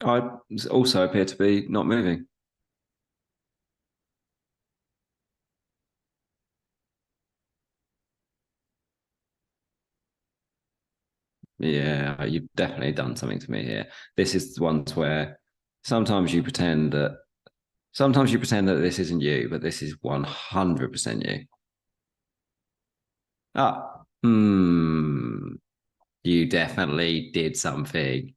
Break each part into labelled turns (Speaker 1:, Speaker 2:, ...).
Speaker 1: I also appear to be not moving. Yeah, you've definitely done something to me here. This is the ones where sometimes you pretend that this isn't you, but this is 100% you. Ah, you definitely did something.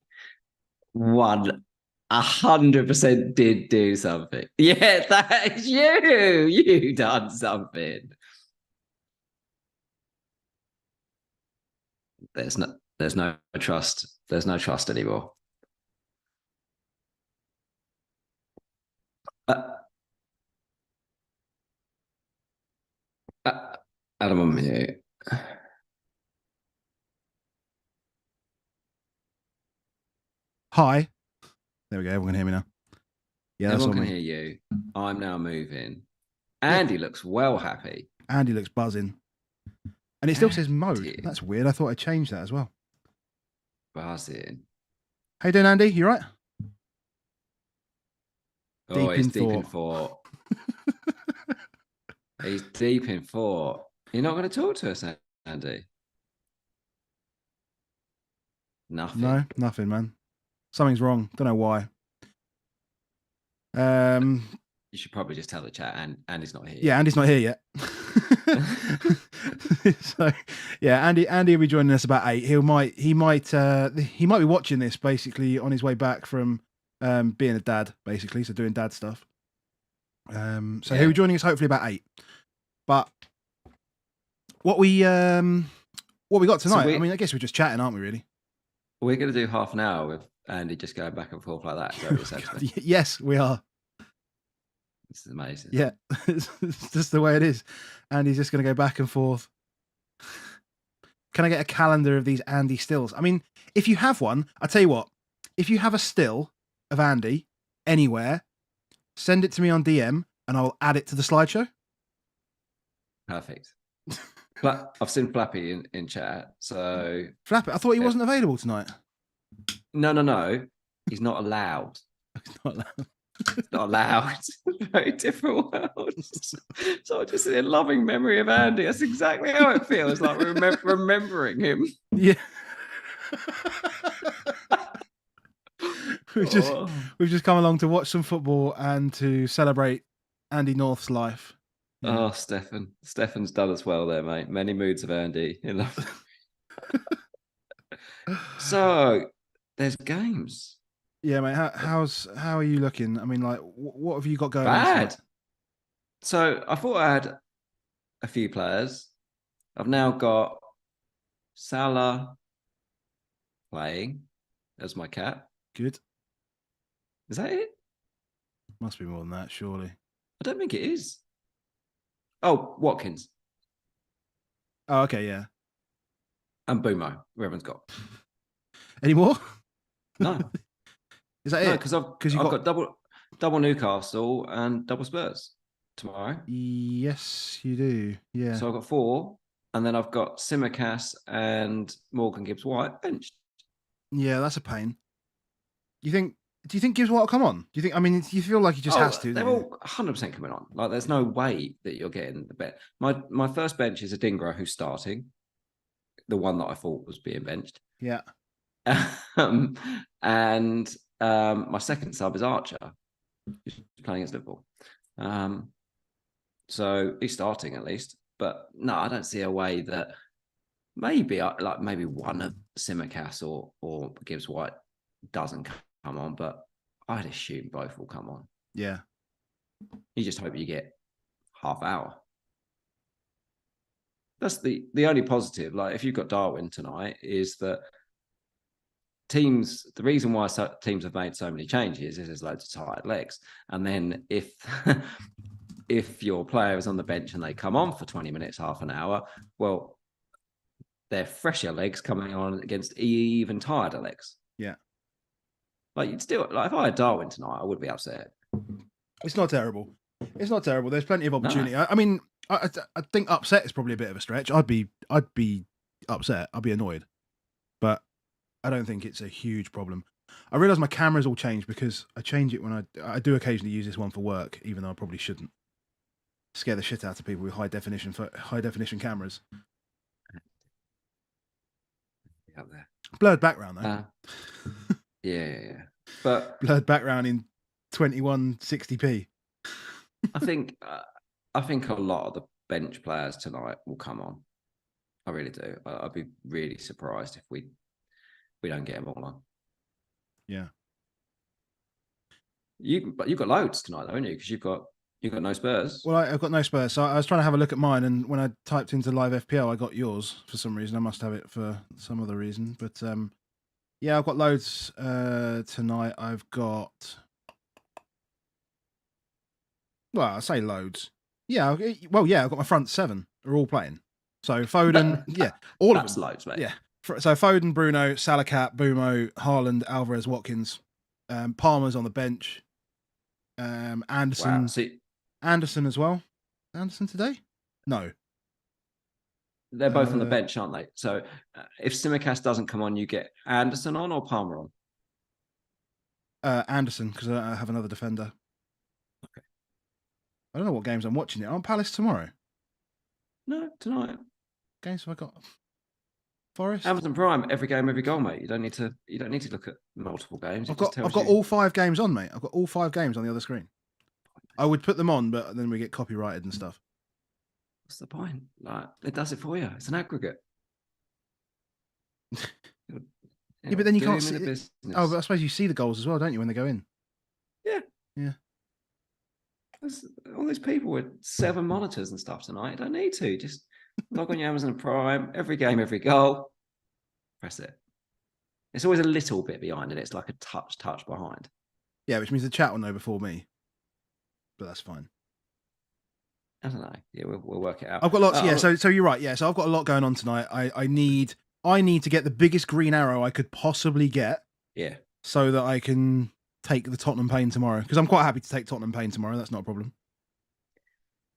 Speaker 1: 100% did do something. Yeah, that's you. You done something. There's no trust. There's no trust anymore. Uh, uh, Adam, I'm here.
Speaker 2: Hi. There we go. Everyone can hear me now. Yeah, that's
Speaker 1: Everyone
Speaker 2: all
Speaker 1: can
Speaker 2: me.
Speaker 1: hear you. I'm now moving.
Speaker 2: Yeah,
Speaker 1: Andy looks well happy.
Speaker 2: Andy looks buzzing. And it still says mode.
Speaker 1: Andy
Speaker 2: That's weird. I thought I'd change that as well.
Speaker 1: buzzing.
Speaker 2: How you doing, Andy? You right?
Speaker 1: Oh,
Speaker 2: Deep
Speaker 1: he's
Speaker 2: in
Speaker 1: deep in
Speaker 2: thought.
Speaker 1: thought. He's deep in thought. You're not going to talk to us, Andy.
Speaker 2: No,
Speaker 1: Nothing.
Speaker 2: nothing, man. Something's wrong. Don't know why. Um,
Speaker 1: You should probably just tell the chat, and Andy's not here
Speaker 2: yeah,
Speaker 1: yet.
Speaker 2: Andy's not here yet. So, yeah, Andy will be joining us about 8. He might be watching this basically on his way back from being a dad, basically, so doing dad stuff. So he'll
Speaker 1: Yeah.
Speaker 2: be joining us hopefully about 8. But what we got tonight? I mean, I guess we're just chatting, aren't we? Really?
Speaker 1: We're going to do half an hour with Andy just going back and forth like that. Is that what you said to me?
Speaker 2: Yes, we are.
Speaker 1: This is amazing.
Speaker 2: Yeah, it's just the way it is. Andy's just going to go back and forth. Can I get a calendar of these Andy stills? I mean, if you have one, I'll tell you what. If you have a still of Andy anywhere, send it to me on DM and I'll add it to the slideshow.
Speaker 1: Perfect. But I've seen Flappy in chat. So
Speaker 2: Flappy, I thought he wasn't available tonight.
Speaker 1: No. He's not allowed.
Speaker 2: He's not allowed.
Speaker 1: It's not allowed. Very different worlds. So I'm just in loving memory of Andy. That's exactly how it feels like remembering him.
Speaker 2: Yeah. We've just come along to watch some football and to celebrate Andy North's life.
Speaker 1: Yeah. Oh, Stefan. Stefan's done us well there, mate. Many moods of Andy. So there's games.
Speaker 2: Yeah, mate. How are you looking? I mean, like, what have you got going on
Speaker 1: Bad.
Speaker 2: tonight?
Speaker 1: So I thought I had a few players. I've now got Salah playing as my cap.
Speaker 2: Good.
Speaker 1: Is that it?
Speaker 2: Must be more than that, surely.
Speaker 1: I don't think it is. Oh, Watkins.
Speaker 2: Oh, okay, yeah.
Speaker 1: And Boomo, who everyone's got.
Speaker 2: Any more?
Speaker 1: No.
Speaker 2: Is that
Speaker 1: No,
Speaker 2: it?
Speaker 1: because I've got double Newcastle and double Spurs tomorrow.
Speaker 2: Yes, you do. Yeah.
Speaker 1: So I've got 4, and then I've got Simicast and Morgan Gibbs White benched.
Speaker 2: Yeah, that's a pain. Do you think Gibbs White will come on? Do you think? I mean, you feel like he just has to.
Speaker 1: They're all 100% coming on. Like, there's no way that you're getting the bet. My first bench is a Dingra who's starting, the one that I thought was being benched.
Speaker 2: Yeah.
Speaker 1: And my second sub is Archer, who's playing against Liverpool. So he's starting at least. But no, I don't see a way that maybe one of Simicast or Gibbs White doesn't come on, but I'd assume both will come on.
Speaker 2: Yeah.
Speaker 1: You just hope you get half hour. That's the only positive. Like, if you've got Darwin tonight, is that the reason why teams have made so many changes is there's loads of tired legs. And then if your player is on the bench and they come on for 20 minutes, half an hour, well, they're fresher legs coming on against even tireder legs.
Speaker 2: Yeah.
Speaker 1: Like, you'd still, like, if I had Darwin tonight, I would be upset.
Speaker 2: It's not terrible. It's not terrible. There's plenty of opportunity. No. I mean, I think upset is probably a bit of a stretch. I'd be upset. I'd be annoyed, but I don't think it's a huge problem. I realise my camera's all changed because I change it when I do occasionally use this one for work, even though I probably shouldn't. Scare the shit out of people with high definition cameras.
Speaker 1: Up there.
Speaker 2: Blurred background though.
Speaker 1: Yeah. But
Speaker 2: blurred background in 2160p.
Speaker 1: I think a lot of the bench players tonight will come on. I really do. I'd be really surprised if we don't get them all on.
Speaker 2: Yeah.
Speaker 1: But you've got loads tonight, though, haven't you? Because you've got no Spurs.
Speaker 2: Well, I've got no Spurs, so I was trying to have a look at mine, and when I typed into live FPL, I got yours for some reason. I must have it for some other reason, but yeah, I've got loads tonight. I've got, well, I say loads. Yeah, well, yeah, I've got my front seven are all playing. So Foden, yeah, all of them.
Speaker 1: Loads, mate.
Speaker 2: Yeah. So Foden, Bruno, Salakat, Boomo, Haaland, Alvarez, Watkins, Palmer's on the bench. Anderson.
Speaker 1: Wow.
Speaker 2: Anderson as well. Anderson today? No.
Speaker 1: They're both on the bench, aren't they? So if Simicast doesn't come on, you get Anderson on or Palmer on?
Speaker 2: Anderson, because I have another defender.
Speaker 1: Okay.
Speaker 2: I don't know what games I'm watching. Aren't Palace tomorrow?
Speaker 1: No, tonight.
Speaker 2: Games have I got? Forest.
Speaker 1: Amazon Prime, every game, every goal, mate. You don't need to look at multiple games.
Speaker 2: I've got all 5 games on, mate. I've got all 5 games on the other screen. I would put them on, but then we get copyrighted and stuff.
Speaker 1: What's the point? Like, it does it for you. It's an aggregate.
Speaker 2: Yeah, but then you can't see it. Oh, but I suppose you see the goals as well, don't you, when they go in?
Speaker 1: Yeah.
Speaker 2: Yeah.
Speaker 1: There's all these people with 7 monitors and stuff tonight. You don't need to. Just log on your Amazon Prime, every game, every goal. Press it. It's always a little bit behind, and it's like a touch behind.
Speaker 2: Yeah, which means the chat will know before me. But that's fine.
Speaker 1: I don't know. Yeah, we'll work it out.
Speaker 2: I've got lots. Yeah, so you're right. Yeah, so I've got a lot going on tonight. I need to get the biggest green arrow I could possibly get.
Speaker 1: Yeah.
Speaker 2: So that I can take the Tottenham Pain tomorrow, because I'm quite happy to take Tottenham Pain tomorrow. That's not a problem.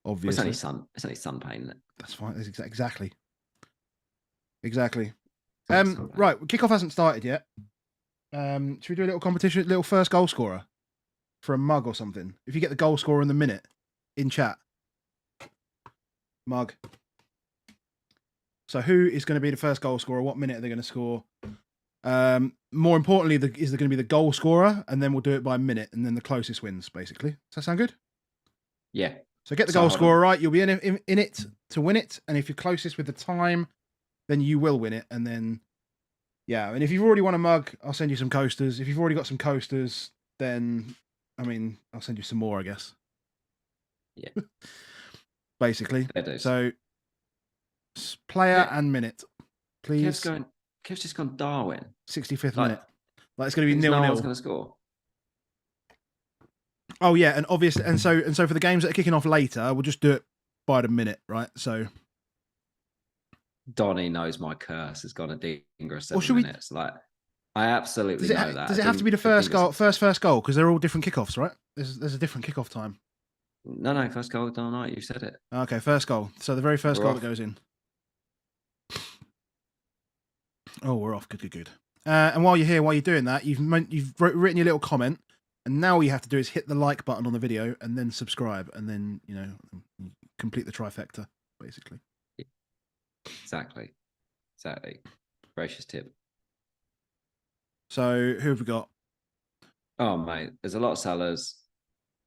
Speaker 2: Obviously,
Speaker 1: well, it's only sun pain, isn't it?
Speaker 2: That's fine. That's exactly. Right, kickoff hasn't started yet. Should we do a little competition, little first goal scorer for a mug or something? If you get the goal scorer in the minute in chat, mug. So who is going to be the first goal scorer? What minute are they going to score? More importantly, is there going to be the goal scorer, and then we'll do it by minute, and then the closest wins, basically. Does that sound good?
Speaker 1: Yeah.
Speaker 2: So get the goal scorer right. You'll be in it to win it, and if you're closest with the time, then you will win it. And then, yeah. And if you've already won a mug, I'll send you some coasters. If you've already got some coasters, then I'll send you some more, I guess.
Speaker 1: Yeah.
Speaker 2: Basically. So player and minute, please.
Speaker 1: Kev's just gone Darwin.
Speaker 2: 65th minute. Like it's going to be 0-0.
Speaker 1: No one's going to score.
Speaker 2: Oh yeah, and obviously, and so for the games that are kicking off later, we'll just do it by the minute, right? So
Speaker 1: Donny knows my curse has gone a dinger of 7 minutes. Like I absolutely know that.
Speaker 2: Does it have to be the first goal? First goal, because they're all different kickoffs, right? There's a different kickoff time.
Speaker 1: No, first goal. Don't know. You said it.
Speaker 2: Okay, first goal. So the very first goal that goes in. Oh, we're off. Good. And while you're here, while you're doing that, you've written your little comment, and now all you have to do is hit the like button on the video and then subscribe, and then complete the trifecta, basically.
Speaker 1: Exactly. Gracious tip.
Speaker 2: So who have we got?
Speaker 1: Oh mate, there's a lot of Salahs.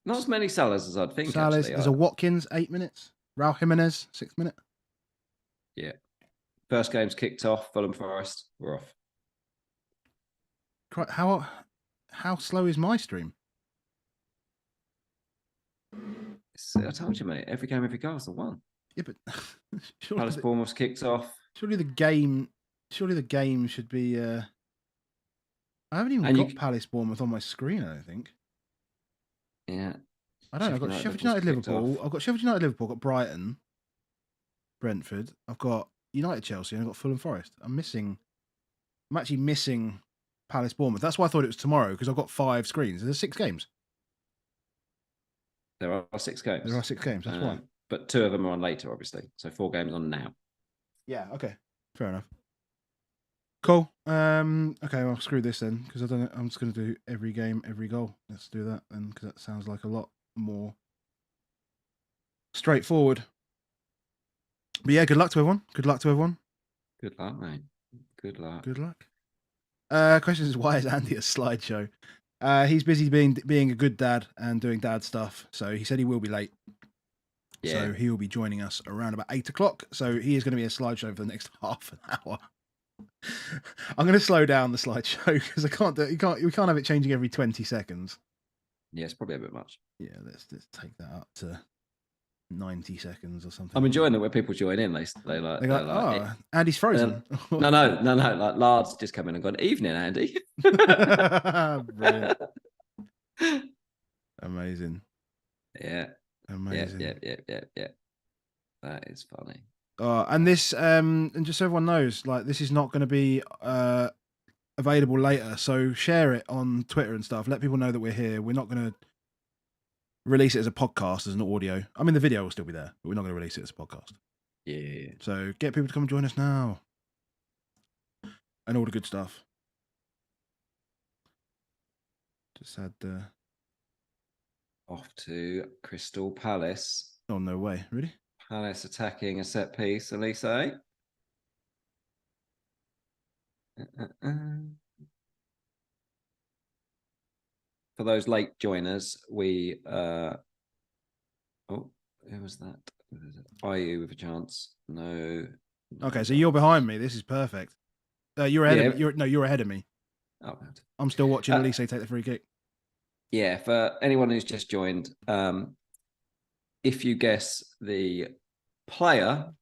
Speaker 1: Not as many Salahs as I'd think.
Speaker 2: Salahs. There's a Watkins, 8 minutes. Raul Jimenez, 6 minute.
Speaker 1: Yeah. First game's kicked off. Fulham Forest. We're off.
Speaker 2: How slow is my stream?
Speaker 1: I told you, mate. Every game, every goal is the one.
Speaker 2: Yeah, but
Speaker 1: Palace Bournemouth's kicked off.
Speaker 2: Surely the game should be. I haven't even got Palace Bournemouth on my screen. I don't think.
Speaker 1: Yeah.
Speaker 2: I don't know. I've got Sheffield United Liverpool. I've got Sheffield United Liverpool. I've got Brighton, Brentford. I've got United Chelsea, and I've got Fulham Forest. I'm actually missing Palace Bournemouth. That's why I thought it was tomorrow, because I've got 5 screens. There's 6 games.
Speaker 1: There are 6 games.
Speaker 2: There are 6 games. That's why.
Speaker 1: But 2 of them are on later, obviously. So 4 games on now.
Speaker 2: Yeah. Okay. Fair enough. Cool. Okay, well, screw this then, because I don't know. I'm just going to do every game, every goal. Let's do that then, because that sounds like a lot more straightforward. But yeah, good luck to everyone. Good luck to everyone.
Speaker 1: Good luck, mate. Good luck.
Speaker 2: Good luck. Question is, why is Andy a slideshow? He's busy being a good dad and doing dad stuff. So he said he will be late.
Speaker 1: Yeah.
Speaker 2: So he will be joining us around about 8 o'clock. So he is going to be a slideshow for the next half an hour. I'm going to slow down the slideshow because I can't do it. We can't have it changing every 20 seconds.
Speaker 1: Yeah, it's probably a bit much.
Speaker 2: Yeah, let's take that up to 90 seconds or something.
Speaker 1: I'm enjoying it when people join in. They're like,
Speaker 2: oh, Andy's frozen.
Speaker 1: No. Like Lard's just come in and gone, evening, Andy.
Speaker 2: Brilliant. Amazing.
Speaker 1: Yeah.
Speaker 2: Amazing.
Speaker 1: Yeah. That is funny.
Speaker 2: And this, and just so everyone knows, like, this is not going to be available later. So share it on Twitter and stuff. Let people know that we're here. We're not going to release it as a podcast, as an audio. I mean, the video will still be there, but we're not going to release it as a podcast.
Speaker 1: Yeah.
Speaker 2: So get people to come and join us now. And all the good stuff. Just had
Speaker 1: off to Crystal Palace.
Speaker 2: Oh, no way. Really?
Speaker 1: Palace attacking a set piece, Elise. For those late joiners, we who was that? IU with a chance. No.
Speaker 2: Okay, so you're behind me. This is perfect. You're ahead of me. You're ahead of me.
Speaker 1: Oh, God.
Speaker 2: I'm still watching Elise take the free kick.
Speaker 1: Yeah, for anyone who's just joined, if you guess the player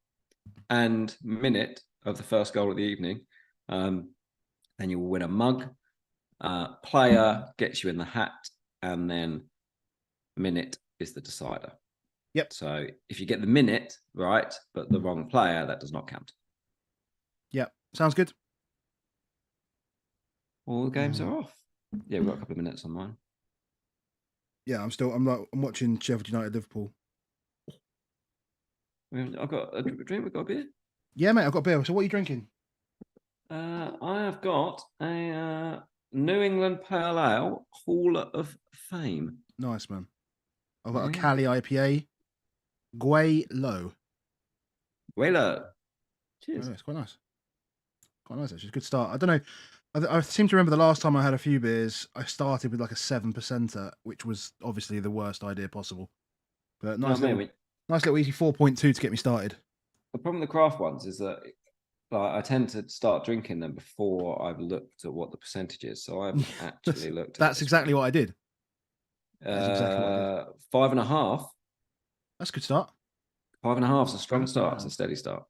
Speaker 1: and minute of the first goal of the evening, then you will win a mug. Player gets you in the hat, and then minute is the decider.
Speaker 2: Yep.
Speaker 1: So if you get the minute right, but the wrong player, that does not count.
Speaker 2: Yep. Sounds good.
Speaker 1: All the games are off. Yeah, we've got a couple of minutes on mine.
Speaker 2: Yeah, I'm watching Sheffield United Liverpool.
Speaker 1: I've got a drink. We've got a beer.
Speaker 2: Yeah, mate, I've got a beer. So what are you drinking?
Speaker 1: I have got a New England Pale Ale Hall of Fame.
Speaker 2: Nice, man. I've got a Cali IPA. Guaylo. Cheers. Oh, it's quite nice. Quite nice, actually. Good start. I don't know. I seem to remember the last time I had a few beers, I started with like a 7%er, which was obviously the worst idea possible. But nice little easy 4.2 to get me started.
Speaker 1: The problem with the craft ones is that I tend to start drinking them before I've looked at what the percentage is. So I've actually looked at
Speaker 2: That's exactly what I did.
Speaker 1: That's exactly what I did. 5.5.
Speaker 2: That's a good start.
Speaker 1: 5.5 is a strong start. It's a steady start.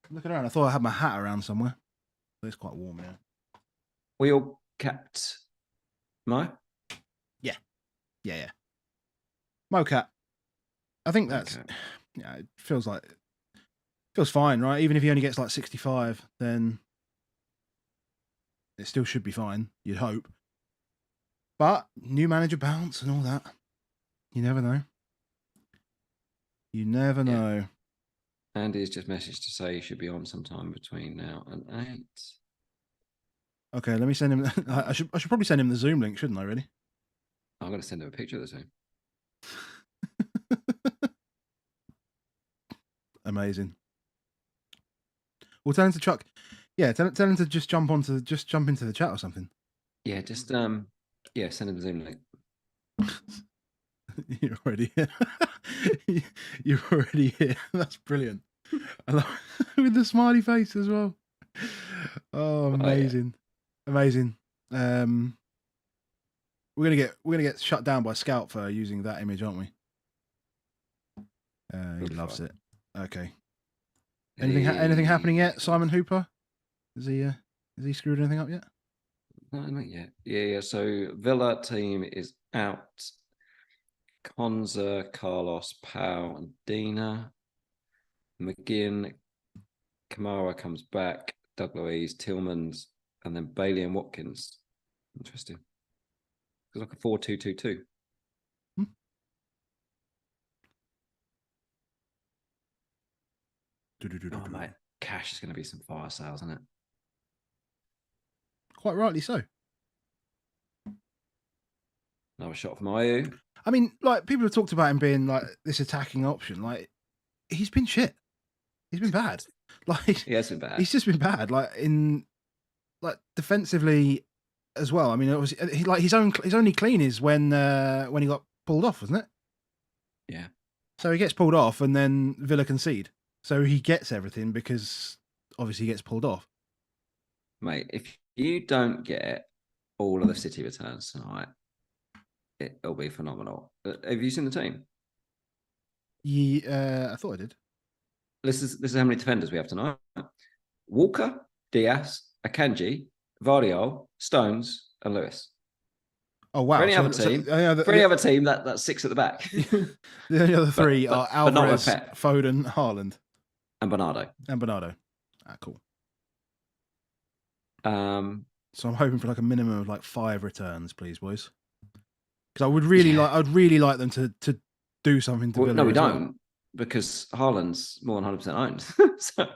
Speaker 2: Looking around, I thought I had my hat around somewhere. But it's quite warm now.
Speaker 1: We all kept Mo?
Speaker 2: Yeah. Mocat. I think that's yeah, it feels fine, right? Even if he only gets like 65, then it still should be fine, you'd hope. But new manager bounce and all that. You never know. You never know.
Speaker 1: Andy's just messaged to say he should be on sometime between now and 8.
Speaker 2: Okay, let me send him. I should probably send him the Zoom link, shouldn't I? Really?
Speaker 1: I'm going to send him a picture of the Zoom.
Speaker 2: Amazing. Well, tell him to chuck. Yeah, tell him to just jump into the chat or something.
Speaker 1: Yeah, just send him the Zoom link.
Speaker 2: You're already here. You're already here. That's brilliant. I love with the smiley face as well. Oh, amazing. Amazing. We're gonna get shut down by Scout for using that image, aren't we? He loves it. Okay. Anything happening yet, Simon Hooper? Has he screwed anything up yet?
Speaker 1: No, not yet. Yeah. So Villa team is out. Konza, Carlos, Powell, and Dina. McGinn, Kamara comes back. Doug Luiz, Tillmans, and then Bailey and Watkins. Interesting. It's like a 4-2-2-2. Oh, mate. Cash is going to be some fire sales, isn't it?
Speaker 2: quite rightly so.
Speaker 1: Another shot from Ayew.
Speaker 2: I mean, like, people have talked about him being like this attacking option. Like, he's been shit. He's been bad. Like,
Speaker 1: He has been bad.
Speaker 2: he's just been bad. Like defensively as well. I mean, it was his only clean is when he got pulled off, wasn't it?
Speaker 1: Yeah.
Speaker 2: So he gets pulled off, and then Villa concede. So he gets everything because obviously he gets pulled off.
Speaker 1: Mate, if you don't get all of the City returns tonight, it'll be phenomenal. Have you seen the team?
Speaker 2: Yeah, I thought I did.
Speaker 1: This is how many defenders we have tonight. Walker, Diaz, Akanji, Vardiol, Stones, and Lewis.
Speaker 2: Oh wow!
Speaker 1: For any other team, that's 6 at the back.
Speaker 2: The only other 3 are Alvarez, Foden, Haaland,
Speaker 1: and Bernardo.
Speaker 2: Ah, cool.
Speaker 1: So
Speaker 2: I'm hoping for like a minimum of like 5 returns, please, boys. Because I'd really like them to do something to Villa.
Speaker 1: No, we don't, because Haaland's more than 100% owned. So,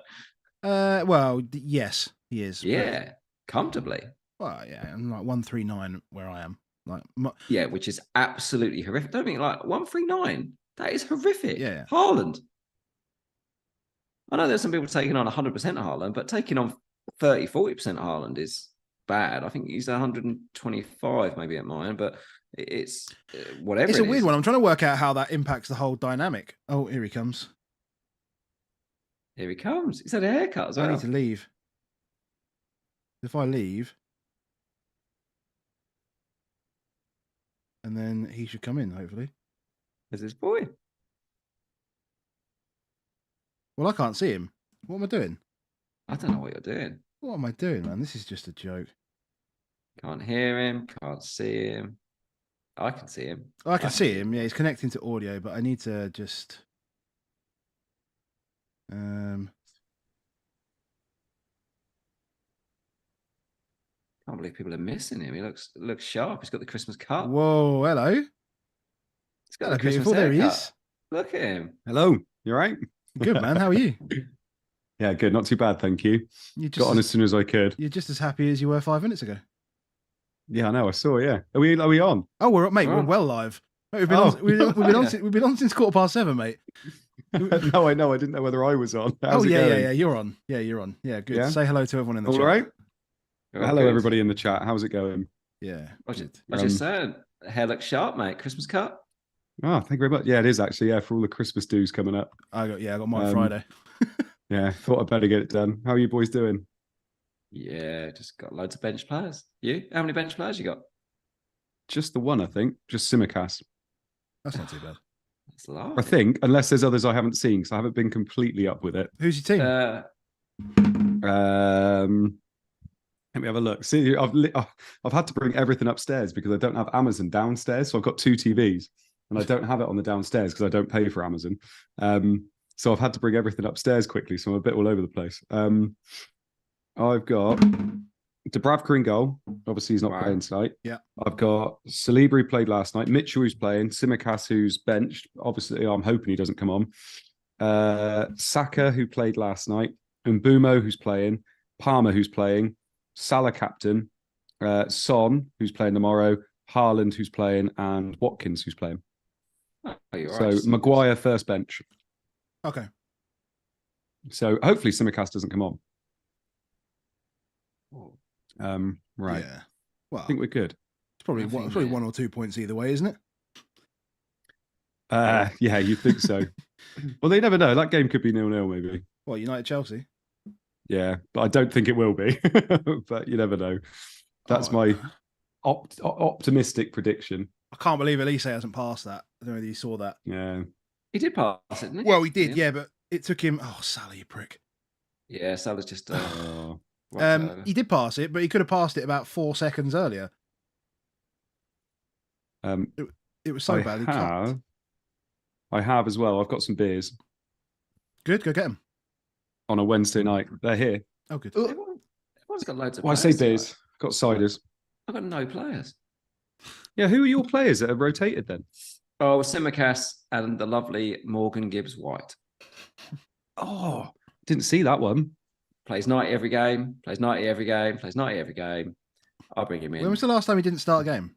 Speaker 2: well, yes, he is.
Speaker 1: Yeah, comfortably.
Speaker 2: Well, yeah, I'm like 139 where I am. Like,
Speaker 1: yeah, which is absolutely horrific. Don't think like 139. That is horrific.
Speaker 2: Yeah,
Speaker 1: Haaland. I know there's some people taking on 100% Haaland, but taking on 30, 40% Haaland is bad. I think he's 125 maybe at mine, but it's whatever.
Speaker 2: It's a weird one. I'm trying to work out how that impacts the whole dynamic. Oh, here he comes.
Speaker 1: Here he comes. He's had a haircut as well.
Speaker 2: I need to leave. If I leave, and then he should come in, hopefully.
Speaker 1: There's this boy.
Speaker 2: Well, I can't see him. What am I doing?
Speaker 1: I don't know what you're doing.
Speaker 2: What am I doing, man? This is just a joke.
Speaker 1: Can't hear him. Can't see him. I can see him.
Speaker 2: Oh, I can see him. Yeah, he's connecting to audio, but I need to just.
Speaker 1: Can't believe people are missing him. He looks sharp. He's got the Christmas cut.
Speaker 2: Whoa, hello.
Speaker 1: He's got the Christmas haircut. There he is. Look at him.
Speaker 3: Hello. You all right?
Speaker 2: Good, man. How are you?
Speaker 3: Yeah, good. Not too bad, thank you. Got on as soon as I could.
Speaker 2: You're just as happy as you were 5 minutes ago.
Speaker 3: Yeah, I know. I saw. Yeah. Are we on?
Speaker 2: Oh, we're well live. Mate, we've been on since 7:15, mate.
Speaker 3: No, I know. I didn't know whether I was on.
Speaker 2: How's it going? Yeah. You're on. Yeah, you're on. Yeah, good. Yeah? Say hello to everyone in the chat.
Speaker 3: All right. Hello, everybody in the chat. How's it going?
Speaker 2: Yeah.
Speaker 1: I just said, hair looks sharp, mate. Christmas cut.
Speaker 3: Oh, thank you very much. Yeah, it is actually. Yeah, for all the Christmas dues coming up.
Speaker 2: I got mine Friday.
Speaker 3: Yeah, thought I'd better get it done. How are you boys doing?
Speaker 1: Yeah, just got loads of bench players. You? How many bench players you got?
Speaker 3: Just the one, I think. Just Simicast.
Speaker 2: That's not too bad.
Speaker 1: That's a lot.
Speaker 3: I think, unless there's others I haven't seen, because I haven't been completely up with it.
Speaker 2: Who's your team?
Speaker 3: Let me have a look. See, I've had to bring everything upstairs because I don't have Amazon downstairs. So I've got 2 TVs and I don't have it on the downstairs because I don't pay for Amazon. So I've had to bring everything upstairs quickly. So I'm a bit all over the place. I've got Dubravka in goal. Obviously, he's not playing tonight.
Speaker 2: Yeah.
Speaker 3: I've got Saliba, who played last night. Mitchell, who's playing. Simicast, who's benched. Obviously, I'm hoping he doesn't come on. Saka, who played last night. And boomo, who's playing. Palmer, who's playing. Salah, captain. Son, who's playing tomorrow. Haaland, who's playing. And Watkins, who's playing.
Speaker 1: Oh,
Speaker 3: so Maguire, first bench.
Speaker 2: Okay.
Speaker 3: So hopefully Simicast doesn't come on. Right.
Speaker 2: Yeah. Well,
Speaker 3: I think we're good.
Speaker 2: It's probably 1 or 2 points either way, isn't it?
Speaker 3: Yeah, you think so. Well, they never know. That game could be 0-0 maybe.
Speaker 2: What, United Chelsea?
Speaker 3: Yeah, but I don't think it will be. But you never know. That's my optimistic prediction.
Speaker 2: I can't believe Elise hasn't passed that. I don't know whether you saw that.
Speaker 3: Yeah.
Speaker 1: He did pass it, didn't he?
Speaker 2: Well, he did, yeah, but it took him... Oh, Salah, you prick.
Speaker 1: Yeah, Salah's just...
Speaker 2: he did pass it, but he could have passed it about 4 seconds earlier. It was so bad.
Speaker 3: I have as well. I've got some beers.
Speaker 2: Good, go get them.
Speaker 3: On a Wednesday night. They're here.
Speaker 2: Oh, good.
Speaker 1: Everyone's got loads of
Speaker 3: players. I say beers. I've got ciders.
Speaker 1: I've got no players.
Speaker 3: Yeah, who are your players that have rotated then?
Speaker 1: Oh, Simicast and the lovely Morgan Gibbs-White.
Speaker 3: Oh, didn't see that one.
Speaker 1: Plays 90 every game, plays 90 every game, plays 90 every game. I'll bring him in.
Speaker 2: When was the last time he didn't start a game?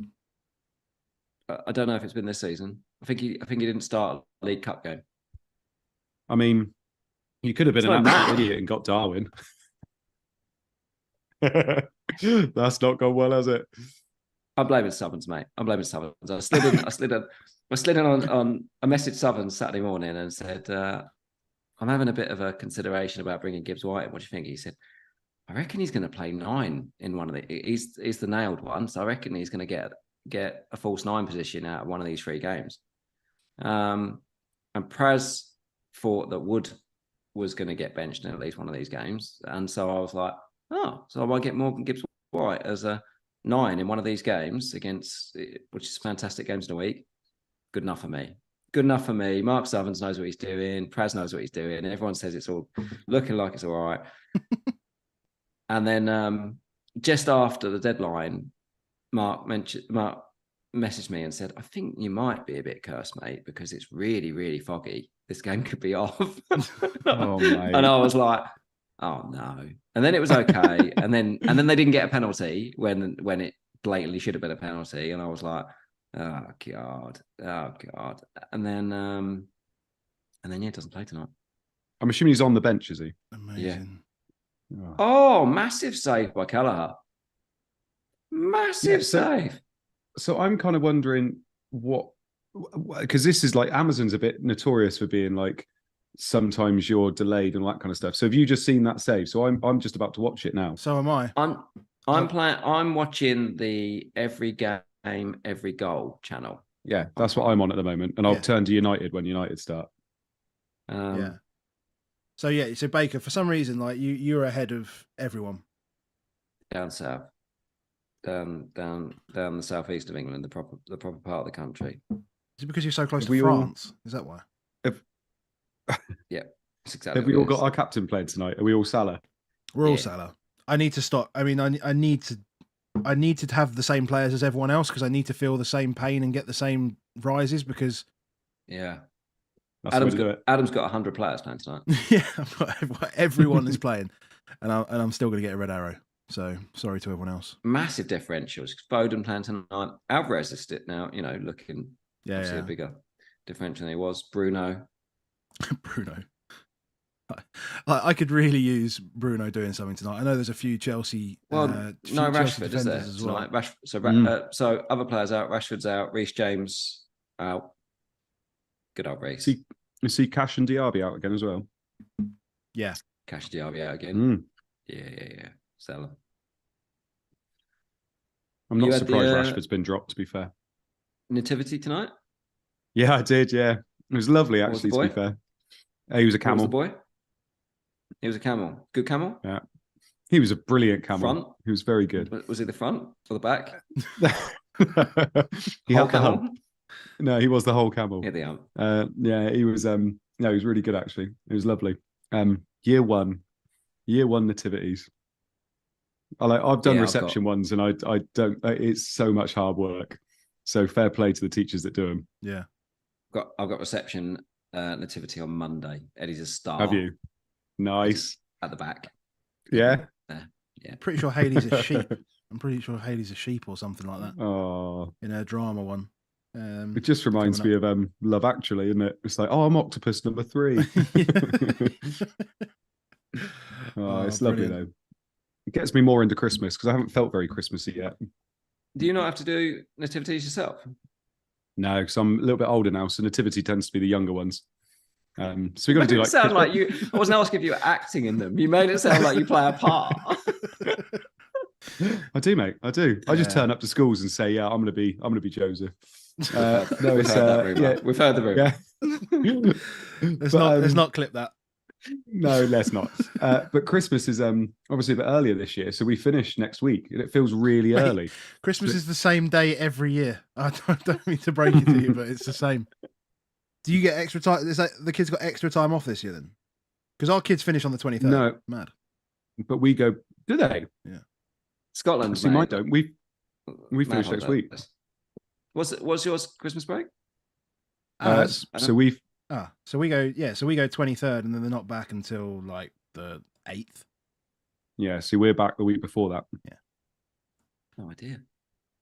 Speaker 1: I don't know if it's been this season. I think he didn't start a League Cup game.
Speaker 3: I mean, you could have been an absolute idiot and got Darwin. That's not gone well, has it?
Speaker 1: I'm blaming Southerns, mate. I'm blaming Southerns. I slid in on I messaged Southerns Saturday morning and said, I'm having a bit of a consideration about bringing Gibbs White in. What do you think? He said, I reckon he's going to play 9 in one of the. He's the nailed one, so I reckon he's going to get a false 9 position out of one of these 3 games. And Praz thought that Wood was going to get benched in at least one of these games, and so I was like, oh, so I might get Morgan Gibbs White as a 9 in one of these games against, which is fantastic games in a week. Good enough for me. Good enough for me. Mark Southerns knows what he's doing. Praz knows what he's doing. Everyone says it's all looking like it's all right. And then just after the deadline, Mark messaged me and said, I think you might be a bit cursed, mate, because it's really, really foggy. This game could be off.
Speaker 3: Oh, mate.
Speaker 1: And I was like, oh no. And then it was okay. and then they didn't get a penalty when it blatantly should have been a penalty. And I was like, oh God. And then yeah, it doesn't play tonight.
Speaker 3: I'm assuming he's on the bench, is he?
Speaker 2: Amazing.
Speaker 3: Yeah.
Speaker 1: Oh, massive save by Kelleher. Massive save.
Speaker 3: So I'm kind of wondering because this is like Amazon's a bit notorious for being like sometimes you're delayed and all that kind of stuff. So have you just seen that save? So I'm just about to watch it now.
Speaker 2: So am I.
Speaker 1: I'm watching the Every Game, Every Goal channel.
Speaker 3: Yeah, that's what I'm on at the moment, and I'll turn to United when United start.
Speaker 2: Yeah. So Baker, for some reason, like you're ahead of everyone.
Speaker 1: Down south, down the southeast of England, the proper part of the country.
Speaker 2: Is it because you're so close to France? Is that why?
Speaker 1: Yeah, that's exactly.
Speaker 3: Have we all got our captain playing tonight? Are we all Salah?
Speaker 2: We're all Salah. I need to stop. I mean, I need to have the same players as everyone else because I need to feel the same pain and get the same rises because.
Speaker 1: Yeah.
Speaker 3: Adam's
Speaker 1: got 100 players playing tonight.
Speaker 2: Yeah, everyone is playing, and I'm still going to get a red arrow. So sorry to everyone else.
Speaker 1: Massive differentials. Foden playing tonight. Alvarez is now, looking a bigger differential than he was. Bruno.
Speaker 2: I could really use Bruno doing something tonight. I know there's a few Chelsea.
Speaker 1: No Rashford is there as well. Tonight. So other players out. Rashford's out. Reece James out. Good old Reece.
Speaker 3: You see Cash and Diaby out again as well.
Speaker 2: Yeah,
Speaker 1: Cash and Diaby out again. Yeah. Sell them.
Speaker 3: I'm not surprised Rashford's been dropped. To be fair.
Speaker 1: Nativity tonight.
Speaker 3: Yeah, I did. Yeah, it was lovely actually. To be fair, he was a camel.
Speaker 1: What was the boy? He was a camel. Good camel.
Speaker 3: Yeah, he was a brilliant camel.
Speaker 1: Front.
Speaker 3: He was very good.
Speaker 1: Was he the front or the back?
Speaker 3: He had the hump. No, he was the whole camel.
Speaker 1: Yeah, the hump.
Speaker 3: Yeah, he was. No, he was really good actually. It was lovely. Year one nativities. I've done reception ones, and I don't. It's so much hard work. So fair play to the teachers that do them.
Speaker 2: Yeah.
Speaker 1: I've got reception nativity on Monday. Eddie's a star.
Speaker 3: Have you? Nice.
Speaker 1: At the back.
Speaker 3: Yeah.
Speaker 2: Yeah. Pretty sure Haley's a sheep. I'm pretty sure Haley's a sheep or something like that.
Speaker 3: Oh.
Speaker 2: In a drama one.
Speaker 3: It just reminds me of Love Actually, isn't it? It's like, I'm octopus number 3. It's lovely though. It gets me more into Christmas because I haven't felt very Christmassy yet.
Speaker 1: Do you not have to do nativities yourself?
Speaker 3: No, because I'm a little bit older now, so nativity tends to be the younger ones. So we got to do like.
Speaker 1: Sound like you. I wasn't asking if you were acting in them. You made it sound like you play a part.
Speaker 3: I do, mate. I do. I just turn up to schools and say, "Yeah, I'm gonna be Joseph." No, it's
Speaker 1: we've heard the rumor.
Speaker 3: Yeah.
Speaker 2: Let's not clip that.
Speaker 3: No, let's not. But Christmas is obviously a bit earlier this year, so we finish next week, and it feels really early.
Speaker 2: Christmas is the same day every year. I don't mean to break it to you, but it's the same. Do you get extra time? Is that the kids got extra time off this year then? Because our kids finish on the 23rd.
Speaker 3: No,
Speaker 2: mad.
Speaker 3: But we go. Do they?
Speaker 2: Yeah.
Speaker 1: Scotland.
Speaker 3: See, mine don't. We finish next week.
Speaker 1: What's yours Christmas break?
Speaker 3: So we
Speaker 2: go 23rd, and then they're not back until like the 8th.
Speaker 3: Yeah, see, we're back the week before that.
Speaker 2: Yeah.
Speaker 1: No idea.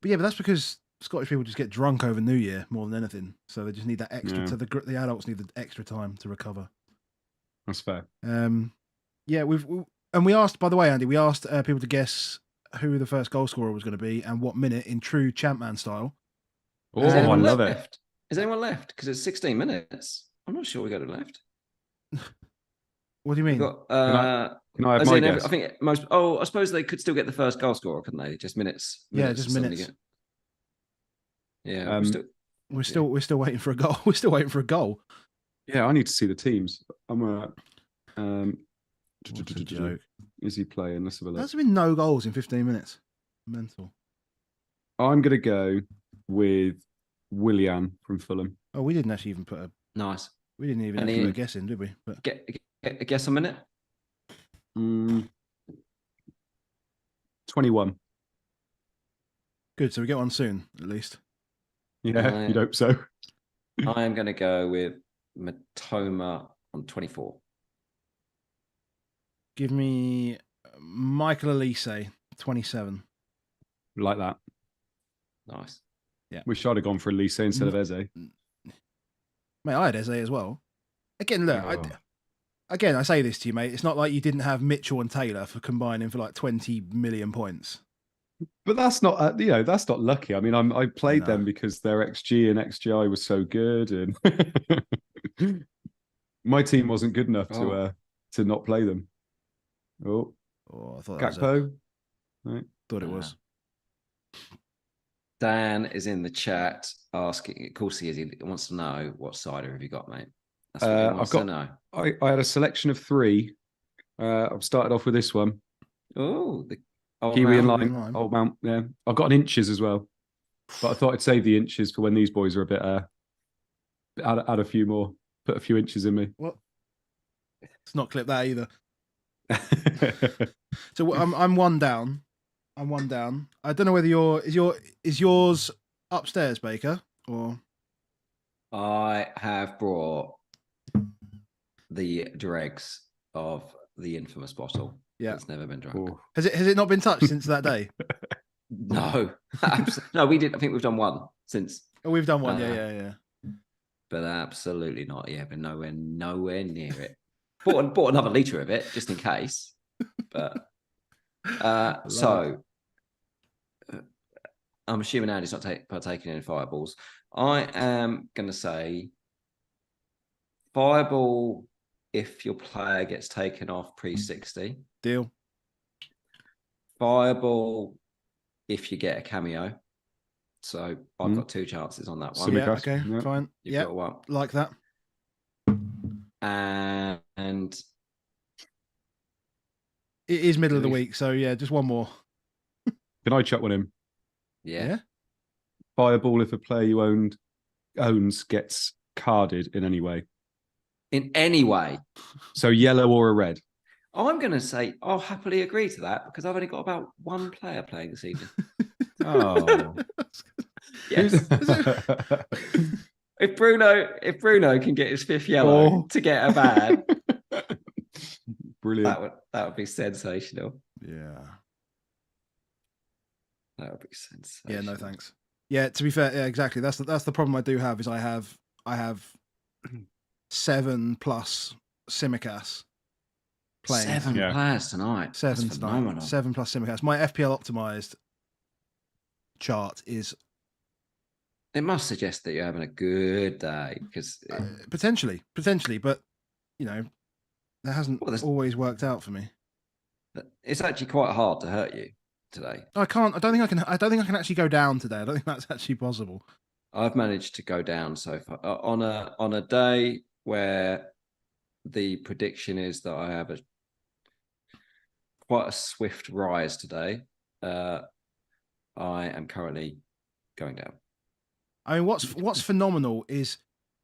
Speaker 2: But yeah, but that's because Scottish people just get drunk over New Year more than anything. So they just need that extra.
Speaker 3: Yeah.
Speaker 2: So the adults need the extra time to recover.
Speaker 3: That's fair.
Speaker 2: Yeah, we asked, by the way, Andy, we asked people to guess who the first goal scorer was going to be and what minute in true Champman style.
Speaker 3: Oh,
Speaker 1: Is
Speaker 3: I
Speaker 1: anyone
Speaker 3: love
Speaker 1: left?
Speaker 3: it.
Speaker 1: Is anyone left? Because it's 16 minutes. I'm not sure we got it left.
Speaker 2: What do you mean?
Speaker 1: We've got,
Speaker 3: Can I have
Speaker 1: as
Speaker 3: my
Speaker 1: in
Speaker 3: guess?
Speaker 1: I think most. Oh, I suppose they could still get the first goal scorer, couldn't they? Just minutes.
Speaker 2: Yeah, just
Speaker 1: somebody
Speaker 2: minutes.
Speaker 1: Yeah,
Speaker 2: We're still waiting for a goal. We're still waiting for a goal.
Speaker 3: Yeah, I need to see the teams. I'm
Speaker 2: What a joke.
Speaker 3: Is he playing? Let's have a look.
Speaker 2: There's been no goals in 15 minutes. Mental.
Speaker 3: I'm gonna go with Willian from Fulham.
Speaker 2: Oh, we didn't actually even put a.
Speaker 1: nice.
Speaker 2: We didn't even
Speaker 1: Any-
Speaker 2: put a guess in, did we? But
Speaker 1: Get a guess a minute.
Speaker 3: 21.
Speaker 2: good. So we get one soon, at least.
Speaker 3: Yeah,
Speaker 1: Right.
Speaker 3: you'd hope so.
Speaker 1: I am going to go with Matoma on 24.
Speaker 2: Give me Michael Elise, 27.
Speaker 3: Like that.
Speaker 1: Nice.
Speaker 3: Wish I'd have gone for Elise instead of Eze.
Speaker 2: Mate, I had Eze as well. Again, look, I say this to you, mate. It's not like you didn't have Mitchell and Taylor for combining for like 20 million points.
Speaker 3: But that's not, that's not lucky. I mean, I played them because their XG and XGI was so good, and my team wasn't good enough to not play them. Oh,
Speaker 2: I thought that was
Speaker 3: Gakpo. Right.
Speaker 2: thought it was.
Speaker 1: Dan is in the chat asking. Of course, he wants to know what cider have you got, mate. That's what he wants to know.
Speaker 3: I had a selection of 3. I've started off with this one.
Speaker 1: Oh, the
Speaker 3: Kiwi and
Speaker 2: Lime.
Speaker 3: Lime. Old Mount. Yeah, I've got an inches as well, but I thought I'd save the inches for when these boys are a bit. Add a few more. Put a few inches in me.
Speaker 2: What? Let's not clip that either. So I'm one down. I'm one down. I don't know whether is yours upstairs, Baker, or
Speaker 1: I have brought the dregs of the infamous bottle.
Speaker 2: Yeah.
Speaker 1: It's never been drunk.
Speaker 3: Oh.
Speaker 2: has it not been touched since that day?
Speaker 1: No, no, we did. I think we've done one since,
Speaker 2: Oh, we've done one. Yeah.
Speaker 1: but absolutely not. Yeah, but nowhere near it. Bought another litre of it just in case. But so I'm assuming Andy's not partaking in fireballs. I am going to say fireball if your player gets taken off pre-60.
Speaker 2: Deal.
Speaker 1: Fireball if you get a cameo. So I've got 2 chances on that one.
Speaker 3: Similar.
Speaker 2: Yeah.
Speaker 3: Simicast,
Speaker 2: Okay.
Speaker 3: yeah.
Speaker 2: Fine.
Speaker 1: You've
Speaker 2: Yeah.
Speaker 1: got one.
Speaker 2: Like that.
Speaker 1: And
Speaker 2: It is middle of the week, so yeah, just one more.
Speaker 3: Can I chuck one in?
Speaker 1: yeah.
Speaker 3: Fireball if a player you owns gets carded in any way.
Speaker 1: In any way.
Speaker 3: So yellow or a red.
Speaker 1: I'm going to say I'll happily agree to that because I've only got about 1 player playing this evening.
Speaker 3: Oh.
Speaker 1: Yes. If Bruno can get his 5th yellow to get a ban,
Speaker 3: Brilliant.
Speaker 1: that would be sensational.
Speaker 2: Yeah.
Speaker 1: That would be sensational.
Speaker 2: Yeah. No thanks. Yeah. To be fair, yeah, exactly. That's the problem I do have is I have 7 plus Simicast playing.
Speaker 1: 7 players tonight.
Speaker 2: 7
Speaker 1: That's
Speaker 2: tonight.
Speaker 1: phenomenal.
Speaker 2: 7 plus Simicast. My FPL optimized chart is
Speaker 1: It must suggest that you're having a good day because
Speaker 2: potentially, but that hasn't always worked out for me.
Speaker 1: it's actually quite hard to hurt you today.
Speaker 2: I don't think I can actually go down today. I don't think that's actually possible.
Speaker 1: I've managed to go down so far on a day where the prediction is that I have quite a swift rise today. I am currently going down.
Speaker 2: I mean, what's phenomenal is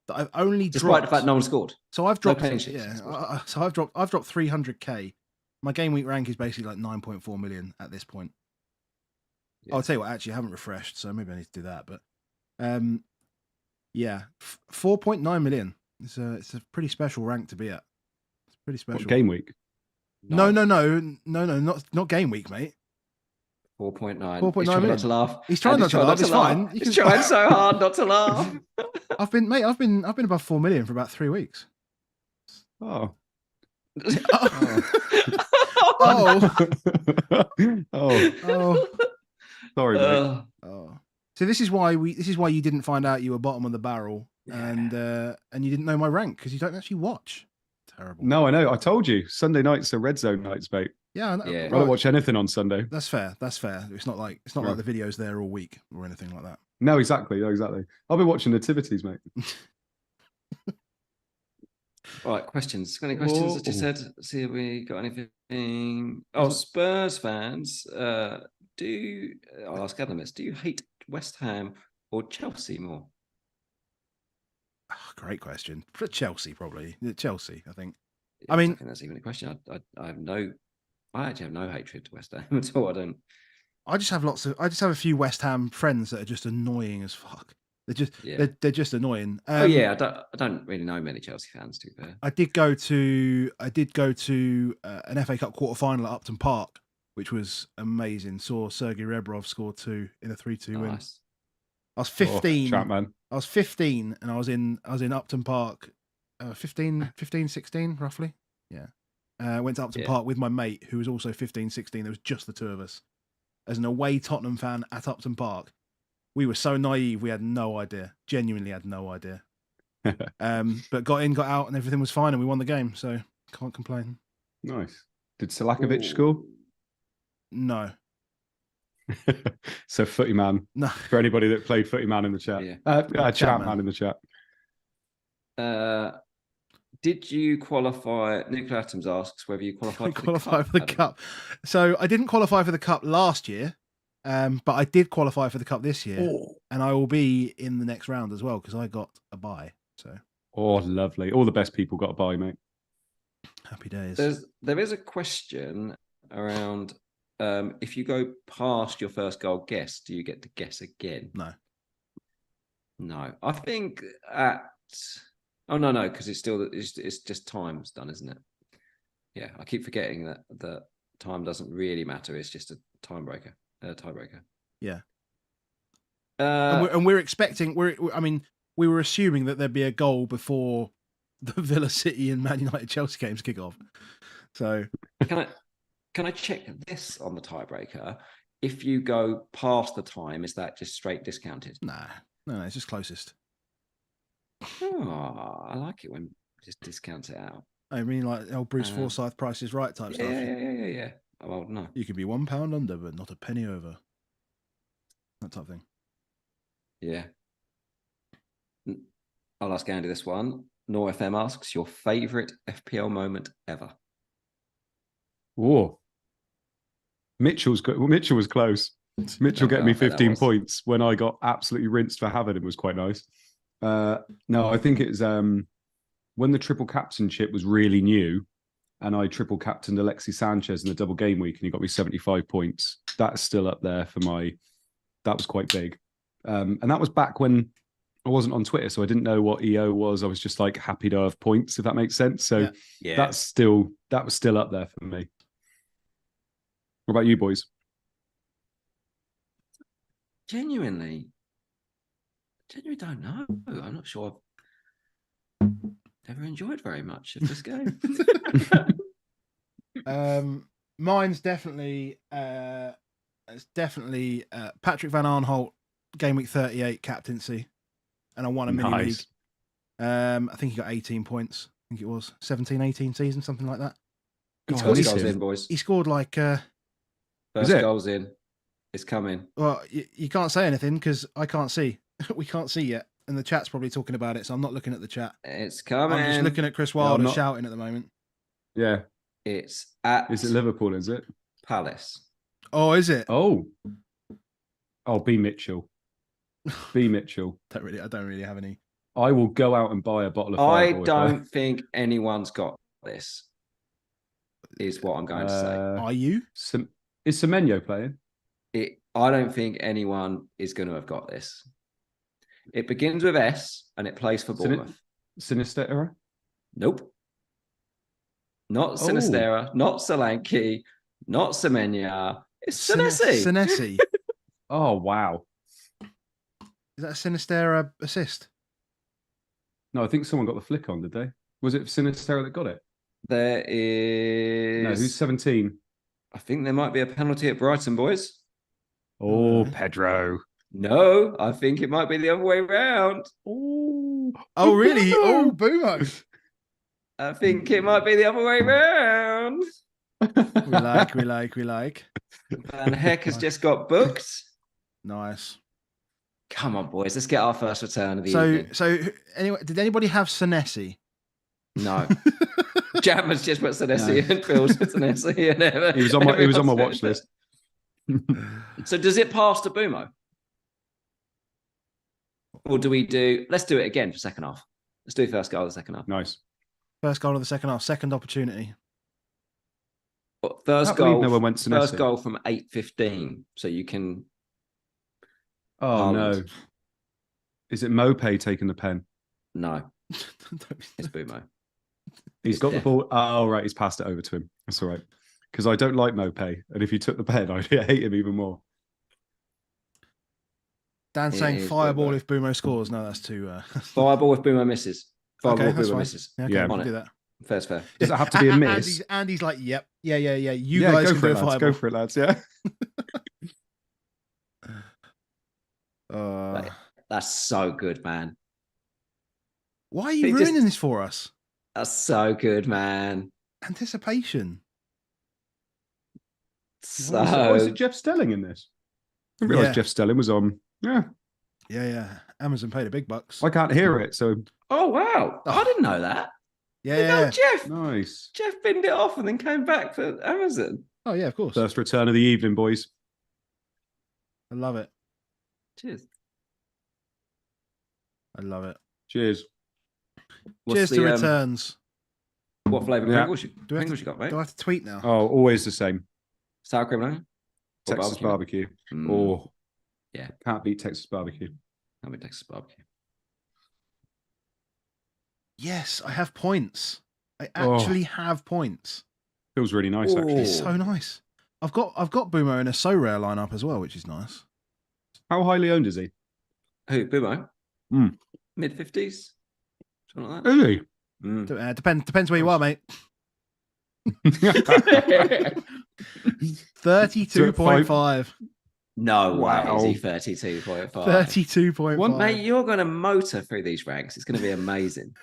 Speaker 2: that I've only
Speaker 1: Despite
Speaker 2: dropped.
Speaker 1: the fact no one scored.
Speaker 2: So I've dropped.
Speaker 1: clean sheets.
Speaker 2: Yeah. So I've dropped 300k. My game week rank is basically like 9.4 million at this point.
Speaker 1: Yeah.
Speaker 2: I'll tell you what. Actually, I haven't refreshed, so maybe I need to do that. But, yeah, 4.9 million. It's a pretty special rank to be at. It's pretty special.
Speaker 3: What, game week?
Speaker 2: No, not game week, mate.
Speaker 1: 4.9.
Speaker 2: 4.9
Speaker 1: He's trying
Speaker 2: million.
Speaker 1: not to laugh.
Speaker 2: He's trying not to laugh. It's fine.
Speaker 1: He's trying so hard not to laugh.
Speaker 2: I've been above 4 million for about 3 weeks.
Speaker 3: Oh.
Speaker 2: Oh.
Speaker 3: Oh. Sorry, mate.
Speaker 2: Oh. So this is why you didn't find out you were bottom of the barrel, and you didn't know my rank because you don't actually watch. Terrible.
Speaker 3: No, I know. I told you. Sunday nights are red zone nights, mate.
Speaker 2: Yeah,
Speaker 1: Yeah.
Speaker 3: I don't watch anything on Sunday.
Speaker 2: That's fair. That's fair. It's not like like the videos there all week or anything like that.
Speaker 3: No, exactly. No, exactly. I'll be watching nativities, mate.
Speaker 1: All right, questions. Got any questions that you said? See if we got anything. Oh, Spurs fans, I'll ask Adam this. Do you hate West Ham or Chelsea more?
Speaker 2: Oh, great question. For Chelsea, probably. Chelsea, I think.
Speaker 1: Yeah,
Speaker 2: I mean,
Speaker 1: don't think that's even a question. I actually have no hatred to West Ham at all. I just
Speaker 2: have a few West Ham friends that are just annoying as fuck. They're just annoying.
Speaker 1: I don't really know many Chelsea fans, to be fair.
Speaker 2: I did go to an FA Cup quarter final at Upton Park, which was amazing. Saw Sergei Rebrov score 2 in a 3-2 win. I was 15.
Speaker 3: I
Speaker 2: was 15 and I was in Upton Park 15, 16 roughly. Yeah. Went to Upton Park with my mate who was also 15, 16. There was just the two of us. As an away Tottenham fan at Upton Park, we were so naive, we had no idea. Genuinely had no idea. But got in, got out, and everything was fine, and we won the game, so can't complain.
Speaker 3: Nice. Did Selakovic score?
Speaker 2: No.
Speaker 3: So footy man.
Speaker 2: No.
Speaker 3: For anybody that played footy man in the chat. Chat man in the chat.
Speaker 1: Did you qualify? Nuclear Atoms asks whether you qualified
Speaker 2: for the cup. So I didn't qualify for the cup last year, but I did qualify for the cup this year, and I will be in the next round as well because I got a bye. So.
Speaker 3: Oh, lovely! All the best people got a bye, mate.
Speaker 2: Happy days.
Speaker 1: There is a question around if you go past your first goal guess, do you get to guess again? No. I think at. Oh no, because it's just time's done, isn't it? Yeah, I keep forgetting that time doesn't really matter. It's just a tiebreaker.
Speaker 2: Yeah. And we're expecting. We were assuming that there'd be a goal before the Villa City and Man United Chelsea games kick off. So
Speaker 1: can I check this on the tiebreaker? If you go past the time, is that just straight discounted?
Speaker 2: No, it's just closest.
Speaker 1: Oh, I like it when it just discounts it out.
Speaker 2: I mean, like old Bruce Forsyth, Price is Right type stuff.
Speaker 1: Yeah. Oh, well, no.
Speaker 2: You could be £1 under, but not a penny over. That type of thing.
Speaker 1: Yeah. I'll ask Andy this one. NorFM asks, your favourite FPL moment ever?
Speaker 3: Oh. Mitchell was close. Mitchell getting me 15 points when I got absolutely rinsed for having him was quite nice. No, I think it's when the triple captainship was really new and I triple captained Alexis Sanchez in the double game week and he got me 75 points. That's still up there that was quite big. And that was back when I wasn't on Twitter, so I didn't know what EO was. I was just like happy to have points, if that makes sense. So that was still up there for me. What about you boys?
Speaker 1: Genuinely don't know. I'm not sure I've ever enjoyed very much of this game.
Speaker 2: Mine's definitely Patrick Van Arnholt game week 38 captaincy, and I won a mini league. I think he got 18 points. I think it was 17-18 season, something like that.
Speaker 1: First goals in, boys.
Speaker 2: He scored like
Speaker 1: first goals in. It's coming.
Speaker 2: Well, you can't say anything because I can't see. We can't see yet, and the chat's probably talking about it, so I'm not looking at the chat.
Speaker 1: It's coming.
Speaker 2: I'm just looking at Chris Wilder shouting at the moment.
Speaker 3: Yeah.
Speaker 1: It's
Speaker 3: Is it Liverpool, is it?
Speaker 1: Palace.
Speaker 2: Oh, is it?
Speaker 3: Oh, B. Mitchell. B. Mitchell.
Speaker 2: I don't really have any.
Speaker 3: I will go out and buy a bottle of
Speaker 1: I don't think anyone's got this, is what I'm going to say.
Speaker 2: Are you?
Speaker 3: Is Semenyo playing?
Speaker 1: I don't think anyone is going to have got this. It begins with S and it plays for Bournemouth.
Speaker 3: Sinistera?
Speaker 1: Nope. Not Sinistera, not Solanke, not Semenya. It's Senesi.
Speaker 2: Senesi.
Speaker 3: Oh, wow.
Speaker 2: Is that a Sinistera assist?
Speaker 3: No, I think someone got the flick on, did they? Was it Sinistera that got it?
Speaker 1: There is.
Speaker 3: No, who's 17?
Speaker 1: I think there might be a penalty at Brighton, boys.
Speaker 3: Oh,
Speaker 2: Okay.
Speaker 3: Pedro.
Speaker 1: No, I think it might be the other way round.
Speaker 3: Oh,
Speaker 2: Oh, really? Oh, Boomo.
Speaker 1: I think it might be the other way round.
Speaker 2: We like.
Speaker 1: Van Heck has just got booked.
Speaker 2: Nice.
Speaker 1: Come on, boys. Let's get our first return of the
Speaker 2: So,
Speaker 1: evening.
Speaker 2: anyway, did anybody have Senesi?
Speaker 1: No. Jammer's just put Senesi and Phil's put Senesi and everything.
Speaker 3: He was on my watch list.
Speaker 1: So does it pass to Boomo? Or do we do... Let's do it again for second half. Let's do first goal of the second half.
Speaker 3: Nice.
Speaker 2: First goal of the second half. Second opportunity.
Speaker 1: First
Speaker 3: I can't believe
Speaker 1: goal.
Speaker 3: no one went Senesi.
Speaker 1: First goal from 8:15. So you can...
Speaker 3: Oh, no. Is it Mopay taking the pen?
Speaker 1: No. It's Boomo.
Speaker 3: He's got the ball. Oh, right. He's passed it over to him. That's all right. Because I don't like Mopay. And if you took the pen, I'd hate him even more.
Speaker 2: Dan saying fireball if Boomo scores. No, that's too...
Speaker 1: Fireball if Boomo misses. Fireball if
Speaker 2: that's
Speaker 1: Boomo
Speaker 2: fine.
Speaker 1: misses.
Speaker 2: Yeah,
Speaker 1: On
Speaker 2: do
Speaker 1: it.
Speaker 2: that.
Speaker 1: Fair's fair.
Speaker 3: Does it have to be a miss?
Speaker 2: Andy's like, yep. Yeah. You guys
Speaker 3: go
Speaker 2: can
Speaker 3: for
Speaker 2: do
Speaker 3: it,
Speaker 2: a
Speaker 3: lads.
Speaker 2: fireball.
Speaker 3: Go for it, lads. Yeah.
Speaker 1: That's so good, man.
Speaker 2: Why are you ruining this for us?
Speaker 1: That's so good, man.
Speaker 2: Anticipation.
Speaker 1: So
Speaker 3: Oh, is it Jeff Stelling in this? I didn't realise Jeff Stelling was on. Yeah.
Speaker 2: Yeah. Amazon paid the big bucks.
Speaker 3: I can't hear it, so...
Speaker 1: Oh, wow. I didn't know that.
Speaker 2: Yeah.
Speaker 1: Jeff.
Speaker 3: Nice.
Speaker 1: Jeff binned it off and then came back for Amazon.
Speaker 2: Oh, yeah, of course.
Speaker 3: First return of the evening, boys.
Speaker 2: I love it.
Speaker 1: Cheers.
Speaker 2: I love it.
Speaker 3: Cheers.
Speaker 2: Cheers to returns.
Speaker 1: What flavour Pringles
Speaker 2: Do I have
Speaker 1: you got, mate?
Speaker 2: Do I have to tweet now?
Speaker 3: Oh, always the same.
Speaker 1: Sour cream and onion? Or
Speaker 3: Texas barbecue.
Speaker 1: Mm.
Speaker 3: Oh,
Speaker 1: yeah.
Speaker 3: Can't beat Texas barbecue.
Speaker 1: Can't beat Texas barbecue.
Speaker 2: Yes, I have points. I actually have points.
Speaker 3: Feels really nice, actually.
Speaker 2: It's so nice. I've got Boomo in a so rare lineup as well, which is nice.
Speaker 3: How highly owned is he?
Speaker 1: Who, Boomo? Mid-50s? Something like that.
Speaker 3: Is he?
Speaker 2: Depends where you are, mate. 32.5.
Speaker 1: No
Speaker 3: Wow.
Speaker 1: way is he 32.5.
Speaker 2: 32.5.
Speaker 1: Mate, you're going to motor through these ranks. It's going to be amazing.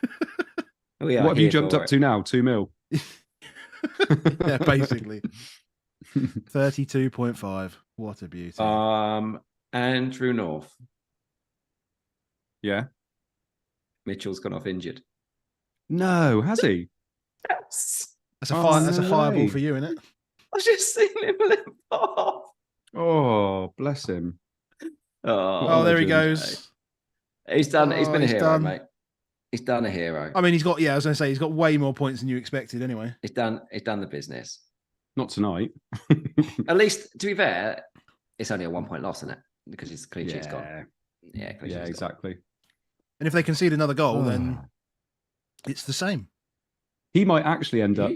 Speaker 3: What have you jumped up to now? 2 mil?
Speaker 2: Yeah, basically. 32.5. What a beauty.
Speaker 1: Andrew North.
Speaker 3: Yeah.
Speaker 1: Mitchell's gone off injured.
Speaker 3: No, has he?
Speaker 1: Yes.
Speaker 2: That's a fireball
Speaker 3: way.
Speaker 2: for you, isn't it?
Speaker 1: I've just seen him limp off.
Speaker 3: Oh, bless him.
Speaker 2: Oh, there he goes.
Speaker 1: He's done. He's been a hero,
Speaker 2: done.
Speaker 1: mate. He's done a hero.
Speaker 2: I mean, I was going to say, he's got way more points than you expected anyway.
Speaker 1: He's done the business.
Speaker 3: Not tonight.
Speaker 1: At least, to be fair, it's only a 1 point loss, isn't it? Because his clean sheet's gone. Yeah,
Speaker 3: exactly.
Speaker 2: And if they concede another goal, then it's the same.
Speaker 3: He might actually end up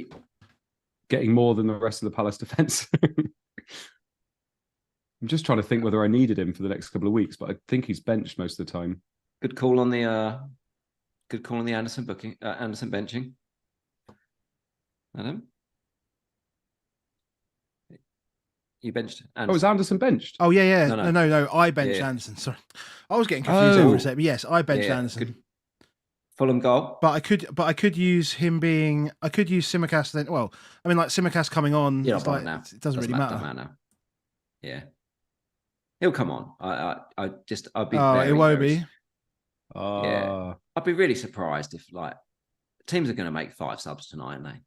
Speaker 3: getting more than the rest of the Palace defence. I'm just trying to think whether I needed him for the next couple of weeks, but I think he's benched most of the time.
Speaker 1: Good call on the Anderson booking. Anderson benching. Adam, you benched Anderson.
Speaker 3: Oh, is Anderson benched?
Speaker 2: Oh yeah.
Speaker 1: No.
Speaker 2: No. I benched Anderson. Sorry, I was getting confused there for a second. But yes, I benched Anderson.
Speaker 1: Good. Fulham goal.
Speaker 2: But I could use him being. I could use Simicast then. Well, I mean, like Simicast coming on.
Speaker 1: Yeah,
Speaker 2: it's like,
Speaker 1: now.
Speaker 2: It doesn't really matter.
Speaker 1: Now. Yeah, he'll come on. I'd be.
Speaker 2: Oh,
Speaker 1: very,
Speaker 2: it won't
Speaker 1: very,
Speaker 2: be.
Speaker 1: Yeah, I'd be really surprised if like teams are going to make 5 subs tonight, aren't they?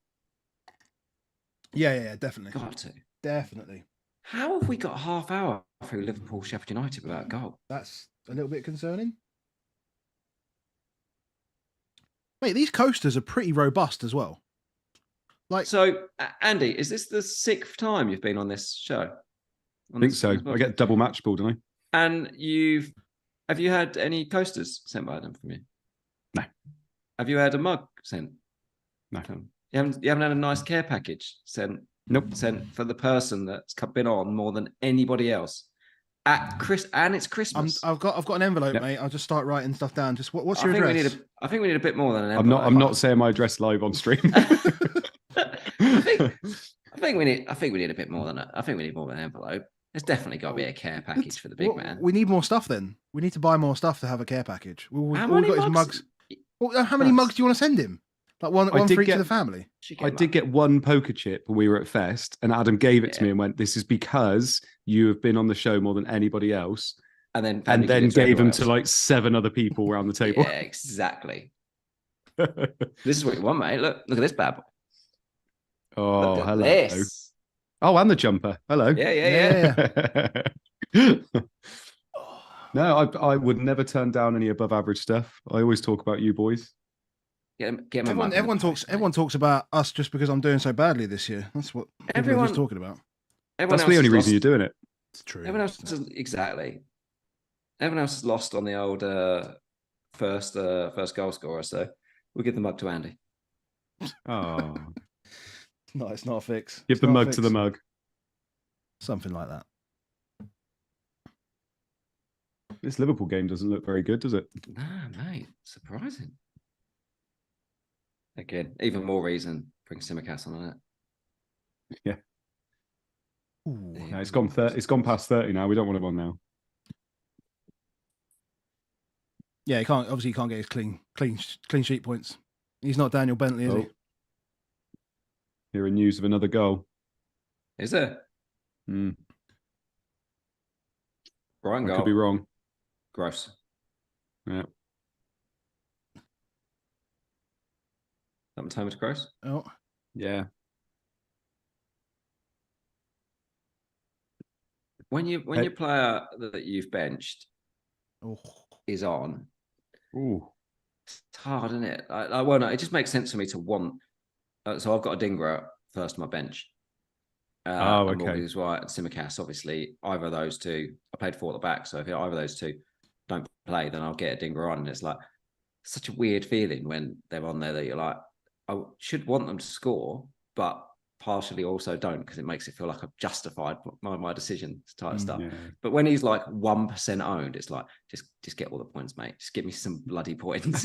Speaker 2: Yeah, definitely.
Speaker 1: Got to.
Speaker 2: Definitely.
Speaker 1: How have we got half hour through Liverpool Sheffield United without a goal?
Speaker 2: That's a little bit concerning. Mate, these coasters are pretty robust as well. Like,
Speaker 1: so, Andy, is this the 6th time you've been on this show?
Speaker 3: I think so. I get double match ball, don't I?
Speaker 1: And have you had any coasters sent by them from you?
Speaker 3: No.
Speaker 1: Have you had a mug sent?
Speaker 3: No.
Speaker 1: You haven't had a nice care package sent
Speaker 3: Nope.
Speaker 1: Sent for the person that's been on more than anybody else and it's Christmas.
Speaker 2: I've got an envelope,
Speaker 3: Yep.
Speaker 2: mate. I'll just start writing stuff down. Just what's
Speaker 1: I
Speaker 2: your
Speaker 1: think
Speaker 2: address?
Speaker 1: I think we need a bit more than an
Speaker 3: I'm
Speaker 1: envelope.
Speaker 3: not saying my address live on stream.
Speaker 1: I think we need a bit more than I think we need more than an envelope. There's definitely got to be a care package for the big man.
Speaker 2: We need more stuff then. We need to buy more stuff to have a care package.
Speaker 1: How
Speaker 2: all
Speaker 1: many
Speaker 2: we got
Speaker 1: mugs?
Speaker 2: is mugs. Well, how many mugs do you want to send him? Like one for each of the family.
Speaker 3: I did get one poker chip when we were at Fest, and Adam gave it to me and went, "This is because you have been on the show more than anybody else."
Speaker 1: And then
Speaker 3: gave them to like 7 other people around the table.
Speaker 1: Yeah, exactly. This is what you want, mate. Look at this bad boy.
Speaker 3: Oh, hello.
Speaker 1: This.
Speaker 3: Oh, and the jumper. Hello.
Speaker 2: Yeah.
Speaker 3: No, I would never turn down any above average stuff. I always talk about you boys.
Speaker 2: Everyone talks about us just because I'm doing so badly this year. That's what everyone's talking about.
Speaker 3: That's the only reason you're doing it.
Speaker 2: It's true.
Speaker 1: Everyone else exactly. Everyone else has lost on the old first goal scorer, so we'll give the mug to Andy.
Speaker 3: Oh,
Speaker 2: no, it's not a fix.
Speaker 3: Give the mug to the mug.
Speaker 2: Something like that.
Speaker 3: This Liverpool game doesn't look very good, does it?
Speaker 1: Nah, mate. Surprising. Again, even more reason bring Simicast on it.
Speaker 3: Yeah. Ooh, no, it's gone past 30 now. We don't want him on now.
Speaker 2: Yeah, he can't get his clean sheet points. He's not Daniel Bentley, is he?
Speaker 3: Hearing news of another goal.
Speaker 1: Is there?
Speaker 3: Mm.
Speaker 1: Brighton goal.
Speaker 3: Could be wrong.
Speaker 1: Gross.
Speaker 3: Yeah.
Speaker 1: Thomas Gross?
Speaker 2: Oh.
Speaker 3: Yeah.
Speaker 1: When your player that you've benched is on, it's hard, isn't it? Well, no, it just makes sense for me to want. So I've got a Dingra first on my bench.
Speaker 3: Okay.
Speaker 1: Morgan's White and Simicast, obviously, either of those two. I played 4 at the back, so if either of those two don't play, then I'll get a Dingra on. And it's like such a weird feeling when they're on there that you're like, I should want them to score, but partially also don't, because it makes it feel like I've justified my decision type stuff. Yeah. But when he's like 1% owned, it's like just get all the points, mate. Just give me some bloody points.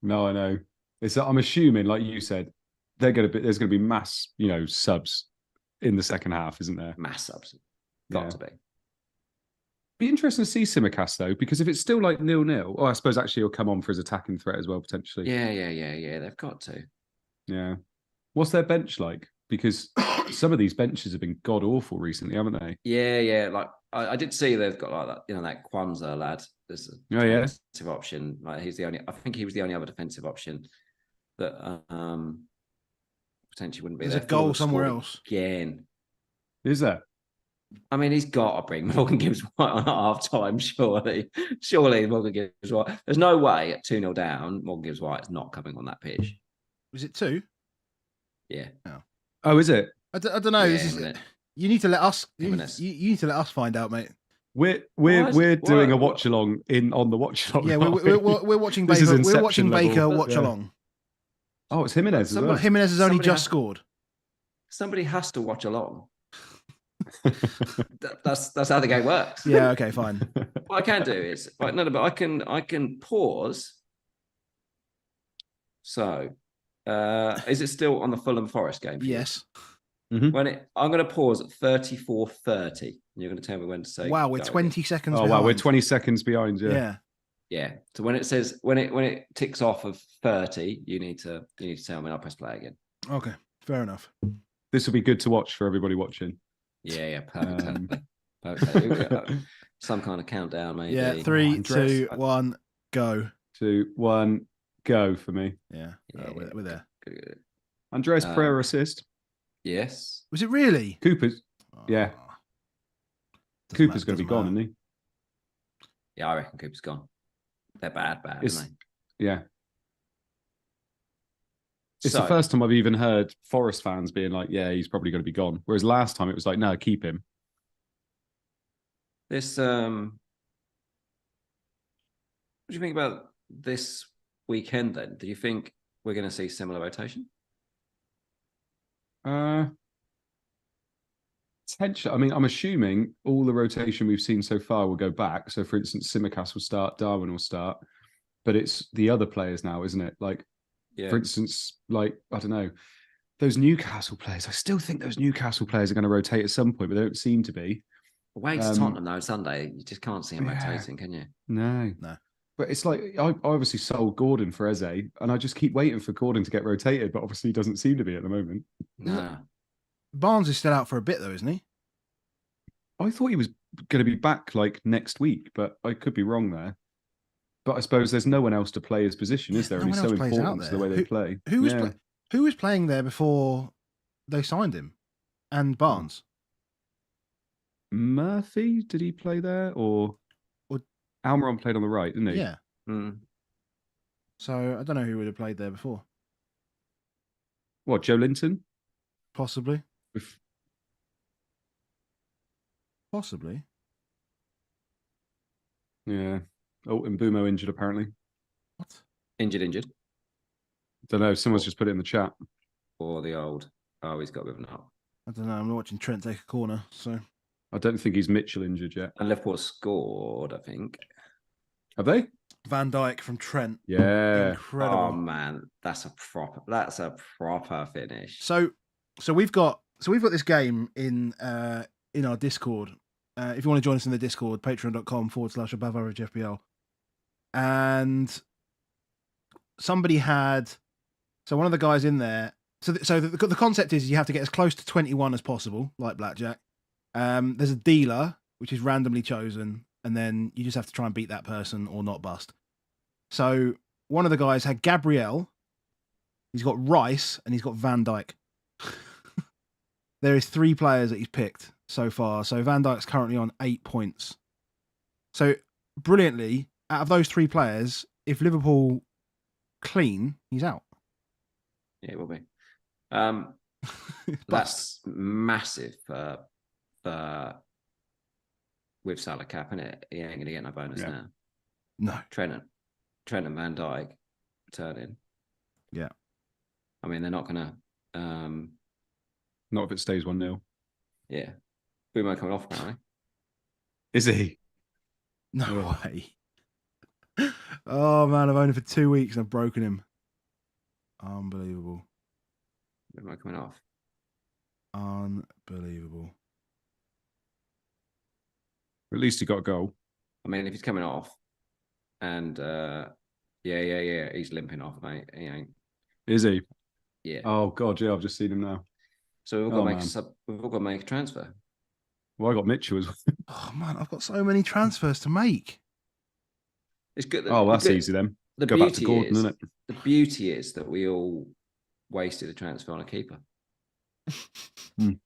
Speaker 3: No, I know. I'm assuming, like you said, there's going to be mass, subs in the second half, isn't there?
Speaker 1: Mass subs, got to be.
Speaker 3: Be interesting to see Simicast though, because if it's still like 0-0, I suppose actually he'll come on for his attacking threat as well potentially.
Speaker 1: Yeah. They've got to.
Speaker 3: Yeah. What's their bench like? Because some of these benches have been god awful recently, haven't they?
Speaker 1: Yeah. Like I did see they've got like that, that Kwanzaa lad. There's a defensive option. Like I think he was the only other defensive option that potentially wouldn't be.
Speaker 2: There's a goal somewhere else.
Speaker 1: Again.
Speaker 3: Is there?
Speaker 1: I mean, he's got to bring Morgan Gibbs White on at half time, surely. Surely Morgan Gibbs White. There's no way at 2-0 down, Morgan Gibbs White is not coming on that pitch.
Speaker 2: Was it 2?
Speaker 1: Yeah.
Speaker 3: Oh, is it?
Speaker 2: I don't know.
Speaker 1: Yeah,
Speaker 2: you need to let us. You need to let us find out, mate.
Speaker 3: We're doing a watch along on the watch along.
Speaker 2: Yeah, we're watching Baker. We're watching Baker watch along.
Speaker 3: Oh, it's Jimenez as well.
Speaker 2: Jimenez has only just scored.
Speaker 1: Somebody has to watch along. That's how the game works.
Speaker 2: Yeah. Okay. Fine.
Speaker 1: What I can do is, but I can pause. So, is it still on the Fulham Forest game?
Speaker 2: Yes.
Speaker 3: Mm-hmm.
Speaker 1: I'm going to pause at 34:30. You're going to tell me when to say.
Speaker 2: Wow, we're 20 seconds.
Speaker 3: Oh wow, we're 20 seconds behind.
Speaker 2: Yeah.
Speaker 1: So when it says when it ticks off of 30, you need to tell me. And I'll press play again.
Speaker 2: Okay. Fair enough.
Speaker 3: This will be good to watch for everybody watching.
Speaker 1: Yeah. Perfect. Some kind of countdown, maybe.
Speaker 2: Yeah. 3, 2, 1, go.
Speaker 3: 2, 1, go for me.
Speaker 2: Yeah. We're there.
Speaker 1: Good.
Speaker 3: Andreas Pereira assist.
Speaker 1: Yes.
Speaker 2: Was it really?
Speaker 3: Cooper's. Yeah. Cooper's going to be gone, isn't he?
Speaker 1: Yeah, I reckon Cooper's gone. They're bad, aren't they?
Speaker 3: Yeah. It's the first time I've even heard Forest fans being like, yeah, he's probably going to be gone. Whereas last time it was like, no, keep him.
Speaker 1: What do you think about this weekend then? Do you think we're going to see similar rotation?
Speaker 3: Potentially. I mean, I'm assuming all the rotation we've seen so far will go back. So, for instance, Simicast will start, Darwin will start, but it's the other players now, isn't it? Like, for instance, like, I don't know, those Newcastle players. I still think those Newcastle players are going to rotate at some point, but they don't seem to be.
Speaker 1: Away to Tottenham though Sunday, you just can't see him rotating, can you?
Speaker 3: No.
Speaker 2: No.
Speaker 3: But it's like I obviously sold Gordon for Eze, and I just keep waiting for Gordon to get rotated, but obviously he doesn't seem to be at the moment.
Speaker 1: No.
Speaker 2: Barnes is still out for a bit though, isn't he?
Speaker 3: I thought he was going to be back like next week, but I could be wrong there. But I suppose there's no one else to play his position, is there?
Speaker 2: No
Speaker 3: And he's
Speaker 2: one
Speaker 3: so
Speaker 2: else plays out
Speaker 3: important to the way
Speaker 2: there.
Speaker 3: they play.
Speaker 2: Who was playing there before they signed him? And Barnes.
Speaker 3: Murphy, did he play there? Or Almiron played on the right, didn't he?
Speaker 2: Yeah. So I don't know who would have played there before.
Speaker 3: What, Joe Linton?
Speaker 2: Possibly. Possibly.
Speaker 3: Yeah. Oh, and Boomo injured apparently.
Speaker 2: What?
Speaker 1: Injured.
Speaker 3: Don't know. Someone's just put it in the chat.
Speaker 1: Or the old. Oh, he's got a bit of an up.
Speaker 2: I don't know. I'm watching Trent take a corner, so.
Speaker 3: I don't think he's Mitchell injured yet.
Speaker 1: And Liverpool scored, I think.
Speaker 3: Have they?
Speaker 2: Van Dijk from Trent.
Speaker 3: Yeah.
Speaker 2: Incredible.
Speaker 1: Oh man, that's a proper finish.
Speaker 2: So we've got this game in our Discord. If you want to join us in the Discord, patreon.com/AboveAverageFPL. And somebody had, so one of the guys in there. So the concept is you have to get as close to 21 as possible, like blackjack. There's a dealer which is randomly chosen, and then you just have to try and beat that person or not bust. So one of the guys had Gabriel, he's got Rice, and he's got Van Dijk. There is 3 players that he's picked so far. So Van Dijk's currently on 8 points. So brilliantly, out of those 3 players, if Liverpool clean, he's out.
Speaker 1: Yeah, it will be. That's massive with Salah cap, innit? He ain't going to get no bonus now.
Speaker 2: No.
Speaker 1: Trent and Van Dijk returning.
Speaker 2: Yeah.
Speaker 1: I mean, they're not going to...
Speaker 3: Not if it stays 1-0.
Speaker 1: Yeah. Boomo coming off apparently.
Speaker 3: Is he?
Speaker 2: No way. Oh, man, I've owned him for 2 weeks and I've broken him. Unbelievable.
Speaker 1: Boomo coming off.
Speaker 2: Unbelievable.
Speaker 3: At least he got a goal.
Speaker 1: I mean, if he's coming off and he's limping off, mate. He ain't.
Speaker 3: Is he?
Speaker 1: Yeah.
Speaker 3: Oh God, yeah, I've just seen him now.
Speaker 1: So we've all got to make a transfer.
Speaker 3: Well, I got Mitchell as well.
Speaker 2: Oh man, I've got so many transfers to make.
Speaker 1: It's good.
Speaker 3: Oh, that's easy then. Go back to Gordon, isn't it?
Speaker 1: The beauty is that we all wasted a transfer on a keeper.
Speaker 3: You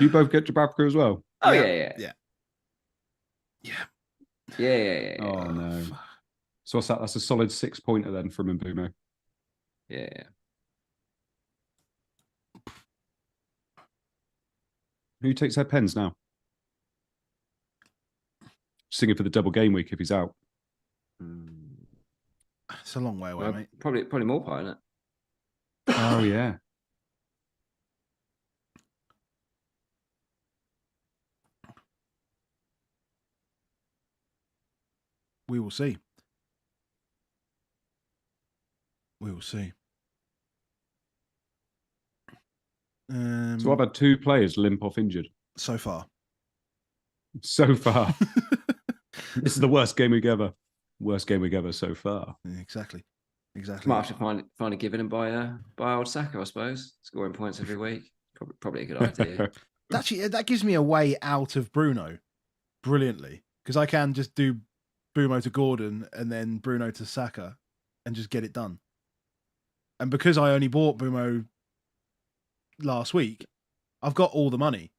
Speaker 3: both get Jababka as well?
Speaker 1: Oh yeah.
Speaker 3: Oh no. So what's that? That's a solid 6-pointer then from Mbumo.
Speaker 1: Yeah.
Speaker 3: Who takes their pens now? Singing for the double game week if he's out.
Speaker 2: It's a long way away, mate.
Speaker 1: Probably more part, isn't it?
Speaker 3: Oh yeah.
Speaker 2: We will see. We will see.
Speaker 3: So I've had 2 players limp off injured.
Speaker 2: So far.
Speaker 3: So far. This is the worst game week ever. Worst game week ever so far.
Speaker 2: Yeah, exactly.
Speaker 1: Might have to finally given him by old Saka, I suppose. Scoring points every week. Probably a good idea.
Speaker 2: Actually, that gives me a way out of Bruno brilliantly. Because I can just do Boomo to Gordon and then Bruno to Saka and just get it done. And because I only bought Boomo last week, I've got all the money.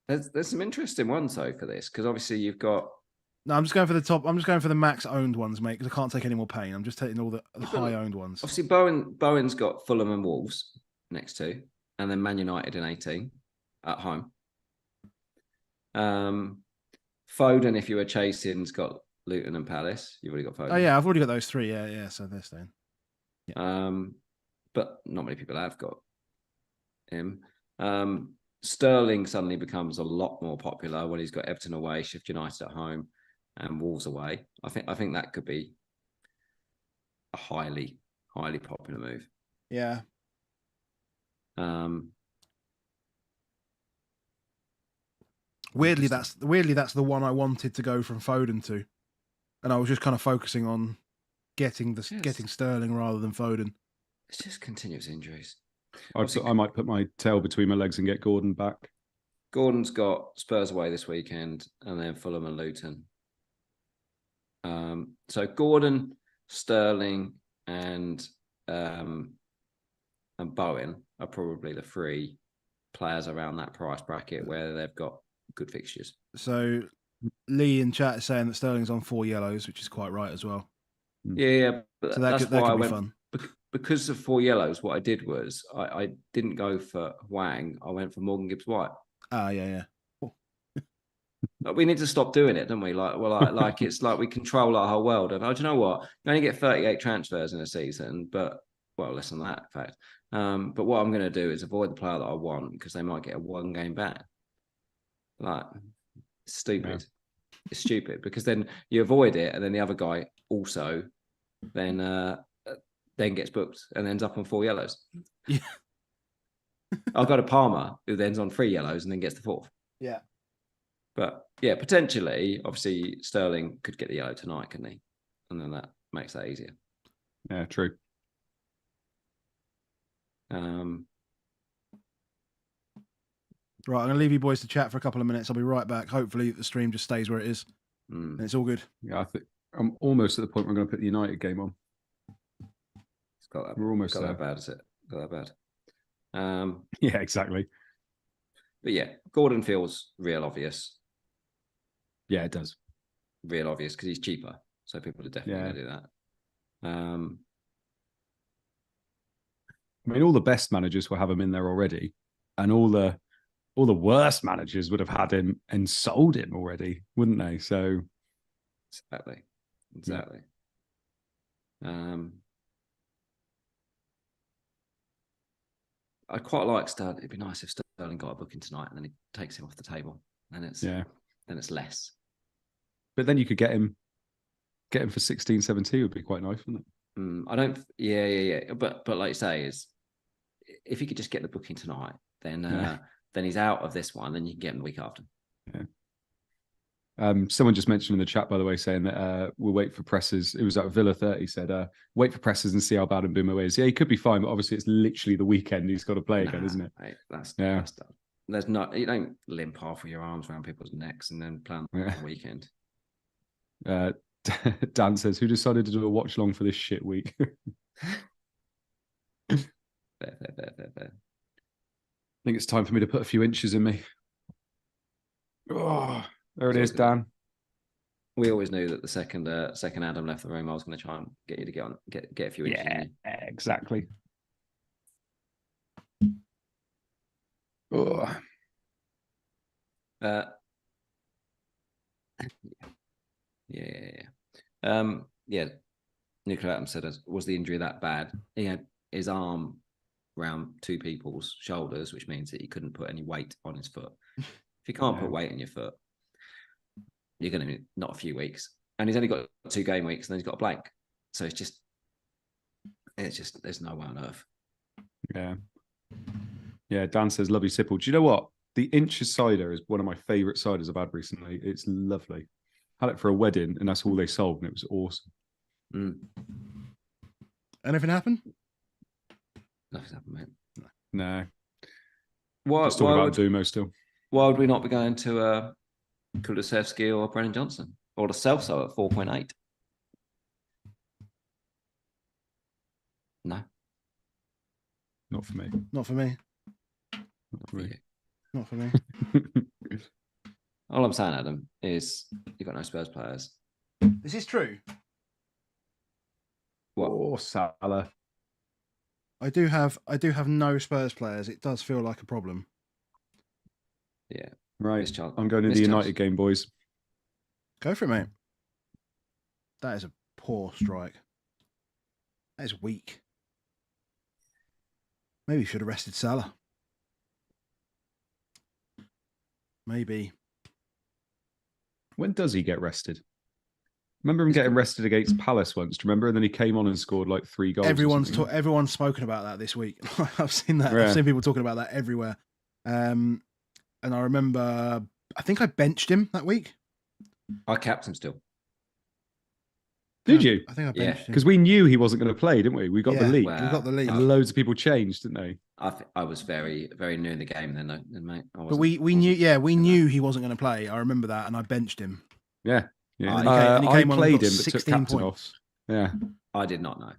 Speaker 1: There's some interesting ones though for this, because obviously you've got.
Speaker 2: No, I'm just going for the top. I'm just going for the max owned ones, mate, because I can't take any more pain. I'm just taking all the high owned ones.
Speaker 1: Obviously, Bowen's got Fulham and Wolves next to, and then Man United in 18 at home. Foden, if you were chasing, has got Luton and Palace. You've already got Foden.
Speaker 2: Oh yeah, I've already got those 3. Yeah. So they're staying.
Speaker 1: Yeah. but not many people have got him. Sterling suddenly becomes a lot more popular when he's got Everton away, Sheffield United at home, and Wolves away. I think that could be a highly popular move.
Speaker 2: Yeah. Weirdly, that's the one I wanted to go from Foden to, and I was just kind of focusing on getting Sterling rather than Foden.
Speaker 1: It's just continuous injuries.
Speaker 3: I might put my tail between my legs and get Gordon back.
Speaker 1: Gordon's got Spurs away this weekend, and then Fulham and Luton. So Gordon, Sterling, and Bowen are probably the three players around that price bracket where they've got good fixtures.
Speaker 2: So Lee in chat is saying that Sterling's on 4 yellows, which is quite right as well.
Speaker 1: Yeah, but
Speaker 2: so
Speaker 1: that's why I went
Speaker 2: fun.
Speaker 1: Because of 4 yellows. What I did was I didn't go for Wang. I went for Morgan Gibbs White.
Speaker 2: Ah, yeah.
Speaker 1: We need to stop doing it, don't we? Like it's like we control our whole world. And do you know what? You only get 38 transfers in a season, but less than that, in fact. But what I'm going to do is avoid the player that I want because they might get a 1 game ban. Like, it's stupid. Yeah. It's stupid because then you avoid it, and then the other guy also then gets booked and ends up on 4 yellows.
Speaker 2: Yeah.
Speaker 1: I've got a Palmer who then ends on 3 yellows and then gets the 4th.
Speaker 2: Yeah.
Speaker 1: But yeah, potentially, obviously, Sterling could get the yellow tonight, couldn't he? And then that makes that easier.
Speaker 3: Yeah, true.
Speaker 2: Right, I'm going to leave you boys to chat for a couple of minutes. I'll be right back. Hopefully, the stream just stays where it is. And it's all good.
Speaker 3: Yeah, I think I'm almost at the point where I'm going to put the United game on.
Speaker 1: It's got that.
Speaker 3: We're almost
Speaker 1: got
Speaker 3: there.
Speaker 1: That bad, is it? Got that bad.
Speaker 3: Yeah, exactly.
Speaker 1: But yeah, Gordon feels real obvious.
Speaker 3: Yeah, it does.
Speaker 1: Real obvious because he's cheaper, so people are definitely going to do that.
Speaker 3: I mean, all the best managers will have him in there already, and all the worst managers would have had him and sold him already, wouldn't they? So,
Speaker 1: exactly. I'd quite like Sterling. It'd be nice if Sterling got a booking tonight and then he takes him off the table, and it's less.
Speaker 3: But then you could get him for 16, 17 would be quite nice, wouldn't it?
Speaker 1: I don't. Yeah. But like you say, is if he could just get the booking tonight, then he's out of this one. Then you can get him the week after.
Speaker 3: Yeah. Someone just mentioned in the chat, by the way, saying that we'll wait for presses. It was at Villa 30 said, wait for presses and see how bad Boomo is. Yeah, he could be fine, but obviously it's literally the weekend he's got to play again, isn't it?
Speaker 1: Mate, that's done. There's not. You don't limp half of your arms around people's necks and then plan the weekend.
Speaker 3: Dan says, who decided to do a watch long for this shit week?
Speaker 1: Fair.
Speaker 3: I think it's time for me to put a few inches in me. Oh, there it is, Dan.
Speaker 1: We always knew that the second Adam left the room, I was going to try and get you to get a few inches.
Speaker 3: Yeah, exactly. Oh.
Speaker 1: Yeah. Nuclear Atom said, was the injury that bad? He had his arm around 2 people's shoulders, which means that he couldn't put any weight on his foot. If you can't put weight on your foot, you're going to be not a few weeks. And he's only got 2 game weeks, and then he's got a blank. So it's just there's no way on earth.
Speaker 3: Yeah, Dan says, lovely Sipple. Do you know what? The Inches cider is one of my favourite ciders I've had recently. It's lovely. Had it for a wedding, and that's all they sold, and it was awesome.
Speaker 2: Anything happen?
Speaker 1: Nothing's happened, mate.
Speaker 3: No.
Speaker 1: Just
Speaker 3: talking about Boomo still.
Speaker 1: Why would we not be going to Kulusevski or Brennan Johnson or the Celso at 4.8? No.
Speaker 3: Not for me.
Speaker 2: Not for me.
Speaker 3: Not for me.
Speaker 2: Not for me.
Speaker 1: All I'm saying, Adam, is you've got no Spurs players.
Speaker 2: This is true.
Speaker 1: What?
Speaker 3: Oh, Salah.
Speaker 2: I do have no Spurs players. It does feel like a problem.
Speaker 1: Yeah.
Speaker 3: Right. I'm going to the United game, boys.
Speaker 2: Go for it, mate. That is a poor strike. That is weak. Maybe you should have rested Salah. Maybe.
Speaker 3: When does he get rested? Remember him
Speaker 1: He's
Speaker 3: getting
Speaker 1: good.
Speaker 3: rested against Palace once. Do you remember? And then he came on and scored like 3 goals.
Speaker 2: Everyone's spoken about that this week. I've seen that.
Speaker 3: Yeah.
Speaker 2: I've seen people talking about that everywhere. And I remember, I think I benched him that week.
Speaker 1: I capped him still.
Speaker 3: Did you?
Speaker 2: I think I
Speaker 1: Yeah.
Speaker 2: benched him.
Speaker 3: Because we knew he wasn't going to play, didn't we? We got the league.
Speaker 1: Well,
Speaker 2: We got the league.
Speaker 3: And loads of people changed, didn't they?
Speaker 1: I was very, very new in the game then, mate.
Speaker 2: But we knew he wasn't going to play. I remember that, and I benched him.
Speaker 3: Yeah. Yeah.
Speaker 2: And he came on and
Speaker 3: played
Speaker 2: got
Speaker 3: him, but took
Speaker 2: 16
Speaker 3: captain
Speaker 2: points.
Speaker 3: off. Yeah.
Speaker 1: I did not know.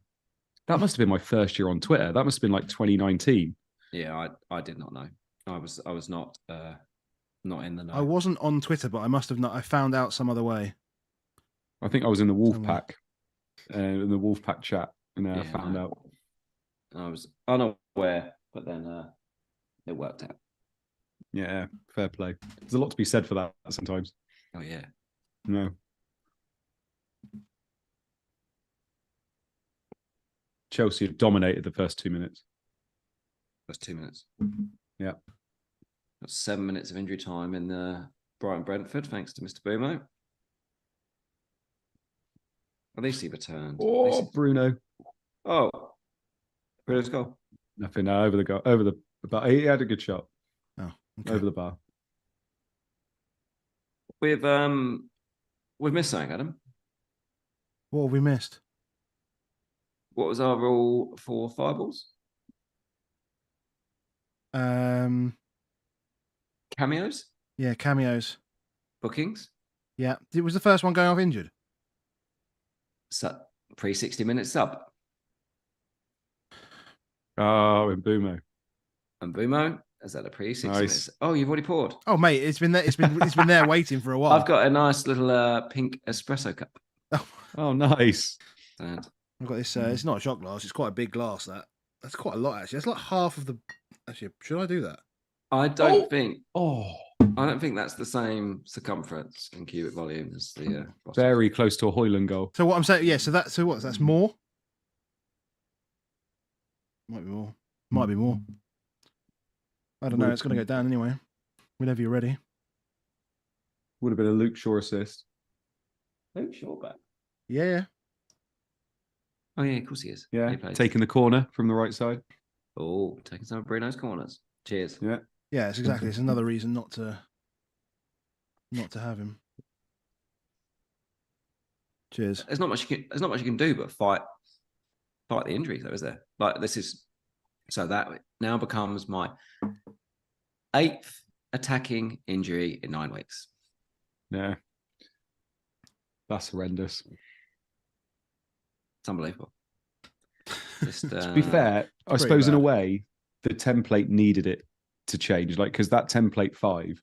Speaker 3: That must have been my first year on Twitter. That must have been like 2019.
Speaker 1: Yeah, I did not know. I was not in the know.
Speaker 2: I wasn't on Twitter, but I must have not. I found out some other way.
Speaker 3: I think I was in the Wolf
Speaker 2: Somewhere.
Speaker 3: Pack, in the Wolf Pack chat, and I
Speaker 1: Yeah,
Speaker 3: found
Speaker 1: no.
Speaker 3: out.
Speaker 1: I was unaware, but then it worked out.
Speaker 3: Yeah, fair play. There's a lot to be said for that sometimes.
Speaker 1: Oh yeah.
Speaker 3: No. Chelsea have dominated the first 2 minutes.
Speaker 1: That's 2 minutes.
Speaker 3: Yeah.
Speaker 1: Got 7 minutes of injury time in the Brentford, thanks to Mr. Boomo. At least he returned.
Speaker 3: Oh, Bruno.
Speaker 1: Oh, Bruno's goal.
Speaker 3: Nothing over the goal, over the bar. He had a good shot.
Speaker 2: Oh, okay.
Speaker 3: Over the bar.
Speaker 1: We've missed something, Adam.
Speaker 2: What have we missed?
Speaker 1: What was our rule for fireballs? Cameos?
Speaker 2: Yeah, cameos.
Speaker 1: Bookings?
Speaker 2: Yeah, it was the first one going off injured.
Speaker 1: Pre 60-minute sub.
Speaker 3: Oh, and Boomo.
Speaker 1: And Boomo, is that a pre 60
Speaker 3: Nice.
Speaker 1: minutes? Oh, you've already poured.
Speaker 2: Oh, mate, it's been there. It's been there waiting for a while.
Speaker 1: I've got a nice little pink espresso cup.
Speaker 3: Oh, nice.
Speaker 1: And
Speaker 2: I've got this. It's not a shot glass. It's quite a big glass. That's quite a lot actually. That's like half of the. Actually, should I do that?
Speaker 1: I don't think that's the same circumference and cubic volume as the bottle.
Speaker 3: Very close to a Hoyland goal.
Speaker 2: So what I'm saying, yeah. So that's more. Might be more. Might be more. I don't know. It's going to go down anyway. Whenever you're ready.
Speaker 3: Would have been a Luke Shaw assist.
Speaker 1: Luke Shaw back.
Speaker 2: Yeah.
Speaker 1: Oh yeah, of course he is.
Speaker 3: Yeah,
Speaker 1: He plays.
Speaker 3: taking the corner from the right side.
Speaker 1: Oh, taking some of Bruno's corners. Cheers.
Speaker 3: Yeah.
Speaker 2: Yeah. It's exactly. It's another reason not to have him. Cheers.
Speaker 1: There's not much you can do but fight the injury, though, is there? Like this is so that now becomes my 8th attacking injury in 9 weeks.
Speaker 3: Yeah. That's horrendous.
Speaker 1: It's unbelievable. Just,
Speaker 3: To be fair, I suppose in a way, the template needed it to change. Like, because that template 5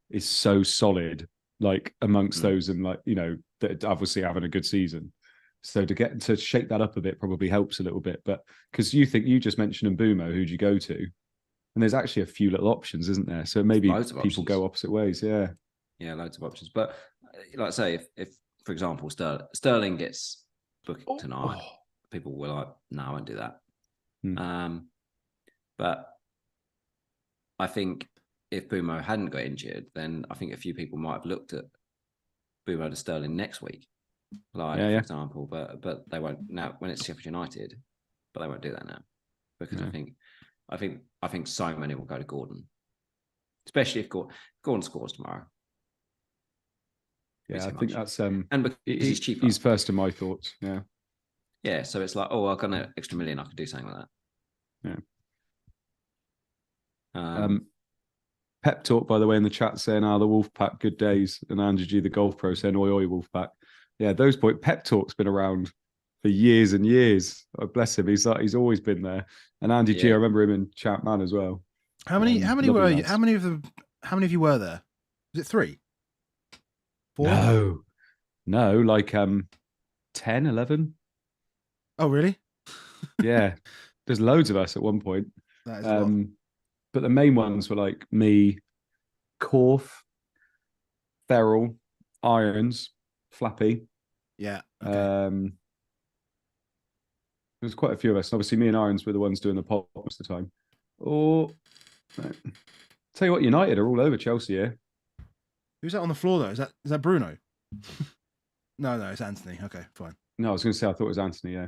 Speaker 3: is so solid, like amongst those and like, you know, that obviously having a good season. So to get to shake that up a bit probably helps a little bit. But because you just mentioned Mbumo, who'd you go to? And there's actually a few little options, isn't there? So maybe people go opposite ways. Yeah.
Speaker 1: Yeah, loads of options. But like I say, if for example, Sterling gets booked tonight, people will like, no, I won't do that. But I think if Boomo hadn't got injured, then I think a few people might have looked at Boomo to Sterling next week, for example. But they won't now when it's Sheffield United. But they won't do that now because I think so many will go to Gordon, especially if Gordon scores tomorrow.
Speaker 3: Yeah, I think that's and
Speaker 1: because he's cheaper.
Speaker 3: He's first in my thoughts. Yeah.
Speaker 1: Yeah, so it's like, oh, I've got an extra million, I could do something like
Speaker 3: that.
Speaker 1: Yeah.
Speaker 3: Pep talk, by the way, in the chat saying, the Wolf Pack, good days. And Andrew G, the golf pro, saying, oi, oi, Wolf Pack. Yeah, those Pep talk's been around for years and years. Oh, bless him. He's always been there. And Andy G, I remember him in Chat Man as well.
Speaker 2: How many were you? How many of you were there? Was it 3? 4?
Speaker 3: No, like 10, 11.
Speaker 2: Oh, really?
Speaker 3: Yeah. There's loads of us at one point.
Speaker 2: That is a lot.
Speaker 3: But the main ones were like me, Corf, Ferrell, Irons, Flappy.
Speaker 2: Yeah. Okay.
Speaker 3: There's quite a few of us. Obviously, me and Irons were the ones doing the pod most of the time. Or tell you what, United are all over Chelsea here.
Speaker 2: Who's that on the floor though? Is that Bruno? No, it's Anthony. Okay, fine.
Speaker 3: No, I was going to say I thought it was Anthony. Yeah.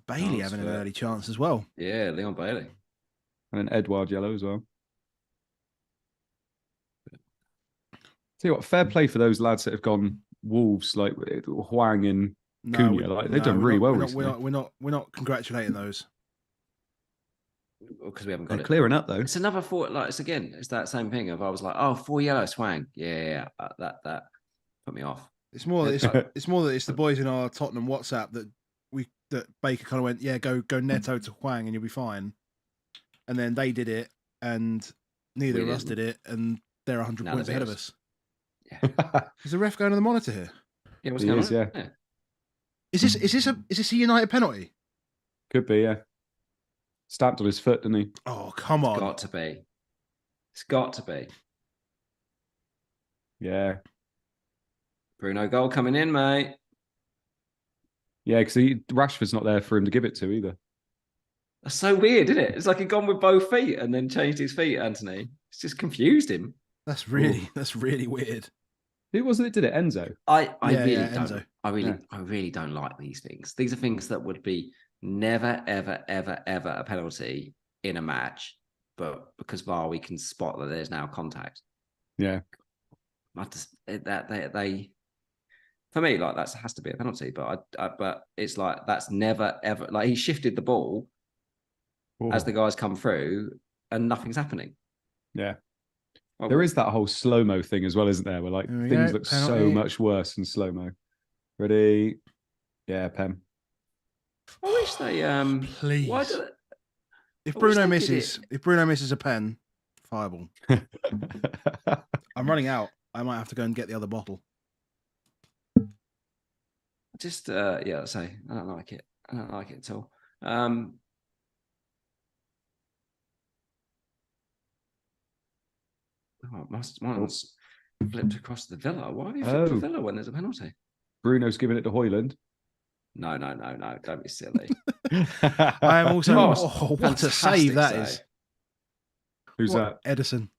Speaker 2: Bailey having an early chance as well.
Speaker 1: Yeah, Leon Bailey.
Speaker 3: And then Edouard Yellow as well. Tell you what, fair play for those lads that have gone Wolves, like Huang and Cunha. Like they've done really well recently.
Speaker 2: We're not congratulating those.
Speaker 1: Because we haven't got
Speaker 3: They're
Speaker 1: it.
Speaker 3: clearing up though.
Speaker 1: It's another 4. Like it's that same thing of I was like, oh, 4 yellow swang. Yeah, that put me off.
Speaker 2: It's more that it's the boys in our Tottenham WhatsApp that Baker kind of went, yeah, go Neto to Huang and you'll be fine. And then they did it, and neither of us did it, and they're 100 points ahead of us.
Speaker 1: Yeah.
Speaker 2: Is the ref going to the monitor here?
Speaker 1: Yeah, what's going on?
Speaker 3: Yeah.
Speaker 2: Is this a United penalty?
Speaker 3: Could be, yeah. Stamped on his foot, didn't he?
Speaker 2: Oh, come on.
Speaker 1: It's got to be. It's got to be.
Speaker 3: Yeah.
Speaker 1: Bruno goal coming in, mate.
Speaker 3: Yeah, because Rashford's not there for him to give it to either.
Speaker 1: That's so weird, isn't it? It's like he'd gone with both feet and then changed his feet, Anthony. It's just confused him.
Speaker 2: That's really weird.
Speaker 3: Who was it that did it? Enzo?
Speaker 1: I really don't.
Speaker 2: Enzo.
Speaker 1: I really don't like these things. These are things that would be never, ever, ever, ever a penalty in a match, but because VAR we can spot that there's now contact.
Speaker 3: Yeah.
Speaker 1: They for me, like that has to be a penalty, but but it's like that's never ever like he shifted the ball as the guys come through and nothing's happening.
Speaker 3: Yeah.
Speaker 1: Well,
Speaker 3: there is that whole slow-mo thing as well, isn't there? Where like things look so much worse in slow-mo. Ready? Yeah, Pem.
Speaker 1: I wish they
Speaker 2: please.
Speaker 1: Why do
Speaker 2: if Bruno misses a pen, fireball. I'm running out. I might have to go and get the other bottle.
Speaker 1: Just yeah, say I don't like it. I don't like it at all. Mine's flipped across the Villa. Why have you flipped the Villa when there's a penalty?
Speaker 3: Bruno's giving it to Hoyland.
Speaker 1: No. Don't be silly.
Speaker 2: I am also. What a save that is.
Speaker 3: Who's that?
Speaker 2: Edison.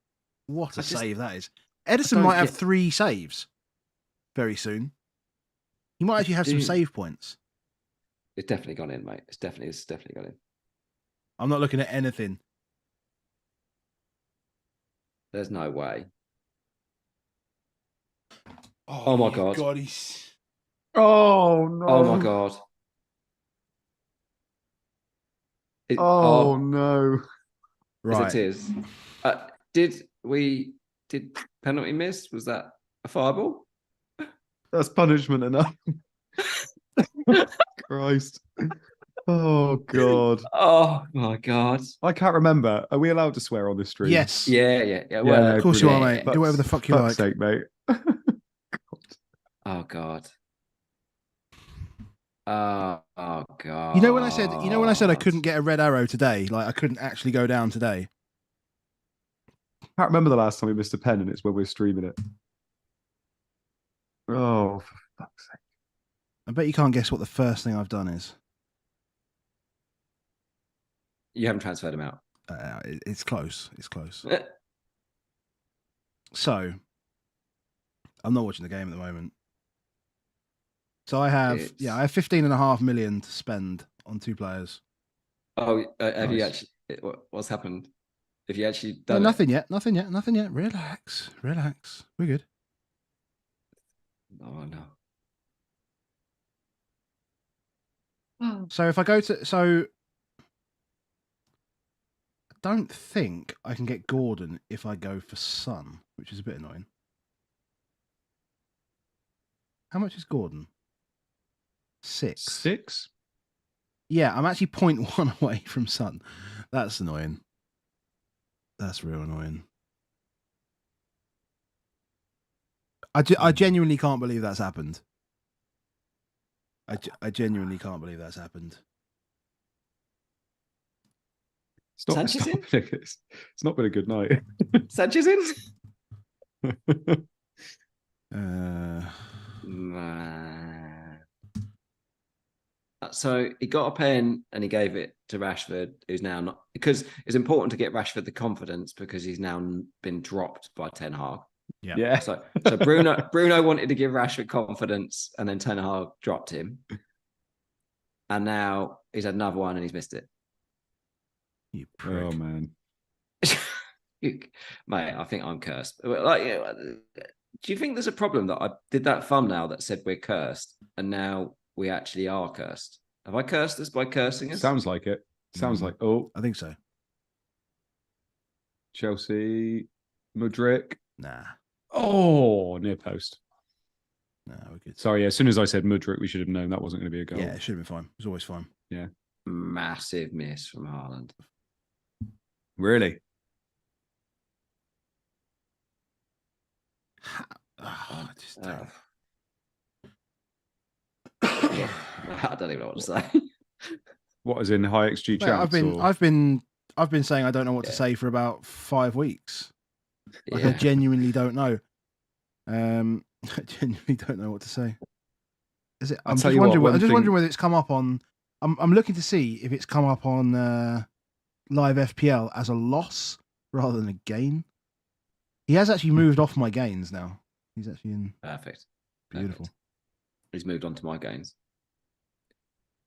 Speaker 2: What a save that is. Edison might have 3 saves very soon. He might actually have some save points.
Speaker 1: It's definitely gone in, mate. It's definitely gone in.
Speaker 2: I'm not looking at anything.
Speaker 1: There's no way.
Speaker 2: Oh
Speaker 1: my God.
Speaker 3: Oh no.
Speaker 1: Oh my God.
Speaker 3: No.
Speaker 2: Right.
Speaker 1: It is. Did penalty miss? Was that a fireball?
Speaker 3: That's punishment enough. Christ. Oh God.
Speaker 1: Oh my God.
Speaker 3: I can't remember. Are we allowed to swear on this stream?
Speaker 2: Yes.
Speaker 1: Yeah. Well,
Speaker 2: of course you are, mate. Do whatever the fuck you like.
Speaker 3: Sake, mate.
Speaker 1: Oh God. Oh God.
Speaker 2: You know when I said I couldn't get a red arrow today, like I couldn't actually go down today.
Speaker 3: I can't remember the last time we missed a pen, and it's when we're streaming it. Oh, for fuck's sake.
Speaker 2: I bet you can't guess what the first thing I've done is.
Speaker 1: You haven't transferred him out.
Speaker 2: It's close. It's close. So, I'm not watching the game at the moment. So I have 15.5 million to spend on 2 players.
Speaker 1: Oh, have you actually? What's happened? Have you actually done
Speaker 2: nothing yet. Nothing yet. Relax. We're good.
Speaker 1: Oh no.
Speaker 2: So if I go to I don't think I can get Gordon if I go for Son, which is a bit annoying. How much is Gordon? 6.
Speaker 3: 6?
Speaker 2: Yeah, I'm actually 0.1 away from Son. That's annoying. That's real annoying. I genuinely can't believe that's happened. I genuinely can't believe that's happened.
Speaker 1: Sanchez in?
Speaker 3: It's not been a good night.
Speaker 1: Sanchez in? So he got a pen and he gave it to Rashford, who's now not, because it's important to get Rashford the confidence because he's now been dropped by Ten Hag.
Speaker 3: Yeah.
Speaker 1: So Bruno wanted to give Rashford confidence, and then Ten Hag dropped him, and now he's had another one and he's missed it.
Speaker 2: You prick.
Speaker 3: Oh man.
Speaker 1: Mate, I think I'm cursed. Like, do you think there's a problem that I did that thumbnail that said we're cursed, and now we actually are cursed? Have I cursed us by cursing us?
Speaker 3: Sounds like it. Sounds like. Oh,
Speaker 2: I think so.
Speaker 3: Chelsea, Mudryk.
Speaker 2: Nah.
Speaker 3: Oh, near post.
Speaker 2: No, we're good.
Speaker 3: Sorry, as soon as I said Mudryk, we should have known that wasn't going to be a goal.
Speaker 2: Yeah, it should have been fine. It was always fine.
Speaker 3: Yeah.
Speaker 1: Massive miss from Haaland.
Speaker 3: Really?
Speaker 2: I just don't.
Speaker 1: I don't even know what to say.
Speaker 3: What, as in high XG
Speaker 2: Mate,
Speaker 3: chance?
Speaker 2: I've been saying I don't know what to say for about 5 weeks. Like
Speaker 1: Yeah.
Speaker 2: I genuinely don't know. I genuinely don't know what to say. Is it? I'm just wondering whether it's come up on. I'm looking to see if it's come up on live FPL as a loss rather than a gain. He has actually moved off my gains now. He's actually in.
Speaker 1: Perfect.
Speaker 2: Beautiful.
Speaker 1: Perfect. He's moved on to my gains.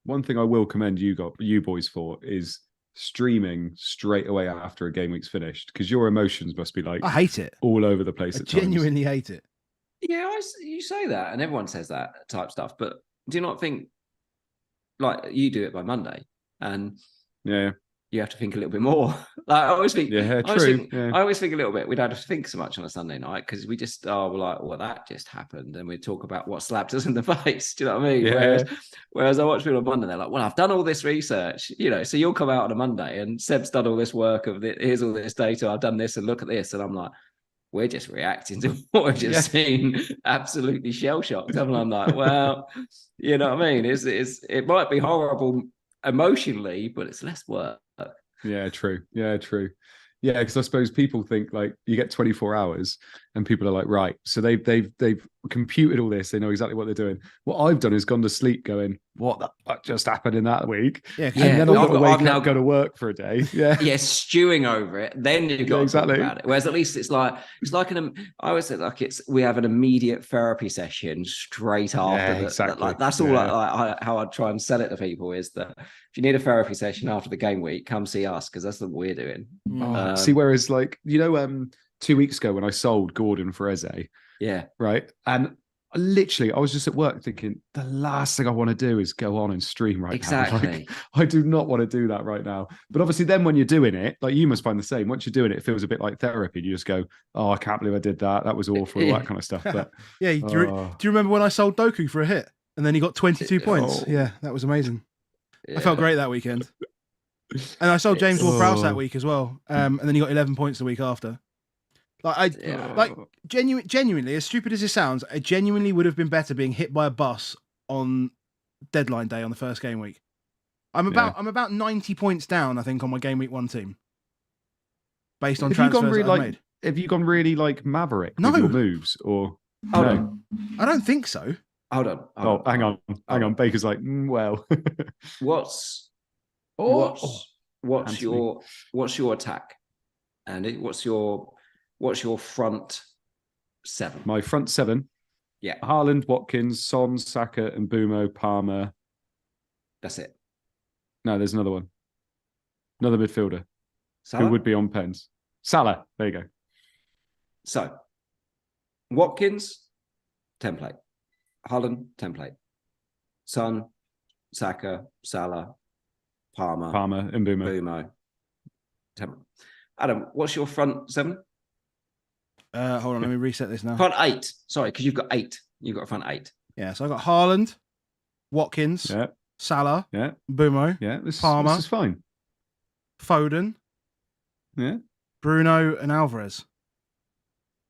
Speaker 3: One thing I will commend you boys for is streaming straight away after a game week's finished, because your emotions must be like
Speaker 2: I hate it.
Speaker 3: all over the place.
Speaker 2: I
Speaker 3: at times.
Speaker 2: genuinely hate it.
Speaker 1: Yeah, you say that, and everyone says that type stuff. But do you not think, like, you do it by Monday, and
Speaker 3: Yeah.
Speaker 1: you have to think a little bit more? Like I always think,
Speaker 3: Yeah,
Speaker 1: I always
Speaker 3: true.
Speaker 1: think,
Speaker 3: Yeah.
Speaker 1: I always think a little bit. We don't have to think so much on a Sunday night because we just we're like, well, that just happened, and we talk about what slapped us in the face. Do you know what I mean?
Speaker 3: Yeah.
Speaker 1: Whereas I watch people on Monday, they're like, well, I've done all this research, so you'll come out on a Monday, and Seb's done all this work of here's all this data. I've done this, and look at this, and I'm like, we're just reacting to what we've just seen, absolutely shell-shocked. And I'm like, well, you know what I mean? It might be horrible emotionally, but it's less work.
Speaker 3: Yeah, true. Yeah, true. Yeah, because I suppose people think like you get 24 hours and people are like, right, so they've computed all this, they know exactly what they're doing. What I've done is gone to sleep going, what the fuck just happened in that week?
Speaker 2: Yeah,
Speaker 3: and then I've got to wake
Speaker 1: now
Speaker 3: up, go to work for a day. Yeah.
Speaker 1: Yeah, stewing over it. Then you've got to talk about it. Whereas at least it's like I always say like we have an immediate therapy session straight after.
Speaker 3: Yeah, exactly.
Speaker 1: That's all how I try and sell it to people is that if you need a therapy session after the game week, come see us because that's what we're doing.
Speaker 3: See, whereas like 2 weeks ago when I sold Gordon for Eze,
Speaker 1: yeah,
Speaker 3: right, and I was just at work thinking the last thing I want to do is go on and stream right now.
Speaker 1: Exactly.
Speaker 3: Like, I do not want to do that right now. But obviously, then when you're doing it, like you must find the same. Once you're doing it, it feels a bit like therapy. You just go, "Oh, I can't believe I did that. That was awful." All that kind of stuff. But
Speaker 2: yeah, do you remember when I sold Doku for a hit and then he got 22 points?
Speaker 3: Oh.
Speaker 2: Yeah, that was amazing.
Speaker 1: Yeah.
Speaker 2: I felt great that weekend. And I sold James Ward-Prowse that week as well. And then he got 11 points the week after. Genuinely, as stupid as it sounds, I genuinely would have been better being hit by a bus on deadline day on the first game week. I'm about 90 points down, I think, on my game week 1 team. Based on transfers I've made.
Speaker 3: Have you gone really like Maverick with your moves? Or
Speaker 1: Hold
Speaker 3: no?
Speaker 1: on.
Speaker 2: I don't think so.
Speaker 1: Hold on.
Speaker 3: Hang on. Baker's like, well.
Speaker 1: What's your attack? Andy, what's your front 7?
Speaker 3: My front 7.
Speaker 1: Yeah.
Speaker 3: Haaland, Watkins, Son, Saka, and Boomo, Palmer.
Speaker 1: That's it.
Speaker 3: No, there's another one. Another midfielder.
Speaker 1: Salah?
Speaker 3: Who would be on pens. Salah. There you go.
Speaker 1: So, Watkins, template. Haaland, template. Son, Saka, Salah, Palmer,
Speaker 3: and Boomo.
Speaker 1: Adam, what's your front 7?
Speaker 2: Hold on, let me reset this now.
Speaker 1: Front 8. Sorry, because you've got 8. You've got a front 8.
Speaker 2: Yeah, so I got Haaland, Watkins, Salah, Boomo, Palmer.
Speaker 3: This is fine.
Speaker 2: Foden, Bruno, and Alvarez.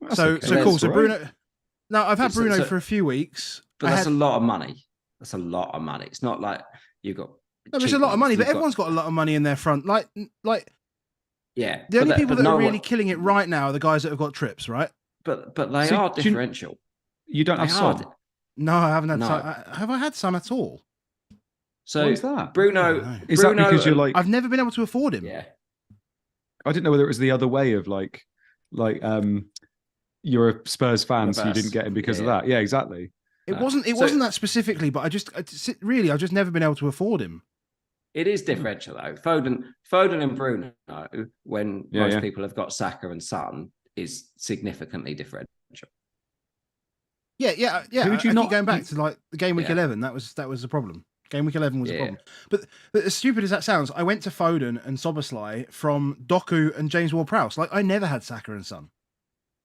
Speaker 2: So cool. So Bruno. Now I've had Bruno for a few weeks,
Speaker 1: but that's a lot of money. That's a lot of money. It's not like you've got.
Speaker 2: No, it's a lot of money, but everyone's got a lot of money in their front. Like.
Speaker 1: Yeah.
Speaker 2: The only people that are really killing it right now are the guys that have got trips, right?
Speaker 1: But they are differential.
Speaker 3: You don't have Son?
Speaker 2: No, I haven't had Son. Have I had Son at all?
Speaker 1: So
Speaker 3: Why is that?
Speaker 1: Bruno,
Speaker 3: Is that because you're
Speaker 1: and-
Speaker 3: like?
Speaker 2: I've never been able to afford him.
Speaker 1: yeah.
Speaker 3: I didn't know whether it was the other way of like you're a Spurs fan, so you didn't
Speaker 1: Reverse.
Speaker 3: get him because of
Speaker 1: Yeah.
Speaker 3: that. Yeah, exactly.
Speaker 2: It
Speaker 1: No.
Speaker 2: wasn't. It
Speaker 1: So-
Speaker 2: wasn't that specifically, but I've just never been able to afford him.
Speaker 1: It is differential though. Foden and Bruno, when most people have got Saka and Son, is significantly differential.
Speaker 2: Yeah.
Speaker 3: Who would you
Speaker 2: I
Speaker 3: not-
Speaker 2: keep going back to like the game week
Speaker 1: Yeah.
Speaker 2: 11. That was the problem. Game week 11 was the
Speaker 1: Yeah.
Speaker 2: problem. But as stupid as that sounds, I went to Foden and Soboslai from Doku and James Ward-Prowse. Like I never had Saka and Son.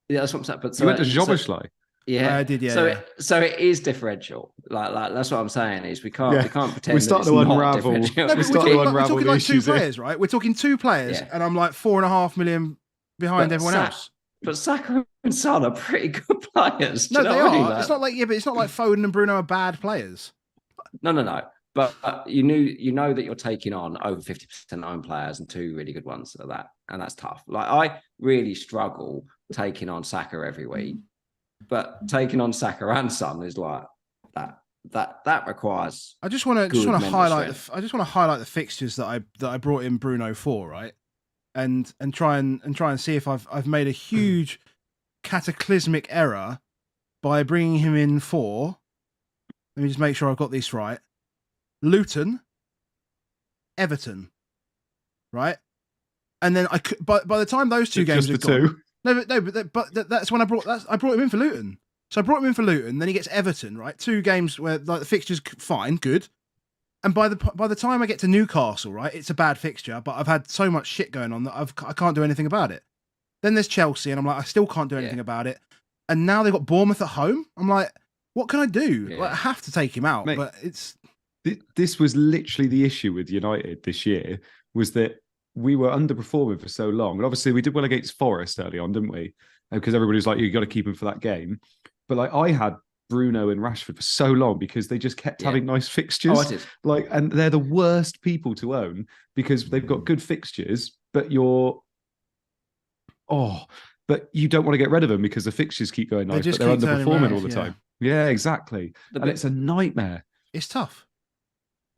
Speaker 1: Yeah, that's what I'm saying. But
Speaker 3: You went to Joboslai.
Speaker 1: yeah,
Speaker 2: I did. Yeah.
Speaker 1: So
Speaker 2: yeah.
Speaker 1: so it is differential. Like that's what I'm saying is we can't pretend
Speaker 3: We're
Speaker 1: that
Speaker 3: starting
Speaker 1: it's
Speaker 3: to
Speaker 1: not
Speaker 3: unravel.
Speaker 1: differential.
Speaker 2: No, but
Speaker 3: We're starting to
Speaker 2: we're
Speaker 3: unravel
Speaker 2: talking
Speaker 3: the
Speaker 2: like two
Speaker 3: issues here.
Speaker 2: players, right? We're talking two players,
Speaker 1: Yeah.
Speaker 2: and I'm like 4.5 million behind
Speaker 1: But
Speaker 2: everyone else.
Speaker 1: But Saka and Son are pretty good players. Do
Speaker 2: No,
Speaker 1: you know
Speaker 2: they
Speaker 1: what I mean?
Speaker 2: are.
Speaker 1: Like-
Speaker 2: It's not like but it's not like Foden and Bruno are bad players.
Speaker 1: No. But you know that you're taking on over 50% own players and two really good ones at that, and that's tough. Like I really struggle taking on Saka every week, but taking on Saka and Son is like that requires.
Speaker 2: I just want to
Speaker 1: Good mental
Speaker 2: highlight
Speaker 1: strength.
Speaker 2: I just want to highlight the fixtures that I brought in Bruno for, right? And try and see if I've made a huge cataclysmic error by bringing him in for. Let me just make sure I've got this right. Luton, Everton, right? And then by the time those two games
Speaker 3: Just
Speaker 2: have
Speaker 3: the
Speaker 2: gone,
Speaker 3: two.
Speaker 2: but that's when I brought him in for Luton. So I brought him in for Luton. Then he gets Everton, right? Two games where like the fixtures fine, good. And by the time I get to Newcastle, right, it's a bad fixture. But I've had so much shit going on that I can't do anything about it. Then there's Chelsea, and I'm like, I still can't do anything about it. And now they've got Bournemouth at home. I'm like, what can I do?
Speaker 1: Yeah.
Speaker 2: Like, I have to take him out,
Speaker 3: Mate,
Speaker 2: but it's
Speaker 3: This was literally the issue with United this year, was that we were underperforming for so long. And obviously we did well against Forest early on, didn't we? Because everybody was like, you got to keep him for that game. But like I had Bruno and Rashford for so long because they just kept having nice fixtures.
Speaker 1: Oh, I did.
Speaker 3: Like, and they're the worst people to own because they've got good fixtures, but but you don't want to get rid of them because the fixtures keep going nice, but they're
Speaker 2: keep turning
Speaker 3: underperforming
Speaker 2: round,
Speaker 3: all the
Speaker 2: yeah.
Speaker 3: time. Yeah, exactly.
Speaker 1: The
Speaker 3: And
Speaker 1: bit-
Speaker 3: it's a nightmare.
Speaker 2: it's tough.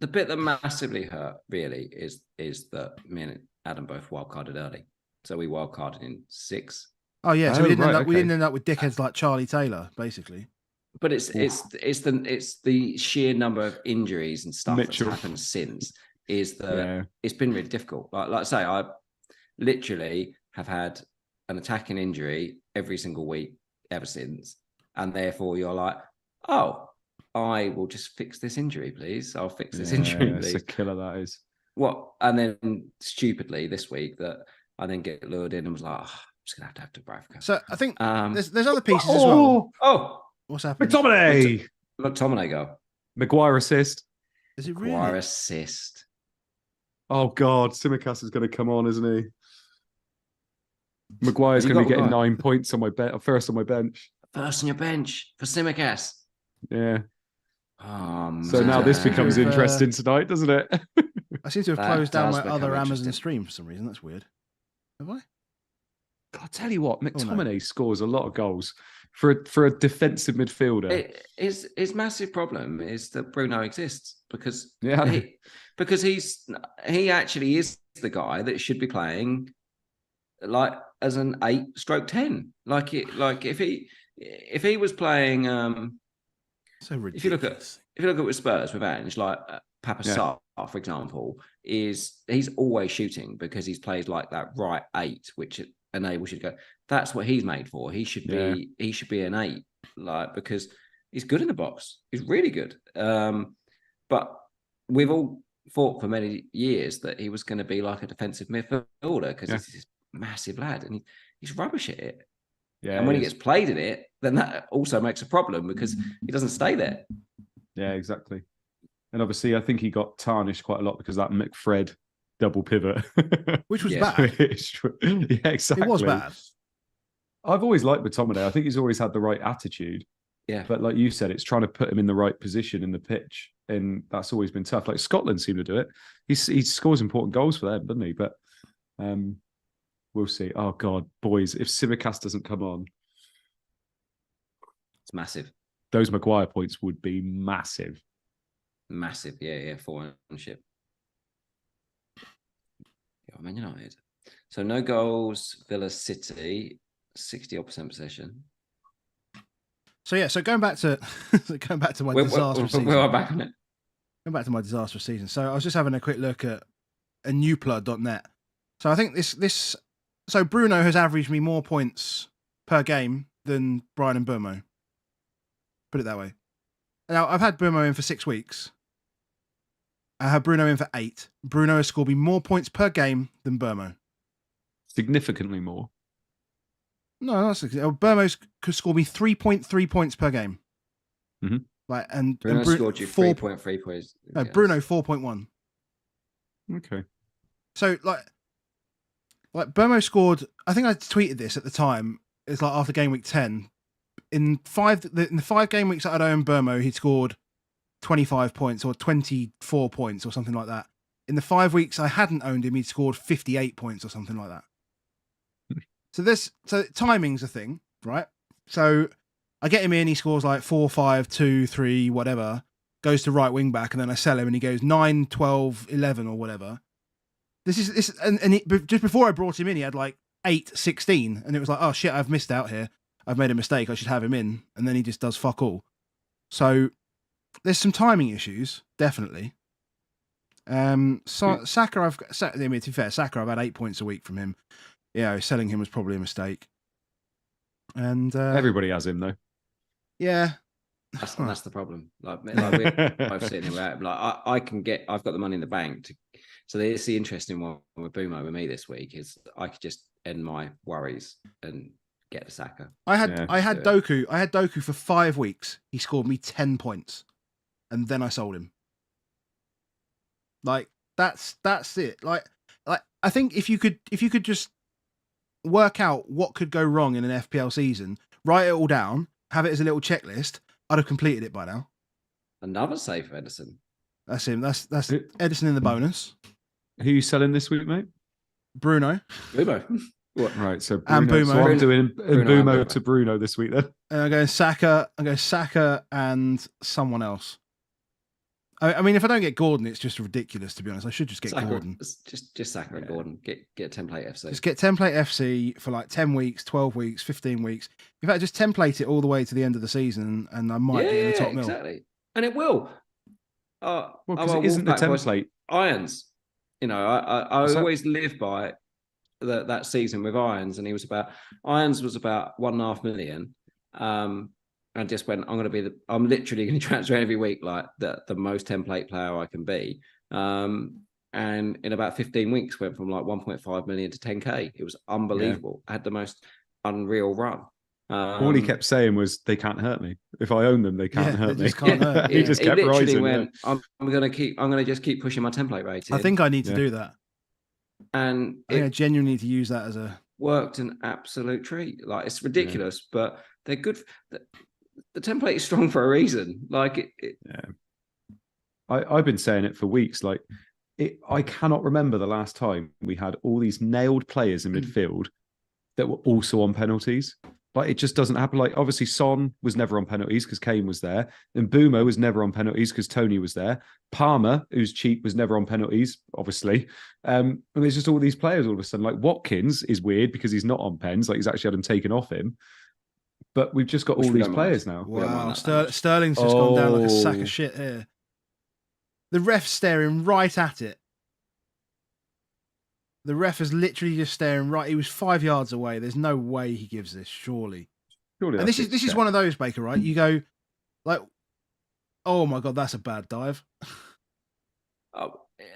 Speaker 1: The bit that massively hurt really is that me and Adam both wildcarded early. So we wildcarded in 6.
Speaker 2: Oh yeah, so
Speaker 3: Oh,
Speaker 2: we didn't
Speaker 3: right,
Speaker 2: we
Speaker 3: okay.
Speaker 2: didn't end up with dickheads like Charlie Taylor, basically.
Speaker 1: But it's the sheer number of injuries and stuff
Speaker 3: Mitchell.
Speaker 1: that's happened since is that
Speaker 3: Yeah.
Speaker 1: it's been really difficult. Like I say, I literally have had an attacking injury every single week ever since, and therefore you're like, oh, I will just fix this injury, please. I'll fix this injury,
Speaker 3: It's
Speaker 1: please.
Speaker 3: a killer, that is.
Speaker 1: What? And then stupidly this week that I then get lured in and was like, oh, I'm just gonna have to Dubravka.
Speaker 2: So I think
Speaker 1: Um,
Speaker 2: there's other pieces as well.
Speaker 1: oh,
Speaker 2: What's happening?
Speaker 3: McTominay!
Speaker 1: look, Tomine go.
Speaker 3: Maguire assist.
Speaker 2: Is it really?
Speaker 1: Maguire assist.
Speaker 3: Oh God, Simicast is going to come on, isn't he? Maguire's
Speaker 1: You
Speaker 3: going to be
Speaker 1: got
Speaker 3: getting
Speaker 1: Maguire.
Speaker 3: 9 points on my first on my bench.
Speaker 1: First on your bench for Simicast.
Speaker 3: Yeah.
Speaker 1: Oh,
Speaker 3: So now this
Speaker 1: man.
Speaker 3: becomes
Speaker 2: With,
Speaker 3: interesting tonight, doesn't it?
Speaker 2: I seem to have
Speaker 1: That
Speaker 2: closed down
Speaker 1: does
Speaker 2: my
Speaker 1: become
Speaker 2: other Amazon
Speaker 1: interesting.
Speaker 2: stream for some reason. That's weird. Have I?
Speaker 3: I'll tell you what,
Speaker 2: no.
Speaker 3: McTominay scores a lot of goals for a defensive midfielder.
Speaker 1: His massive problem is that Bruno exists because
Speaker 3: Yeah.
Speaker 1: he actually is the guy that should be playing like as an 8/10. Like if he was playing
Speaker 2: So
Speaker 1: if
Speaker 2: ridiculous.
Speaker 1: you look at with Spurs with Ange, like Papa
Speaker 3: Yeah.
Speaker 1: Sarr, for example, he's always shooting because he's played like that right 8, which enables you to go. That's what he's made for. He should be an 8, like because he's good in the box. He's really good. But we've all thought for many years that he was going to be like a defensive midfielder because he's this massive lad and he's rubbish at it.
Speaker 3: Yeah.
Speaker 1: And when he
Speaker 3: is.
Speaker 1: gets played in it, then that also makes a problem because he doesn't stay there.
Speaker 3: Yeah, exactly. And obviously, I think he got tarnished quite a lot because of that McFred double pivot.
Speaker 2: Which was
Speaker 1: Yeah.
Speaker 2: bad.
Speaker 3: It's true. Yeah, exactly.
Speaker 2: It was bad.
Speaker 3: I've always liked McTominay. I think he's always had the right attitude.
Speaker 1: Yeah.
Speaker 3: But like you said, it's trying to put him in the right position in the pitch. And that's always been tough. Like Scotland seem to do it. He scores important goals for them, doesn't he? But we'll see. Oh, God, boys, if Simicast doesn't come on,
Speaker 1: It's massive.
Speaker 3: those Maguire points would be massive.
Speaker 1: Massive, yeah, full ownership. Yeah, Man United. So no goals, Villa City, 60% possession.
Speaker 2: So yeah, so going back to my
Speaker 1: We're
Speaker 2: disastrous season.
Speaker 1: back on it.
Speaker 2: Going back to my disastrous season. So I was just having a quick look at a newpla.net. So I think this so Bruno has averaged me more points per game than Brian and Boomo. Put it that way. Now I've had Boomo in for 6 weeks. I had Bruno in for 8. Bruno has scored me more points per game than Boomo.
Speaker 3: Significantly more.
Speaker 2: No, that's Burmo's could score me 3.3 points per game.
Speaker 3: Mm-hmm.
Speaker 2: Like and
Speaker 1: Bruno scored you 3.3 points.
Speaker 2: No, Bruno 4.1.
Speaker 3: Okay.
Speaker 2: So like Burmo scored. I think I tweeted this at the time. It's like after game week 10. In the 5 game weeks that I'd owned Burmo, he'd scored 25 points or 24 points or something like that. In the 5 weeks I hadn't owned him, he'd scored 58 points or something like that. So timing's a thing, right? So I get him in, he scores like 4, 5, 2, 3, whatever, goes to right wing back, and then I sell him and he goes 9, 12, 11 or whatever. Just before I brought him in, he had like 8, 16, and it was like, oh shit, I've missed out here. I've made a mistake. I should have him in, and then he just does fuck all. So there's some timing issues, definitely. Saka, to be fair, Saka, I've had 8 points a week from him. Yeah, selling him was probably a mistake. And
Speaker 3: everybody has him though.
Speaker 2: Yeah,
Speaker 1: that's the problem. Like we're both sitting here without him. Like I've got the money in the bank. So it's the interesting one with Boomo with me this week is I could just end my worries and get the Saka.
Speaker 2: I had Doku. I had Doku for 5 weeks. He scored me 10 points, and then I sold him. Like that's it. Like I think if you could just work out what could go wrong in an FPL season, write it all down, have it as a little checklist, I'd have completed it by now.
Speaker 1: Another save for Edison.
Speaker 2: That's him. That's Edison in the bonus.
Speaker 3: Who are you selling this week, mate?
Speaker 2: Bruno.
Speaker 1: What?
Speaker 3: Right, so
Speaker 2: Bruno. And Boomo.
Speaker 3: So I'm doing
Speaker 1: Bruno
Speaker 3: to Bruno this week then.
Speaker 2: And I'm going Saka and someone else. I mean, if I don't get Gordon, it's just ridiculous, to be honest. I should just get Gordon.
Speaker 1: Just Saka and Gordon. Get Template FC.
Speaker 2: Just get Template FC for like 10 weeks, 12 weeks, 15 weeks. In fact, just template it all the way to the end of the season, and I might get in the top mill.
Speaker 1: Exactly. And it will.
Speaker 3: Because it isn't the template.
Speaker 1: Irons. You know, I always live by that season with Irons, and Irons was about 1.5 million. And just went, I'm literally going to transfer every week like the most template player I can be. And in about 15 weeks went from like 1.5 million to 10k. It was unbelievable. I had the most unreal run.
Speaker 3: All he kept saying was, "They can't hurt me. If I own them, they can't hurt me." He just kept rising.
Speaker 1: I'm going to just keep pushing my template rating.
Speaker 2: I think I need to do that.
Speaker 1: And
Speaker 2: I genuinely need to use that as a
Speaker 1: worked an absolute treat. Like it's ridiculous, but they're good. The template is strong for a reason. Like
Speaker 3: I've been saying it for weeks. Like I cannot remember the last time we had all these nailed players in midfield that were also on penalties. Like it just doesn't happen. Like obviously Son was never on penalties because Kane was there, and Boomo was never on penalties because Tony was there. Palmer, who's cheap, was never on penalties, obviously. And there's just all these players all of a sudden. Like Watkins is weird because he's not on pens. Like he's actually had them taken off him. But we've just got all these players now.
Speaker 2: Wow, Sterling's just gone down like a sack of shit here. The ref's staring right at it. The ref is literally just staring right. He was 5 yards away. There's no way he gives this, surely. And this is one of those, Baker, right? You go like, oh my God, that's a bad dive.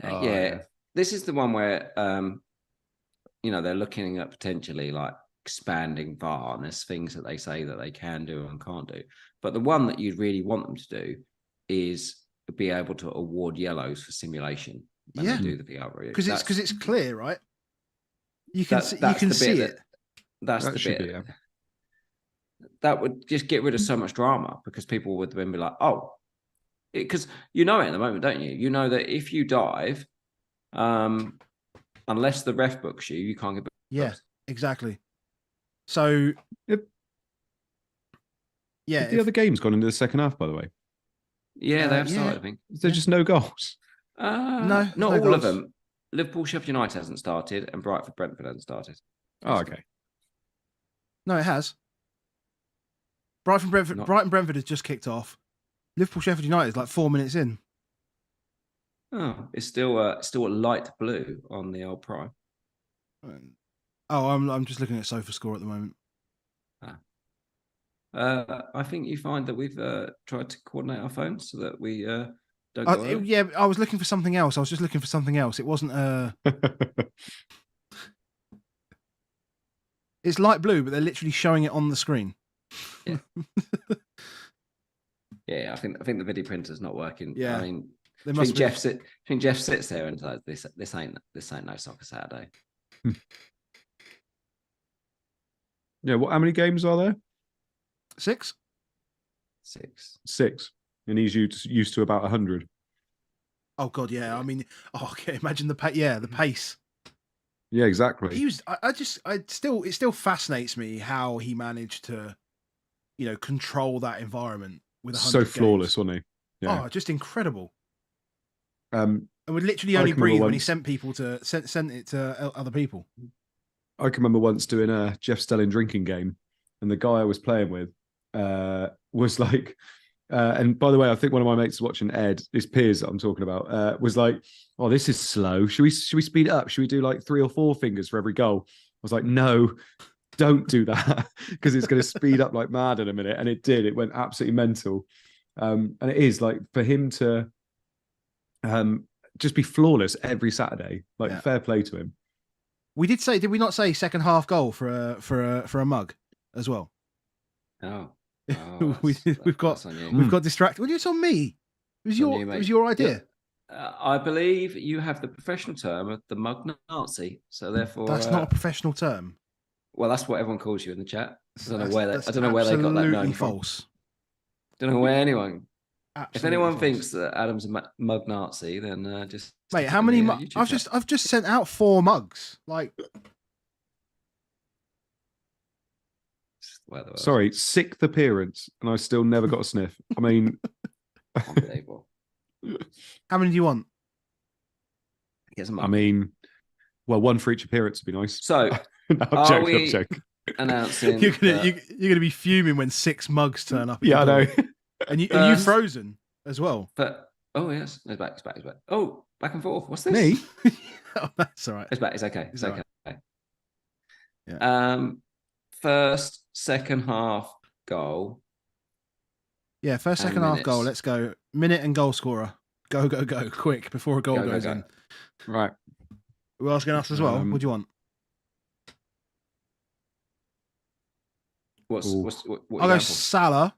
Speaker 1: Yeah. This is the one where, they're looking at potentially like expanding VAR, and there's things that they say that they can do and can't do. But the one that you'd really want them to do is be able to award yellows for simulation when they do the VR review.
Speaker 2: Because it's clear, right? You can see it.
Speaker 1: That's the bit. That would just get rid of so much drama, because people would then be like, oh, because you know it at the moment, don't you? You know that if you dive, unless the ref books you, you can't get booked.
Speaker 2: Yeah, exactly. So,
Speaker 3: the other game's gone into the second half, by the way.
Speaker 1: Yeah, they have
Speaker 2: yeah.
Speaker 1: started, I think.
Speaker 3: Is there just no goals?
Speaker 2: No,
Speaker 1: Not
Speaker 2: no
Speaker 1: all of
Speaker 2: goals.
Speaker 1: them. Liverpool, Sheffield United hasn't started, and Brentford hasn't started.
Speaker 3: Oh, okay.
Speaker 2: No, it has. Brighton Brentford has just kicked off. Liverpool Sheffield United is like 4 minutes in.
Speaker 1: Oh, it's still a light blue on the old Prime.
Speaker 2: Oh, I'm just looking at SofaScore at the moment.
Speaker 1: I think you find that we've tried to coordinate our phones so that we don't go early.
Speaker 2: Yeah, I was looking for something else. I was just looking for something else. It wasn't It's light blue, but they're literally showing it on the screen.
Speaker 1: Yeah. Yeah, I think the video printer's not working.
Speaker 2: Yeah.
Speaker 1: I mean,
Speaker 2: There
Speaker 1: I
Speaker 2: must
Speaker 1: think Jeff sits there and like, this ain't no soccer Saturday.
Speaker 3: Yeah, how many games are there?
Speaker 2: 6.
Speaker 3: 6. And he's used to about 100.
Speaker 2: Oh god, yeah. I mean, okay. Imagine the pace. Yeah, the pace.
Speaker 3: Yeah, exactly.
Speaker 2: It still fascinates me how he managed to, control that environment with 100
Speaker 3: so flawless,
Speaker 2: games.
Speaker 3: wasn't he? Yeah.
Speaker 2: Oh, just incredible.
Speaker 3: And
Speaker 2: would literally only breathe when he sent people to sent it to other people.
Speaker 3: I can remember once doing a Jeff Stelling drinking game, and the guy I was playing with was like, and by the way, I think one of my mates watching Ed, his peers that I'm talking about, was like, "Oh, this is slow. Should we speed it up? Should we do like 3 or 4 fingers for every goal?" I was like, "No, don't do that because it's going to speed up like mad in a minute." And it did. It went absolutely mental. And it is like for him to just be flawless every Saturday. Like fair play to him.
Speaker 2: Did we not say second half goal for a mug as well?
Speaker 1: Oh,
Speaker 2: we've got distracted. Well, it's on me. It was your idea.
Speaker 1: Yeah. I believe you have the professional term of the mug Nazi. So therefore,
Speaker 2: that's not a professional term.
Speaker 1: Well, that's what everyone calls you in the chat. I don't know where they got that name
Speaker 2: false.
Speaker 1: Don't know where anyone.
Speaker 2: Absolutely
Speaker 1: if anyone
Speaker 2: false.
Speaker 1: Thinks that Adam's a mug Nazi, then just
Speaker 2: mate. How many? I've just sent out 4 mugs. Like,
Speaker 3: sorry, 6th appearance, and I still never got a sniff. I mean,
Speaker 1: unbelievable.
Speaker 2: How many do you want?
Speaker 3: I mean, well, 1 for each appearance would be nice.
Speaker 1: So,
Speaker 3: I'm joking.
Speaker 1: Announcing
Speaker 2: you're gonna be fuming when 6 mugs turn up.
Speaker 3: Yeah, I know.
Speaker 2: And you frozen as well.
Speaker 1: But yes, it's back. Oh, back and forth. What's this?
Speaker 3: Me?
Speaker 2: Oh, that's all right.
Speaker 1: It's back. It's okay. It's okay.
Speaker 2: Right. Yeah.
Speaker 1: First, second half goal.
Speaker 2: Yeah, first, second half goal. Let's go. Minute and goal scorer. Go, quick before a goal goes in.
Speaker 3: Right.
Speaker 2: We're asking us as well. What do you want?
Speaker 1: What
Speaker 2: I'll go Salah.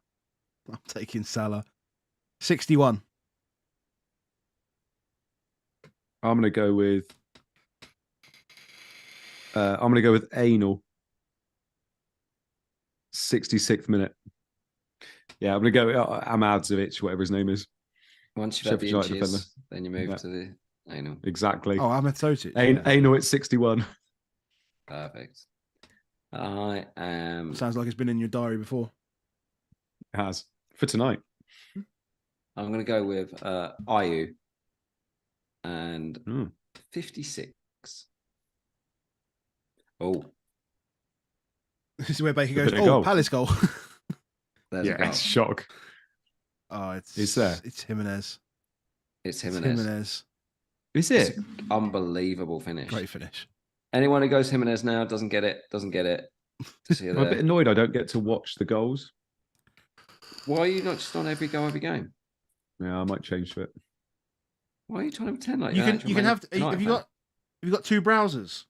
Speaker 2: I'm taking Salah. 61.
Speaker 3: I'm gonna go with Anal. 66th minute. Yeah, I'm gonna go Amadzovic, whatever his name is.
Speaker 1: Once you've had the inches, then you move to the anal.
Speaker 3: Exactly.
Speaker 2: Oh, Amadzovic.
Speaker 3: Anal at 61.
Speaker 1: Perfect. I am.
Speaker 2: Sounds like it's been in your diary before.
Speaker 3: It has. For tonight.
Speaker 1: I'm going to go with Ayu and 56. Oh.
Speaker 2: This is where Baker goes, Palace goal.
Speaker 1: There's a goal.
Speaker 3: It's shock.
Speaker 2: Oh,
Speaker 3: it's there.
Speaker 2: It's Jimenez.
Speaker 1: It's Jimenez.
Speaker 3: Is it?
Speaker 1: It's an unbelievable finish.
Speaker 2: Great finish.
Speaker 1: Anyone who goes Jimenez now doesn't get it.
Speaker 3: I'm a bit annoyed I don't get to watch the goals.
Speaker 1: Why are you not just on every goal, every game?
Speaker 3: Yeah, I might change to it.
Speaker 1: Why are you trying to pretend like
Speaker 2: you
Speaker 1: that?
Speaker 2: Can have you got 2 browsers?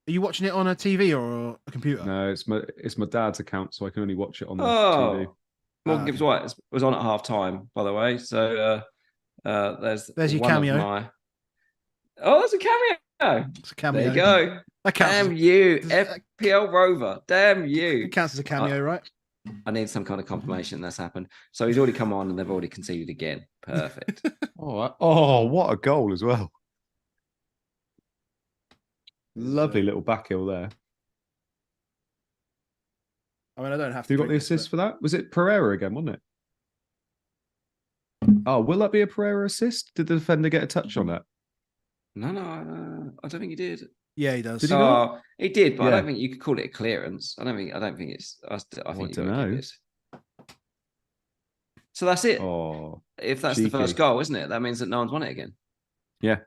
Speaker 2: Are you watching it on a TV or a computer?
Speaker 3: No, it's my dad's account, so I can only watch it on the TV.
Speaker 1: Morgan Gibbs White was on at half time, by the way. So there's
Speaker 2: your cameo.
Speaker 1: There's a cameo.
Speaker 2: It's a cameo.
Speaker 1: There you go. Damn you, FPL Rover. Damn you.
Speaker 2: It counts as a cameo, right?
Speaker 1: I need some kind of confirmation that's happened. So he's already come on and they've already conceded again. Perfect.
Speaker 3: Oh, what a goal as well. Lovely little back heel there.
Speaker 2: I mean, I don't have to.
Speaker 3: Who got the assist for that? Was it Pereira again, wasn't it? Oh, will that be a Pereira assist? Did the defender get a touch on that?
Speaker 1: No, I don't think he did.
Speaker 2: Yeah, he does.
Speaker 3: Did he not?
Speaker 1: He did, but I
Speaker 3: Yeah.
Speaker 1: don't think you could call it a clearance. I don't think it's. I think you got to give it. So that's it.
Speaker 3: Oh,
Speaker 1: If that's
Speaker 3: cheeky.
Speaker 1: the first goal, isn't it? That means that no one's won it again.
Speaker 3: Yeah.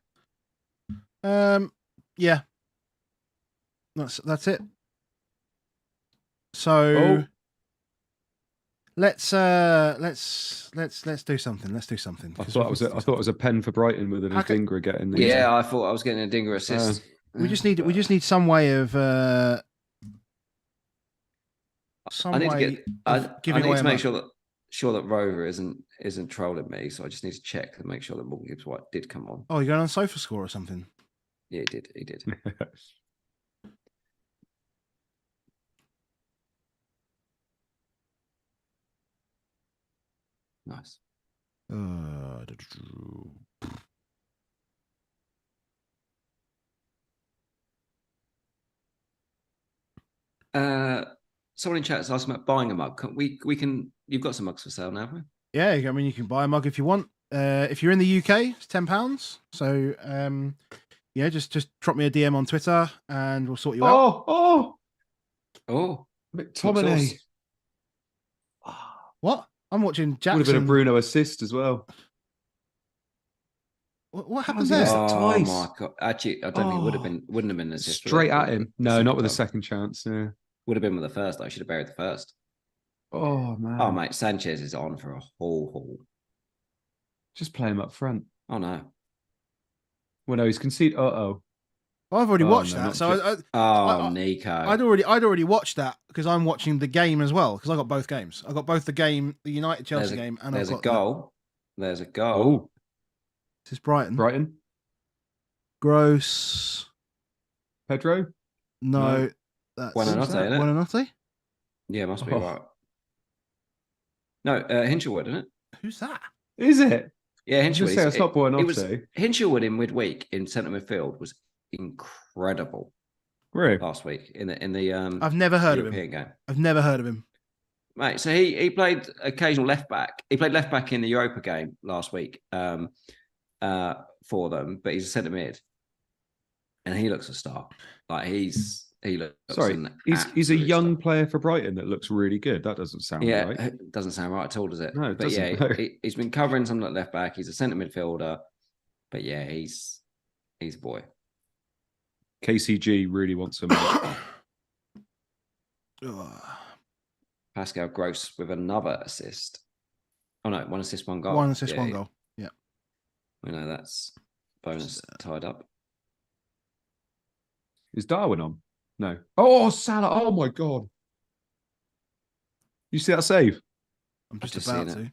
Speaker 2: Yeah. That's it. So let's do something. Let's do something.
Speaker 3: I thought it was a pen for Brighton with an Adingra getting the
Speaker 1: Yeah, I thought I was getting a Dinger assist.
Speaker 2: We just need some way of
Speaker 1: I need to make sure that Rover isn't trolling me. So I just need to check and make sure that Morgan Gibbs White did come on.
Speaker 2: Oh, you're going on Sofa Score or something?
Speaker 1: Yeah, he did. Nice. Someone in chat's asking about buying a mug. You've got some mugs for sale now, haven't you?
Speaker 2: Yeah, I mean, you can buy a mug if you want. If you're in the UK, it's £10. So, yeah, just drop me a DM on Twitter and we'll sort you out.
Speaker 1: Oh,
Speaker 3: McTominay.
Speaker 2: What? I'm watching Jackson.
Speaker 3: Would have been a Bruno assist as well.
Speaker 2: What happened there?
Speaker 1: Oh my god! Actually, I don't think it wouldn't have been an assist.
Speaker 3: Straight at him. No, not with a second chance. Yeah.
Speaker 1: Would have been with the first. I should have buried the first.
Speaker 3: Oh man.
Speaker 1: Oh mate, Sanchez is on for a haul.
Speaker 3: Just play him up front.
Speaker 1: Oh no.
Speaker 3: Well, no, he's conceded.
Speaker 2: I've already watched that. So
Speaker 1: Nico.
Speaker 2: I'd already watched that because I'm watching the game as well because I got both games. I got both the United Chelsea game, and
Speaker 1: there's a goal. There's a goal.
Speaker 3: Oh,
Speaker 2: this is Brighton. Gross.
Speaker 3: Pedro.
Speaker 2: No. That's
Speaker 1: Buonanotte, isn't it?
Speaker 2: Buonanotte?
Speaker 1: Yeah, must be right. No, Hinchelwood, isn't it?
Speaker 2: Who's that?
Speaker 3: Is it?
Speaker 1: Yeah, Hinchelwood.
Speaker 3: It's not Buonanotte.
Speaker 1: Hinchelwood in midweek in centre midfield was incredible.
Speaker 3: Really?
Speaker 1: Last week in the
Speaker 2: I've never heard
Speaker 1: European
Speaker 2: of him.
Speaker 1: game.
Speaker 2: I've never heard of him.
Speaker 1: Mate, so he played occasional left back. He played left back in the Europa game last week for them, but he's a centre mid, and he looks a star. Like he looks.
Speaker 3: Sorry, he's a young player for Brighton that looks really good. That doesn't sound right.
Speaker 1: It doesn't sound right at all, does it?
Speaker 3: No, it
Speaker 1: but
Speaker 3: doesn't.
Speaker 1: Yeah, he's been covering some at left back. He's a centre midfielder, but yeah, he's a boy.
Speaker 3: KCG really wants him.
Speaker 1: Pascal Gross with another assist. Oh no, 1 assist, 1 goal.
Speaker 2: 1 assist, 1 goal. Yeah.
Speaker 1: We know that's bonus tied up.
Speaker 3: Is Darwin on? No. Oh, Salah. Oh my God. You see that save?
Speaker 2: I'm just about to.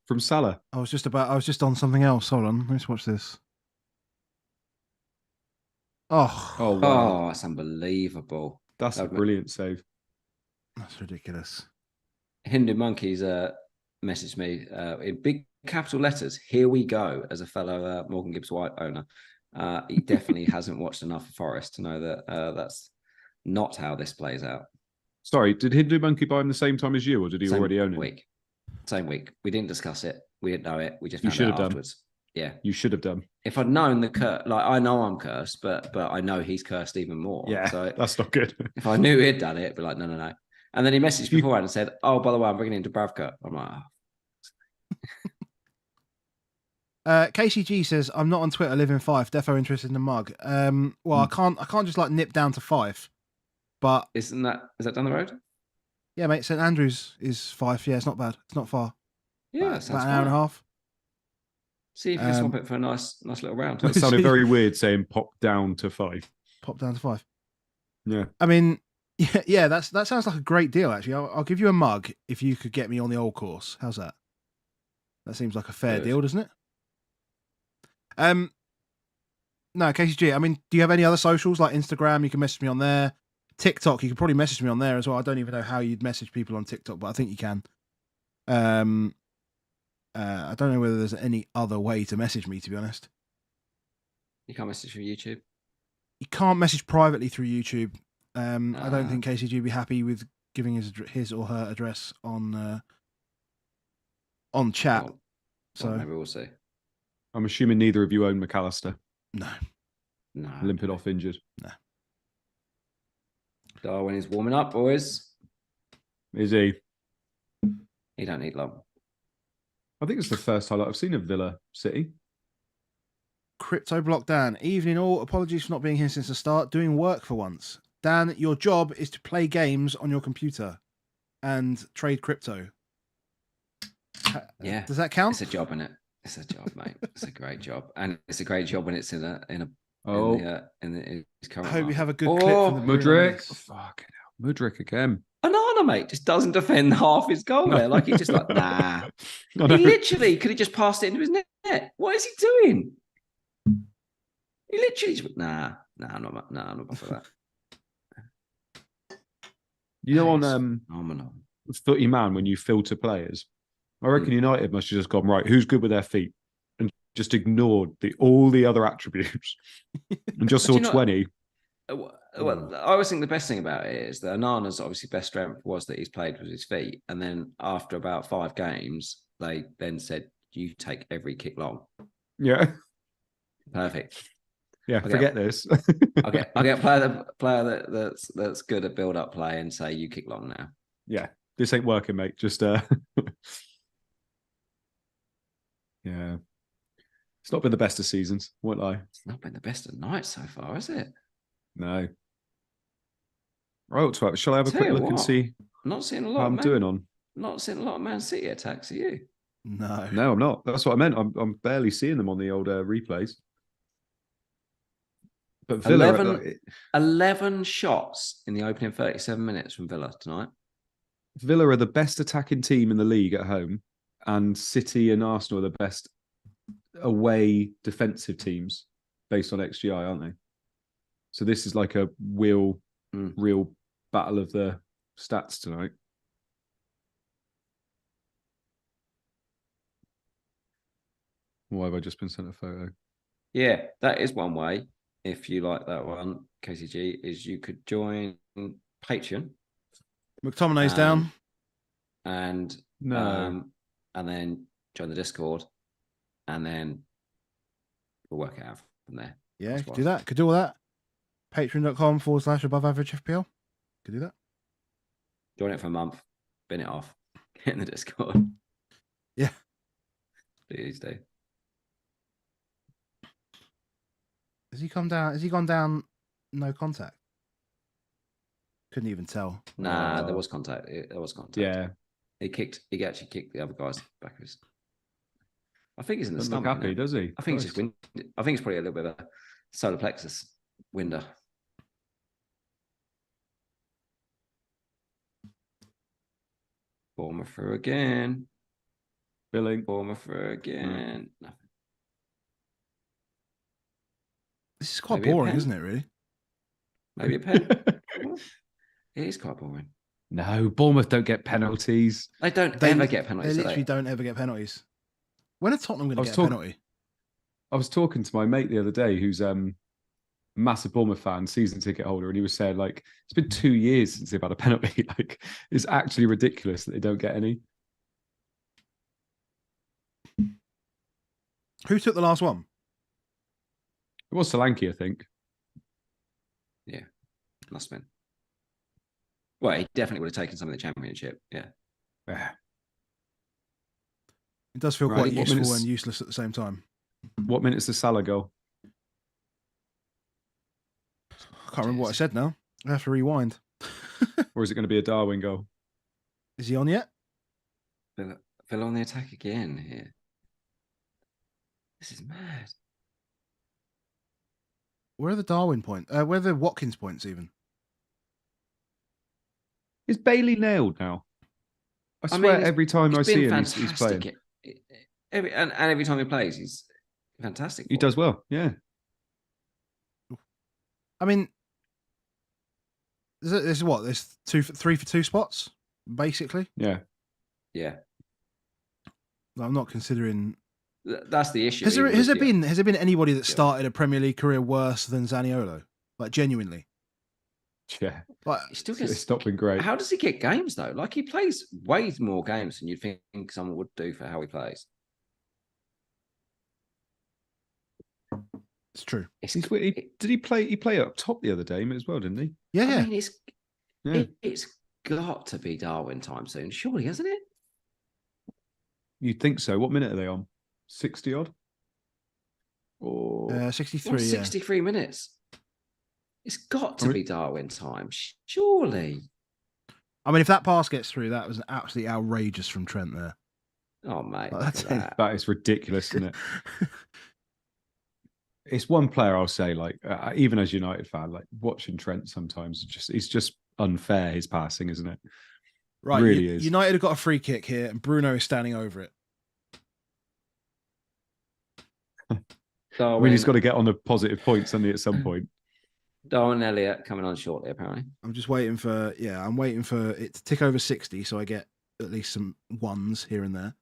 Speaker 3: From Salah.
Speaker 2: I was just on something else. Hold on. Let's watch this.
Speaker 3: Oh, wow.
Speaker 1: That's unbelievable.
Speaker 3: That's a brilliant save.
Speaker 2: That's ridiculous.
Speaker 1: Hindu Monkeys messaged me in big capital letters, "Here we go," as a fellow Morgan Gibbs White owner. He definitely hasn't watched enough of Forest to know that that's not how this plays out.
Speaker 3: Sorry, did Hindu Monkey buy him the same time as you, or did he already own it?
Speaker 1: Same week. We didn't discuss it. We didn't know it. We just
Speaker 3: found
Speaker 1: out afterwards. Yeah,
Speaker 3: you should have done.
Speaker 1: If I'd known the curse, like I know I'm cursed, but I know he's cursed even more.
Speaker 3: Yeah, so that's not good.
Speaker 1: If I knew he'd done it, it'd be like, no. And then he messaged beforehand and said, "Oh, by the way, I'm bringing him to Dubravka." I'm like,
Speaker 2: KCG says, "I'm not on Twitter. Live in Fife. Defo interested in the mug." Well, I can't just like nip down to Fife, but
Speaker 1: is that down the road?
Speaker 2: Yeah, mate. St Andrews is Fife. Yeah, it's not bad. It's not far.
Speaker 1: Yeah,
Speaker 2: about an hour and a half.
Speaker 1: See if you can swap it for a nice little round.
Speaker 3: That sounded very weird saying pop down to Fife.
Speaker 2: Pop down to Fife.
Speaker 3: Yeah.
Speaker 2: I mean, yeah. That sounds like a great deal. Actually, I'll give you a mug if you could get me on the old course. How's that? That seems like a fair deal, doesn't it? No, KCG. I mean, do you have any other socials like Instagram? You can message me on there. TikTok, you can probably message me on there as well. I don't even know how you'd message people on TikTok, but I think you can. I don't know whether there's any other way to message me, to be honest.
Speaker 1: You can't message through YouTube?
Speaker 2: You can't message privately through YouTube. I don't think KCG would be happy with giving his or her address on chat. So
Speaker 1: maybe we'll see.
Speaker 3: I'm assuming neither of you own McAllister.
Speaker 2: no.
Speaker 3: Limping off injured.
Speaker 2: No.
Speaker 1: Darwin is warming up, boys.
Speaker 3: Is he?
Speaker 1: He don't need long.
Speaker 3: I think it's the first highlight I've seen of Villa City.
Speaker 2: Crypto Block Dan. Evening all. Apologies for not being here since the start. Doing work for once. Dan, your job is to play games on your computer and trade crypto.
Speaker 1: Yeah.
Speaker 2: Does that count?
Speaker 1: It's a job, innit? It's a job, mate. It's a great job. And it's a great job when it's in his current
Speaker 2: I hope you
Speaker 1: market.
Speaker 2: have a good clip from the Bruno
Speaker 3: Mudryk.
Speaker 2: Mars.
Speaker 3: Fucking hell. Mudryk again.
Speaker 1: Anana, mate, just doesn't defend half his goal there. Like, he's just like, nah. He literally could have just passed it into his net. What is he doing? He literally just, nah, I'm not for that.
Speaker 3: You know, on
Speaker 1: Phenomenal.
Speaker 3: Footy Man, when you filter players, I reckon United must have just gone, right, who's good with their feet? And just ignored all the other attributes and just saw 20.
Speaker 1: Well, I always think the best thing about it is that Onana's obviously best strength was that he's played with his feet. And then after about 5 games, they then said, you take every kick long.
Speaker 3: Yeah.
Speaker 1: Perfect.
Speaker 3: Yeah, forget this.
Speaker 1: I'll get a player that's good at build-up play and say, you kick long now.
Speaker 3: Yeah, this ain't working, mate. Just, yeah. It's not been the best of seasons, won't lie.
Speaker 1: It's not been the best of nights so far, is it?
Speaker 3: No. Right, shall I have a quick look and see
Speaker 1: I'm not seeing a lot
Speaker 3: how I'm doing on?
Speaker 1: Not seeing a lot of Man City attacks, are you?
Speaker 2: No.
Speaker 3: No, I'm not. That's what I meant. I'm barely seeing them on the old replays. But Villa,
Speaker 1: 11 shots in the opening 37 minutes from Villa tonight.
Speaker 3: Villa are the best attacking team in the league at home, and City and Arsenal are the best away defensive teams based on XGI, aren't they? So this is like a real battle of the stats tonight. Why have I just been sent a photo?
Speaker 1: Yeah, that is one way. If you like that one, KCG, is you could join Patreon.
Speaker 2: McTominay's down.
Speaker 1: And then join the Discord, and then we'll work it out from there.
Speaker 2: Yeah, could do that. Could do all that. Patreon.com/above-average-FPL. Could do that.
Speaker 1: Join it for a month. Bin it off. Get in the Discord.
Speaker 2: Yeah.
Speaker 1: Please do.
Speaker 2: Has he come down? Has he gone down? No contact. Couldn't even tell.
Speaker 1: Nah, there was contact. There was contact.
Speaker 3: Yeah.
Speaker 1: He actually kicked the other guy's back of his. I think he's in the
Speaker 3: Doesn't look
Speaker 1: stomach.
Speaker 3: happy, does he?
Speaker 1: I think it's just I think it's probably a little bit of a solar plexus window. Bournemouth through again.
Speaker 3: Billing.
Speaker 1: Bournemouth through again. Nothing.
Speaker 2: This is quite boring, isn't it, really?
Speaker 1: Maybe a pen. It is quite boring.
Speaker 3: No, Bournemouth don't get penalties.
Speaker 1: They ever get penalties.
Speaker 2: They literally don't ever get penalties. When are Tottenham going to get a penalty?
Speaker 3: I was talking to my mate the other day who's massive Bournemouth fan, season ticket holder, and he was saying, like, it's been 2 years since they've had a penalty. Like, it's actually ridiculous that they don't get any.
Speaker 2: Who took the last one?
Speaker 3: It was Solanke, I think.
Speaker 1: Yeah, must have been. Well, he definitely would have taken some of the championship. Yeah.
Speaker 3: Yeah.
Speaker 2: It does feel quite useful and useless at the same time.
Speaker 3: What minute's the Salah goal?
Speaker 2: I can't remember what I said now. I have to rewind.
Speaker 3: Or is it going to be a Darwin goal?
Speaker 2: Is he on yet?
Speaker 1: Fell on the attack again here. This is mad.
Speaker 2: Where are the Darwin points? Where are the Watkins points even?
Speaker 3: Is Bailey nailed now? I swear every time I see him, he's playing.
Speaker 1: Every time he plays, he's fantastic.
Speaker 3: He does well, yeah.
Speaker 2: I mean, there's what? There's 3 for 2 spots, basically.
Speaker 3: Yeah.
Speaker 1: Yeah.
Speaker 2: I'm not considering.
Speaker 1: That's the issue.
Speaker 2: Has there been anybody that started a Premier League career worse than Zaniolo? Like, genuinely.
Speaker 3: Yeah.
Speaker 2: Like,
Speaker 3: it's not been great.
Speaker 1: How does he get games though? Like, he plays way more games than you'd think someone would do for how he plays.
Speaker 2: It's true.
Speaker 3: Did he play up top the other day as well, didn't he?
Speaker 2: Yeah,
Speaker 1: I
Speaker 2: yeah.
Speaker 1: mean, it's got to be Darwin time soon, surely, hasn't it?
Speaker 3: You'd think so. What minute are they on? 60 odd? Or
Speaker 2: 63. Yeah.
Speaker 1: 63 minutes. It's got to be Darwin time, surely.
Speaker 2: I mean, if that pass gets through, that was absolutely outrageous from Trent there.
Speaker 1: Oh, mate.
Speaker 2: Like,
Speaker 3: that is ridiculous, isn't it? It's one player I'll say, like, even as a United fan, like watching Trent sometimes, it's just unfair, his passing, isn't it?
Speaker 2: Right.
Speaker 3: Really is.
Speaker 2: United have got a free kick here, and Bruno is standing over it.
Speaker 3: I mean, he's got to get on the positive points, hasn't he, at some point?
Speaker 1: Darwin Elliott coming on shortly, apparently.
Speaker 2: I'm just waiting for, I'm waiting for it to tick over 60 so I get at least some ones here and there.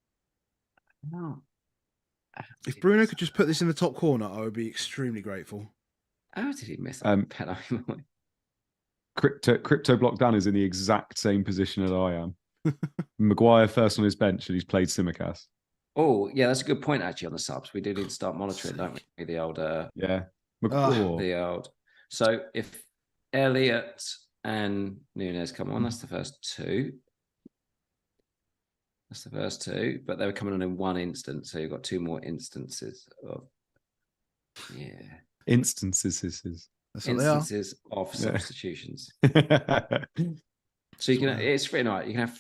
Speaker 1: Oh.
Speaker 2: If Bruno could just put this in the top corner, I would be extremely grateful.
Speaker 1: How did he miss that penalty?
Speaker 3: Crypto Block Dan is in the exact same position as I am. Maguire first on his bench, and he's played Tsimikas.
Speaker 1: Oh, yeah, that's a good point, actually, on the subs. We do need to start monitoring, don't we? The old... The old... So if Elliott and Nunes come on, that's the first two. That's the first two, but they were coming on in one instance, so you've got two more instances of... Yeah.
Speaker 3: Instances
Speaker 1: of substitutions. So you can... It's free night. You can have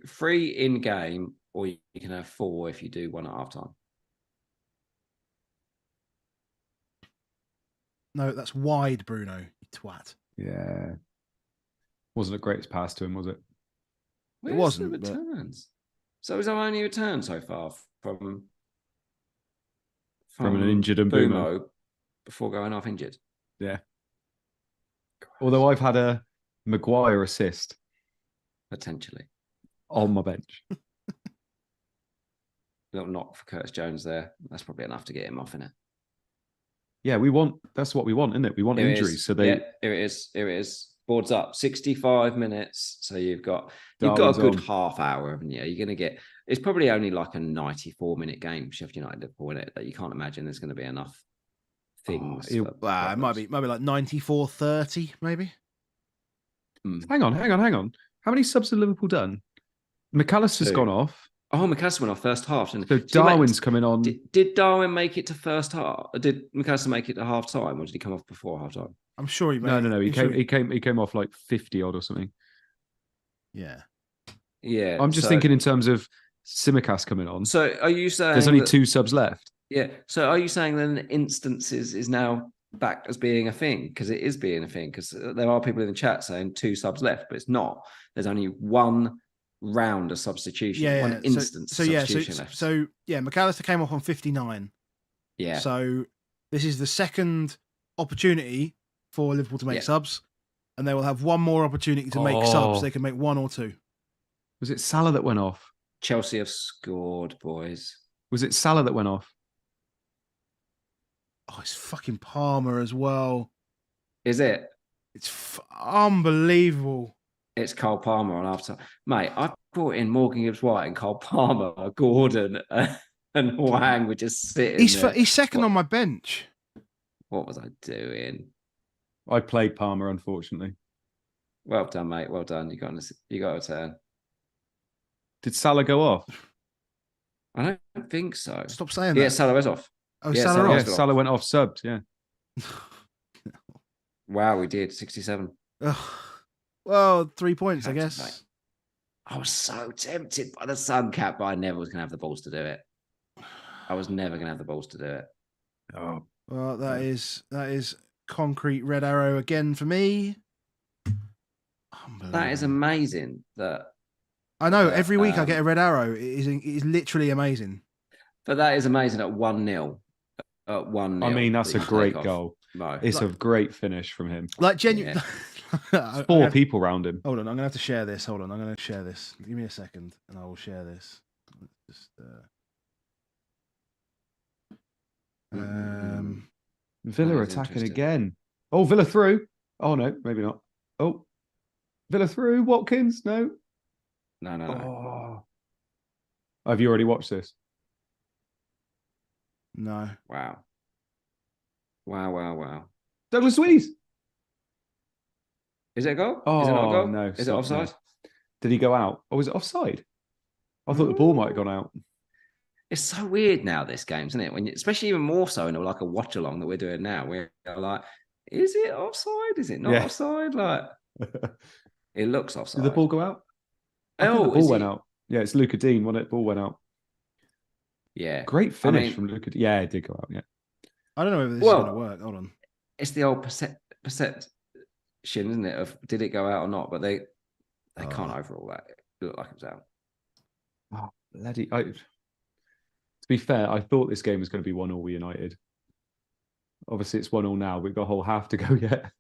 Speaker 1: free in-game, or you can have 4 if you do one at half-time.
Speaker 2: No, that's wide, Bruno, you twat.
Speaker 3: Yeah. Wasn't a great pass to him, was it?
Speaker 2: It wasn't.
Speaker 1: The returns? So it was our only return so far from
Speaker 3: an injured and
Speaker 1: boomo before going off injured.
Speaker 3: Yeah. Christ. Although I've had a Maguire assist. Potentially. On my bench.
Speaker 1: Little knock for Curtis Jones there. That's probably enough to get him off in it.
Speaker 3: Yeah, that's what we want, isn't it? We want injuries. So
Speaker 1: here it is. Boards up 65 minutes. So you've got a good half hour, haven't you? You're gonna get it's probably only like a 94-minute game, Sheffield United Liverpool, in it, that you can't imagine there's gonna be enough things.
Speaker 2: It might be like 94-30, maybe.
Speaker 3: Hang on. How many subs have Liverpool done? McAllister's gone off.
Speaker 1: Oh, McAllister went off first half. So
Speaker 3: Darwin's coming on.
Speaker 1: Did Darwin make it to first half? Did McAllister make it to half time, or did he come off before half time?
Speaker 2: I'm sure he made
Speaker 3: No. He came off like 50 odd or something.
Speaker 2: Yeah.
Speaker 3: I'm just thinking in terms of Tsimikas coming on.
Speaker 1: So are you saying
Speaker 3: there's only 2 subs left?
Speaker 1: Yeah. So are you saying then instances is now back as being a thing? Because it is being a thing. Because there are people in the chat saying 2 subs left, but it's not. There's only one round of substitution, one instance substitution left.
Speaker 2: So McAllister came off on 59.
Speaker 1: Yeah.
Speaker 2: So this is the second opportunity for Liverpool to make subs, and they will have one more opportunity to make subs. They can make 1 or 2.
Speaker 3: Was it Salah that went off?
Speaker 1: Chelsea have scored, boys.
Speaker 3: Was it Salah that went off?
Speaker 2: Oh, it's fucking Palmer as well.
Speaker 1: Is it?
Speaker 2: It's unbelievable.
Speaker 1: It's Cole Palmer on after. Mate, I brought in Morgan Gibbs-White and Cole Palmer, Gordon, and Wang were just sitting there.
Speaker 2: He's second on my bench.
Speaker 1: What was I doing?
Speaker 3: I played Palmer, unfortunately.
Speaker 1: Well done, mate. Well done. You got a turn.
Speaker 3: Did Salah go off?
Speaker 1: I don't think so.
Speaker 2: Stop saying that.
Speaker 1: Yeah, Salah was off.
Speaker 2: Oh, Salah off.
Speaker 3: Yeah, Salah went off subbed, yeah.
Speaker 1: Wow, we did. 67.
Speaker 2: Well, 3 points, I guess.
Speaker 1: Mate. I was so tempted by the sun cap, but I never was going to have the balls to do it. I was never going to have the balls to do it.
Speaker 3: Oh.
Speaker 2: Well, that is concrete red arrow again for me.
Speaker 1: That is amazing.
Speaker 2: I know, every week I get a red arrow. It is literally amazing.
Speaker 1: But that is amazing at 1-0. At 1-0.
Speaker 3: I mean, that's a great goal.
Speaker 1: No.
Speaker 3: It's a great finish from him.
Speaker 2: Like, genuine.
Speaker 3: Yeah. 4 people around him.
Speaker 2: Hold on, I'm going to have to share this. Hold on, I'm going to share this. Give me a second, and I will share this. Just,
Speaker 3: Villa attacking again. Oh, Villa through. Oh, no, maybe not. Oh, Villa through. Watkins, no.
Speaker 1: No.
Speaker 3: Oh. Have you already watched this?
Speaker 2: No.
Speaker 1: Wow. Wow.
Speaker 3: Douglas Luiz.
Speaker 1: Is it a goal?
Speaker 3: Oh,
Speaker 1: Is it not a goal?
Speaker 3: no.
Speaker 1: Is it
Speaker 3: Stop,
Speaker 1: offside?
Speaker 3: no. Did he go out? Or was it offside? I thought the ball might have gone out.
Speaker 1: It's so weird now, this game, isn't it? When especially even more so in like a watch along that we're doing now, we're like, is it offside? Is it not offside? Like, it looks offside.
Speaker 3: Did the ball go out? I think the ball went out. Yeah, it's Luca Dean, wasn't it? Ball went out.
Speaker 1: Yeah.
Speaker 3: Great finish from Luca. Yeah, it did go out. Yeah.
Speaker 2: I don't know whether this is going to work. Hold on.
Speaker 1: It's the old perception, isn't it? Of did it go out or not? But they can't overrule that. It looked like it was out.
Speaker 3: Oh, bloody! To be fair, I thought this game was going to be 1-1 United. Obviously, it's 1-1 now. We've got a whole half to go yet.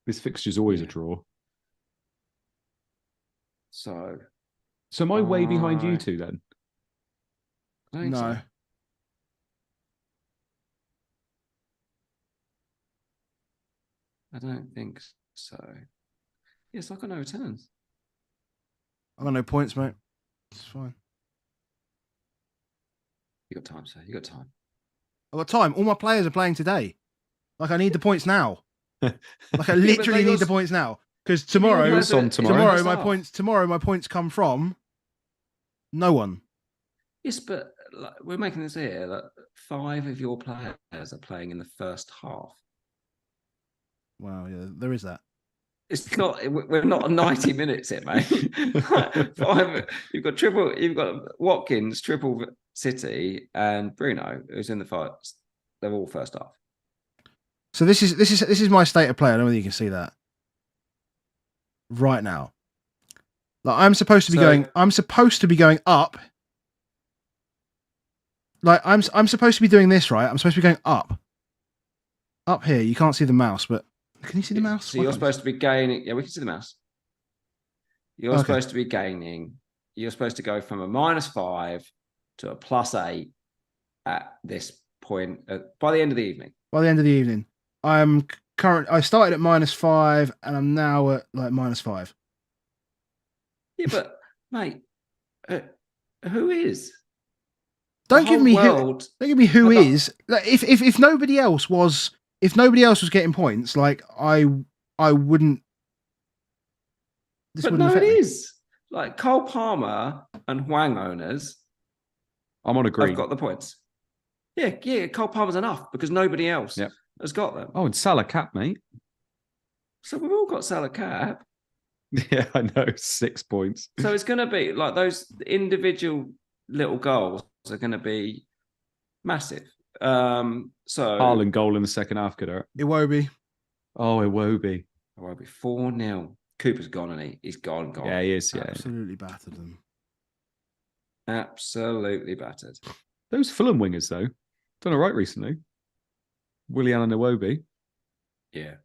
Speaker 3: This fixture's always a draw.
Speaker 1: So
Speaker 3: am I way behind you two then?
Speaker 2: No.
Speaker 1: So. I don't think so. Yes, I've got no returns.
Speaker 2: I've got no points, mate. It's fine.
Speaker 1: You got time, sir. You got time.
Speaker 2: I've got time. All my players are playing today. Like, I need the points now. Like, I literally need the points now. Because tomorrow my points come from no one.
Speaker 1: Yes, but like, we're making this here that 5 of your players are playing in the first half.
Speaker 2: Wow, yeah, there is that.
Speaker 1: It's not. We're not 90 minutes in, mate. 5. You've got Watkins, triple City, and Bruno, who's in the first. They're all first half.
Speaker 2: So this is my state of play. I don't know whether you can see that right now. Like I'm supposed to be going up. Like I'm supposed to be doing this, right? I'm supposed to be going up here. You can't see the mouse, but can you see the mouse?
Speaker 1: So you're supposed to be gaining. Yeah, we can see the mouse. You're supposed to be gaining. You're supposed to go from a -5 to a +8 at this point by the end of the evening.
Speaker 2: By the end of the evening, I started at -5 and I'm now at like -5.
Speaker 1: Yeah, but mate, who is?
Speaker 2: Don't give me who is. Like, if nobody else was getting points, like I wouldn't.
Speaker 1: But no, it is. Like Cole Palmer and Huang owners.
Speaker 3: I'm on a green.
Speaker 1: I've got the points. Yeah. Cole Palmer's enough because nobody else has got them.
Speaker 3: Oh, and Salah cap, mate.
Speaker 1: So we've all got Salah cap.
Speaker 3: Yeah, I know. 6 points.
Speaker 1: So it's going to be like those individual little goals are going to be massive. So
Speaker 3: Haaland goal in the second half, could it?
Speaker 2: Iwobi.
Speaker 3: Oh, Iwobi.
Speaker 1: 4-0. Cooper's gone, and he's gone.
Speaker 3: Yeah, he is. Yeah,
Speaker 2: absolutely battered them.
Speaker 1: Absolutely battered.
Speaker 3: Those Fulham wingers, though, done all right recently. Willian and Iwobi.
Speaker 1: Yeah.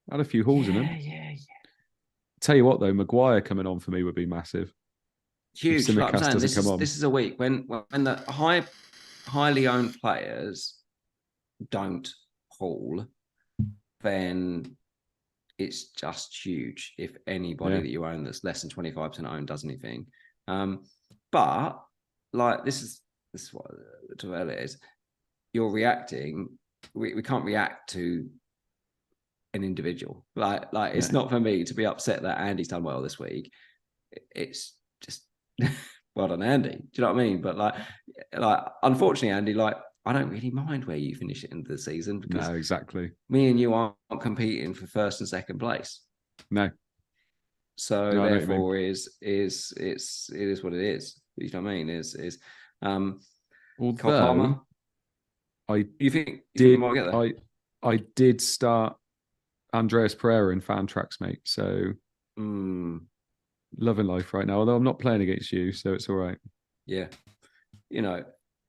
Speaker 3: Had a few holes in them.
Speaker 1: Yeah.
Speaker 3: Tell you what, though, Maguire coming on for me would be massive.
Speaker 1: Huge. Like I'm saying, this is a week when the highly owned players don't haul, then it's just huge. If anybody that you own that's less than 25% owned does anything, but like this is what it is. You're reacting. We can't react to an individual. Like it's not for me to be upset that Andy's done well this week. It's just well done, Andy. Do you know what I mean? But like unfortunately, Andy, like I don't really mind where you finish at the end of the season because
Speaker 3: exactly.
Speaker 1: Me and you aren't competing for first and second place.
Speaker 3: No.
Speaker 1: So therefore, it is what it is. You know what I mean?
Speaker 3: Although
Speaker 1: you think you might get there?
Speaker 3: I did start Andreas Pereira in fan tracks, mate. So loving life right now. Although I'm not playing against you, so it's all right.
Speaker 1: Yeah, you know,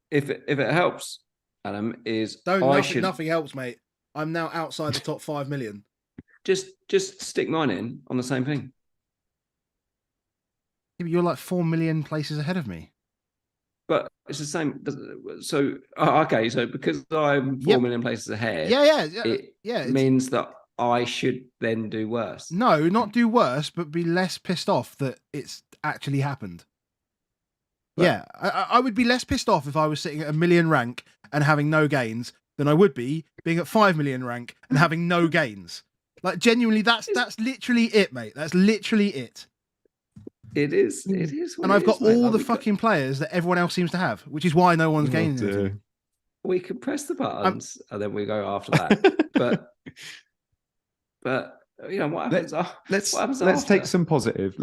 Speaker 1: if it helps, Adam,
Speaker 2: nothing helps, mate. I'm now outside the top 5 million.
Speaker 1: Just stick mine in on the same thing.
Speaker 2: Yeah, but you're like 4 million places ahead of me.
Speaker 1: But it's the same. So okay. So because I'm 4 million places ahead, it means that I should then do worse.
Speaker 2: No, not do worse, but be less pissed off that it's actually happened. Yeah, I would be less pissed off if I was sitting at 1 million rank and having no gains than I would be being at 5 million rank and having no gains. Like, genuinely, that's literally it, mate. That's literally it.
Speaker 1: It is. It is.
Speaker 2: And I've got all the fucking players that everyone else seems to have, which is why no one's gaining anything.
Speaker 1: We can press the buttons and then we go after that. but you know what happens?
Speaker 3: Let's take some positive.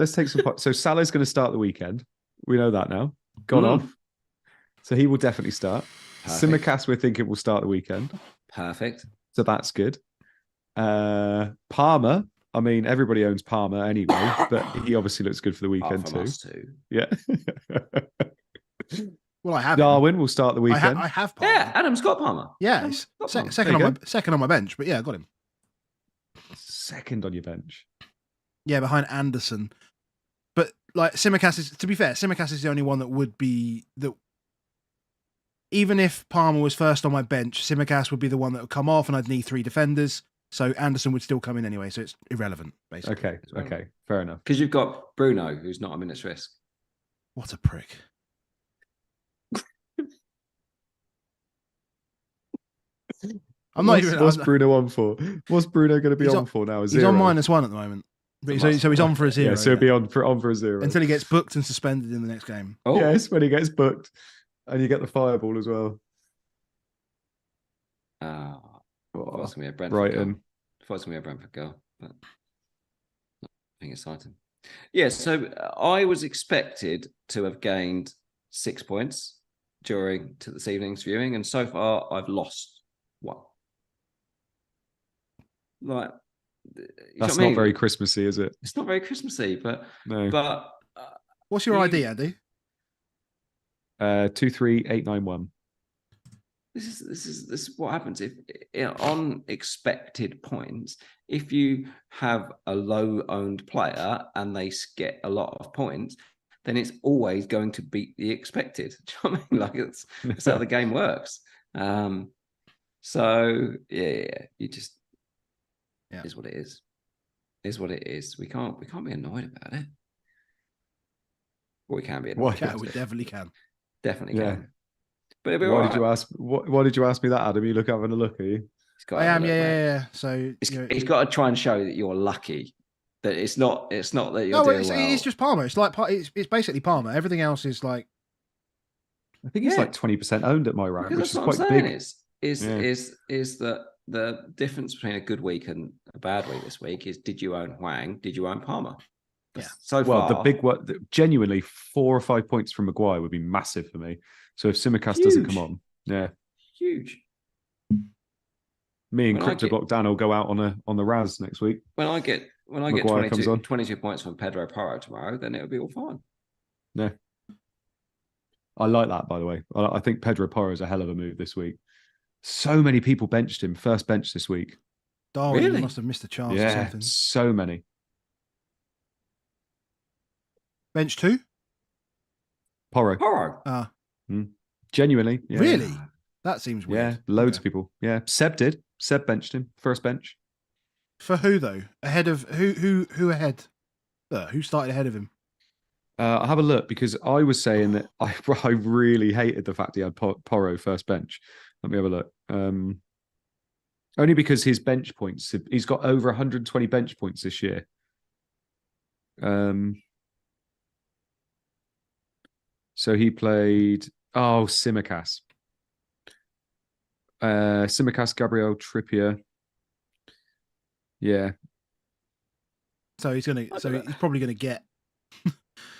Speaker 3: So Salah's going to start the weekend. We know that now. Gone off. So he will definitely start. Simicast, we're thinking will start the weekend.
Speaker 1: Perfect.
Speaker 3: So that's good. Palmer. I mean, everybody owns Palmer anyway, but he obviously looks good for the weekend too. Yeah.
Speaker 2: Well, I have
Speaker 3: Darwin will start the weekend.
Speaker 2: I have Palmer.
Speaker 1: Yeah, Adam's got Palmer.
Speaker 2: Yeah, he's second on my bench, but yeah, I got him.
Speaker 3: Second on your bench.
Speaker 2: Yeah, behind Anderson. But like Simicast is, to be fair, Simicast is the only one that would be that. Even if Palmer was first on my bench, Simicast would be the one that would come off, and I'd need 3 defenders. So Anderson would still come in anyway, so it's irrelevant, basically.
Speaker 3: Okay, fair enough.
Speaker 1: Because you've got Bruno, who's not a minute's risk.
Speaker 2: What a prick.
Speaker 3: What's Bruno on for? What's Bruno going to be on for now?
Speaker 2: He's on -1 at the moment. So he's on for a 0.
Speaker 3: Yeah, so he'll be on for a 0.
Speaker 2: Until he gets booked and suspended in the next game.
Speaker 3: Oh. Yes, when he gets booked. And you get the fireball as well.
Speaker 1: I thought it was going to be a Brentford
Speaker 3: Brighton.
Speaker 1: goal. I thought it was going to be a Brentford goal, but nothing exciting. Yeah, so I was expected to have gained 6 points during this evening's viewing, and so far I've lost 1. Like,
Speaker 3: that's not very Christmassy, is it?
Speaker 1: It's not very Christmassy, but
Speaker 3: no.
Speaker 1: But
Speaker 2: what's your ID, Andy?
Speaker 3: 23891.
Speaker 1: This is what happens if on expected points, if you have a low owned player and they get a lot of points, then it's always going to beat the expected. Do you know what I mean? Like that's how the game works. So yeah, you just is what it is. Is what it is. We can't be annoyed about it. Well, we can be annoyed.
Speaker 2: We definitely can.
Speaker 1: Definitely can. But
Speaker 3: why did you ask? Why did you ask me that, Adam? You look having a look, are you?
Speaker 2: I am. Yeah. So
Speaker 1: he's got to try and show that you're lucky. That it's not that you're doing well.
Speaker 2: It's just Palmer. It's like it's basically Palmer. Everything else is like.
Speaker 3: I think it's like 20% owned at my rank, which is quite big.
Speaker 1: Is that the difference between a good week and a bad week this week is: did you own Hwang? Did you own Palmer?
Speaker 2: Yeah.
Speaker 1: So far,
Speaker 3: the big one, genuinely 4 or 5 points from Maguire would be massive for me. So if Simicast doesn't come on,
Speaker 1: huge.
Speaker 3: Me and Crypto Block Dan will go out on the Raz next week.
Speaker 1: When I get 22 points from Pedro Porro tomorrow, then it'll be all fine.
Speaker 3: Yeah, I like that. By the way, I think Pedro Porro is a hell of a move this week. So many people benched him first bench this week.
Speaker 2: Darwin must have missed a chance or something.
Speaker 3: So many.
Speaker 2: Bench 2?
Speaker 3: Porro. Genuinely. Yeah.
Speaker 2: Really? That seems weird.
Speaker 3: Yeah, loads of people. Yeah. Seb did. Seb benched him. First bench.
Speaker 2: For who though? Ahead of who ahead? Who started ahead of him?
Speaker 3: I'll have a look because I was saying that I really hated the fact he had Porro first bench. Let me have a look. Only because his bench points, he's got over 120 bench points this year. So he played Simicast. Simicast, Gabriel, Trippier. Yeah.
Speaker 2: So he's probably gonna get.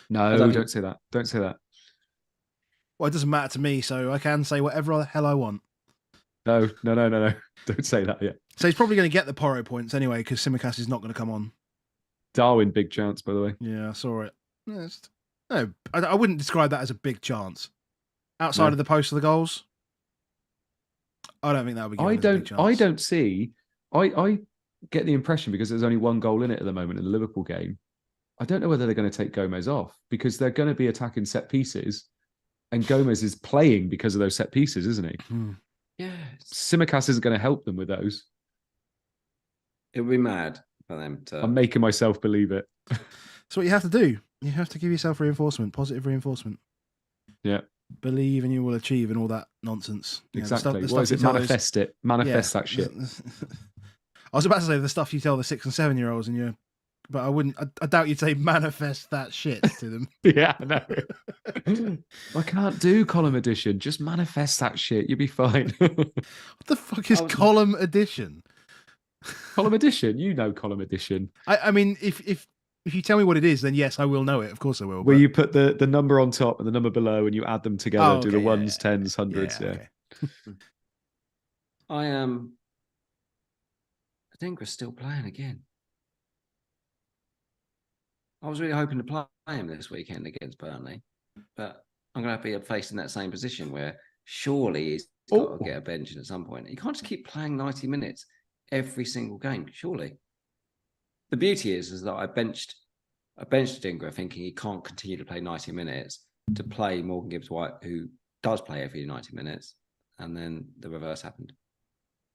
Speaker 3: No, don't say that. Don't say that.
Speaker 2: Well, it doesn't matter to me, so I can say whatever the hell I want.
Speaker 3: No. Don't say that yet.
Speaker 2: So he's probably going to get the Porro points anyway, because Simicast is not going to come on.
Speaker 3: Darwin, big chance, by the way.
Speaker 2: Yeah, I saw it. No, I wouldn't describe that as a big chance. Outside of the post of the goals, I don't think that would be a big chance.
Speaker 3: I don't see. I get the impression because there's only 1 goal in it at the moment in the Liverpool game. I don't know whether they're going to take Gomez off because they're going to be attacking set pieces, and Gomez is playing because of those set pieces, isn't he?
Speaker 1: Yeah.
Speaker 3: Simicast isn't going to help them with those.
Speaker 1: It would be mad for them to.
Speaker 3: I'm making myself believe it.
Speaker 2: That's what you have to do. You have to give yourself reinforcement, positive reinforcement. Yeah. Believe and you will achieve and all that nonsense.
Speaker 3: Exactly.
Speaker 2: The
Speaker 3: What is it? Manifest it. Manifest that shit.
Speaker 2: I was about to say the stuff you tell the 6 and 7 year olds, but I wouldn't. I doubt you'd say manifest that shit to them.
Speaker 3: Yeah, I know. I can't do column edition. Just manifest that shit. You'll be fine.
Speaker 2: What the fuck is column edition?
Speaker 3: Column edition. You know column edition.
Speaker 2: I mean, if you tell me what it is, then yes, I will know it. Of course, I will.
Speaker 3: Where you put the number on top and the number below, and you add them together. Do the ones, tens, hundreds. Yeah.
Speaker 2: Okay.
Speaker 1: I am. I think we're still playing again. I was really hoping to play him this weekend against Burnley, but I'm going to be facing that same position where surely he's got to get a bench at some point. You can't just keep playing 90 minutes every single game, surely. The beauty is that I benched Dingra thinking he can't continue to play 90 minutes to play Morgan Gibbs-White, who does play every 90 minutes, and then the reverse happened.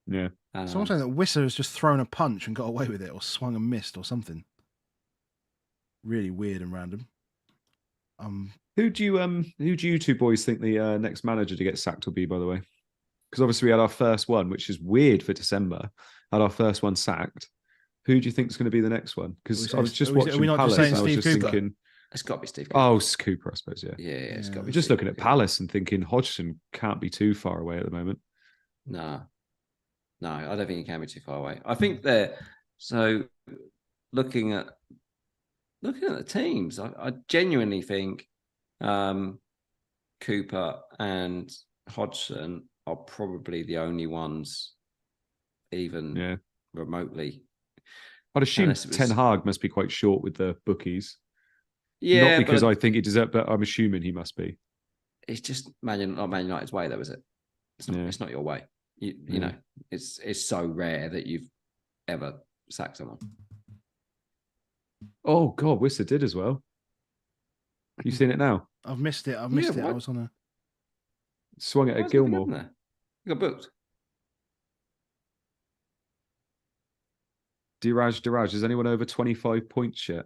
Speaker 3: Yeah.
Speaker 2: Someone saying that Wisser has just thrown a punch and got away with it, or swung and missed, or something. Really weird and random.
Speaker 3: Who do you two boys think the next manager to get sacked will be, by the way? Because obviously we had our first one, which is weird for December. Had our first one sacked. Who do you think is going to be the next one? Because I was just watching Palace and I was just thinking,
Speaker 1: it's got to be Steve Cooper.
Speaker 3: Oh, it's Cooper, I suppose. Yeah,
Speaker 1: it's got to be.
Speaker 3: I'm just looking at Palace and thinking Hodgson can't be too far away at the moment.
Speaker 1: No, I don't think he can be too far away. I think that. So, looking at the teams, I genuinely think Cooper and Hodgson are probably the only ones even remotely.
Speaker 3: I'd assume Ten Hag must be quite short with the bookies.
Speaker 1: Yeah,
Speaker 3: not because I think he deserves, but I'm assuming he must be.
Speaker 1: It's just not Man United's way, though, is it? It's not your way. You know, it's so rare that you've ever sacked someone.
Speaker 3: Oh God, Wisser did as well. You've seen it now?
Speaker 2: I've missed it. I was on a
Speaker 3: swung it at Gilmore.
Speaker 1: You got booked.
Speaker 3: Diraj, is anyone over 25 points yet?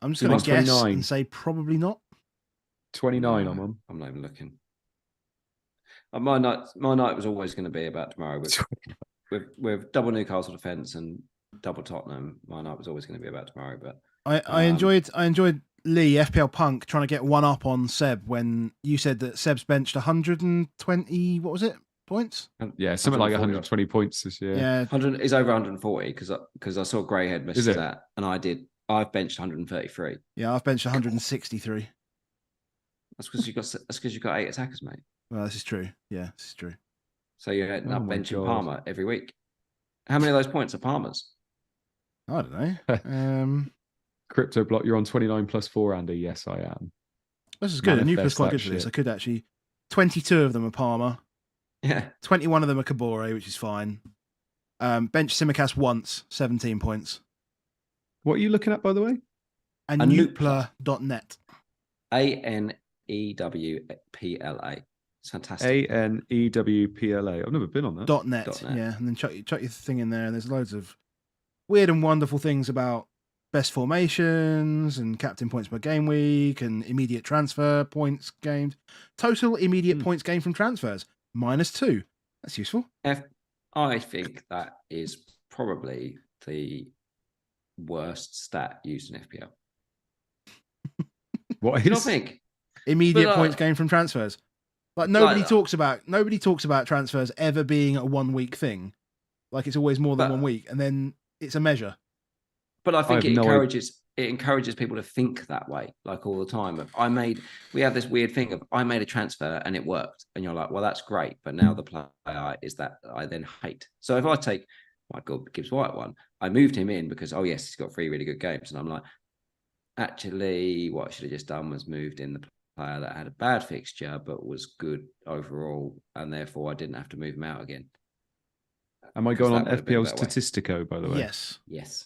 Speaker 2: I'm just going to guess 29. And say probably not.
Speaker 3: 29, no, I'm on.
Speaker 1: I'm not even looking. My night was always going to be about tomorrow with double Newcastle defence and double Tottenham. My night was always going to be about tomorrow. But
Speaker 2: I enjoyed Lee FPL Punk trying to get one up on Seb when you said that Seb's benched 120. What was it? Points?
Speaker 3: Yeah, something like 120 points this year.
Speaker 2: Yeah,
Speaker 1: 100 is over 140 because I saw Greyhead message that, and I've benched 133.
Speaker 2: Yeah, I've benched 163.
Speaker 1: That's because you got 8 attackers, mate.
Speaker 2: Well, this is true. Yeah, this is true.
Speaker 1: So you're ending up benching Palmer every week. How many of those points are Palmer's?
Speaker 2: I don't know.
Speaker 3: Crypto Block, you're on 29 plus 4, Andy. Yes, I am.
Speaker 2: This is good. Nuclear's quite good for this. I could actually. 22 of them are Palmer.
Speaker 1: Yeah.
Speaker 2: 21 of them are Kabore, which is fine. Bench Simicast once, 17 points.
Speaker 3: What are you looking at, by the way?
Speaker 2: And Newpla.net.
Speaker 1: ANEWPLA. It's fantastic.
Speaker 3: ANEWPLA. I've never been on that.
Speaker 2: .net. Yeah. And then chuck your thing in there, and there's loads of weird and wonderful things about best formations and captain points per game week and immediate transfer points gained. Total immediate points gained from transfers. -2. That's useful.
Speaker 1: I think that is probably the worst stat used in FPL.
Speaker 3: What is?
Speaker 1: You don't think?
Speaker 2: Immediate points gained from transfers. Like nobody talks about transfers ever being a 1 week thing. Like it's always more than 1 week, and then it's a measure.
Speaker 1: But I think it encourages people to think that way, like all the time. We have this weird thing of I made a transfer and it worked, and you're like, well, that's great, but now the player is that I then hate. So if I take Michael Gibbs-White one, I moved him in because yes, he's got 3 really good games, and I'm like, actually, what I should have just done was moved in the player that had a bad fixture but was good overall, and therefore I didn't have to move him out again.
Speaker 3: Am I going on FPL Statistico, by the way?
Speaker 2: Yes.
Speaker 3: Yes.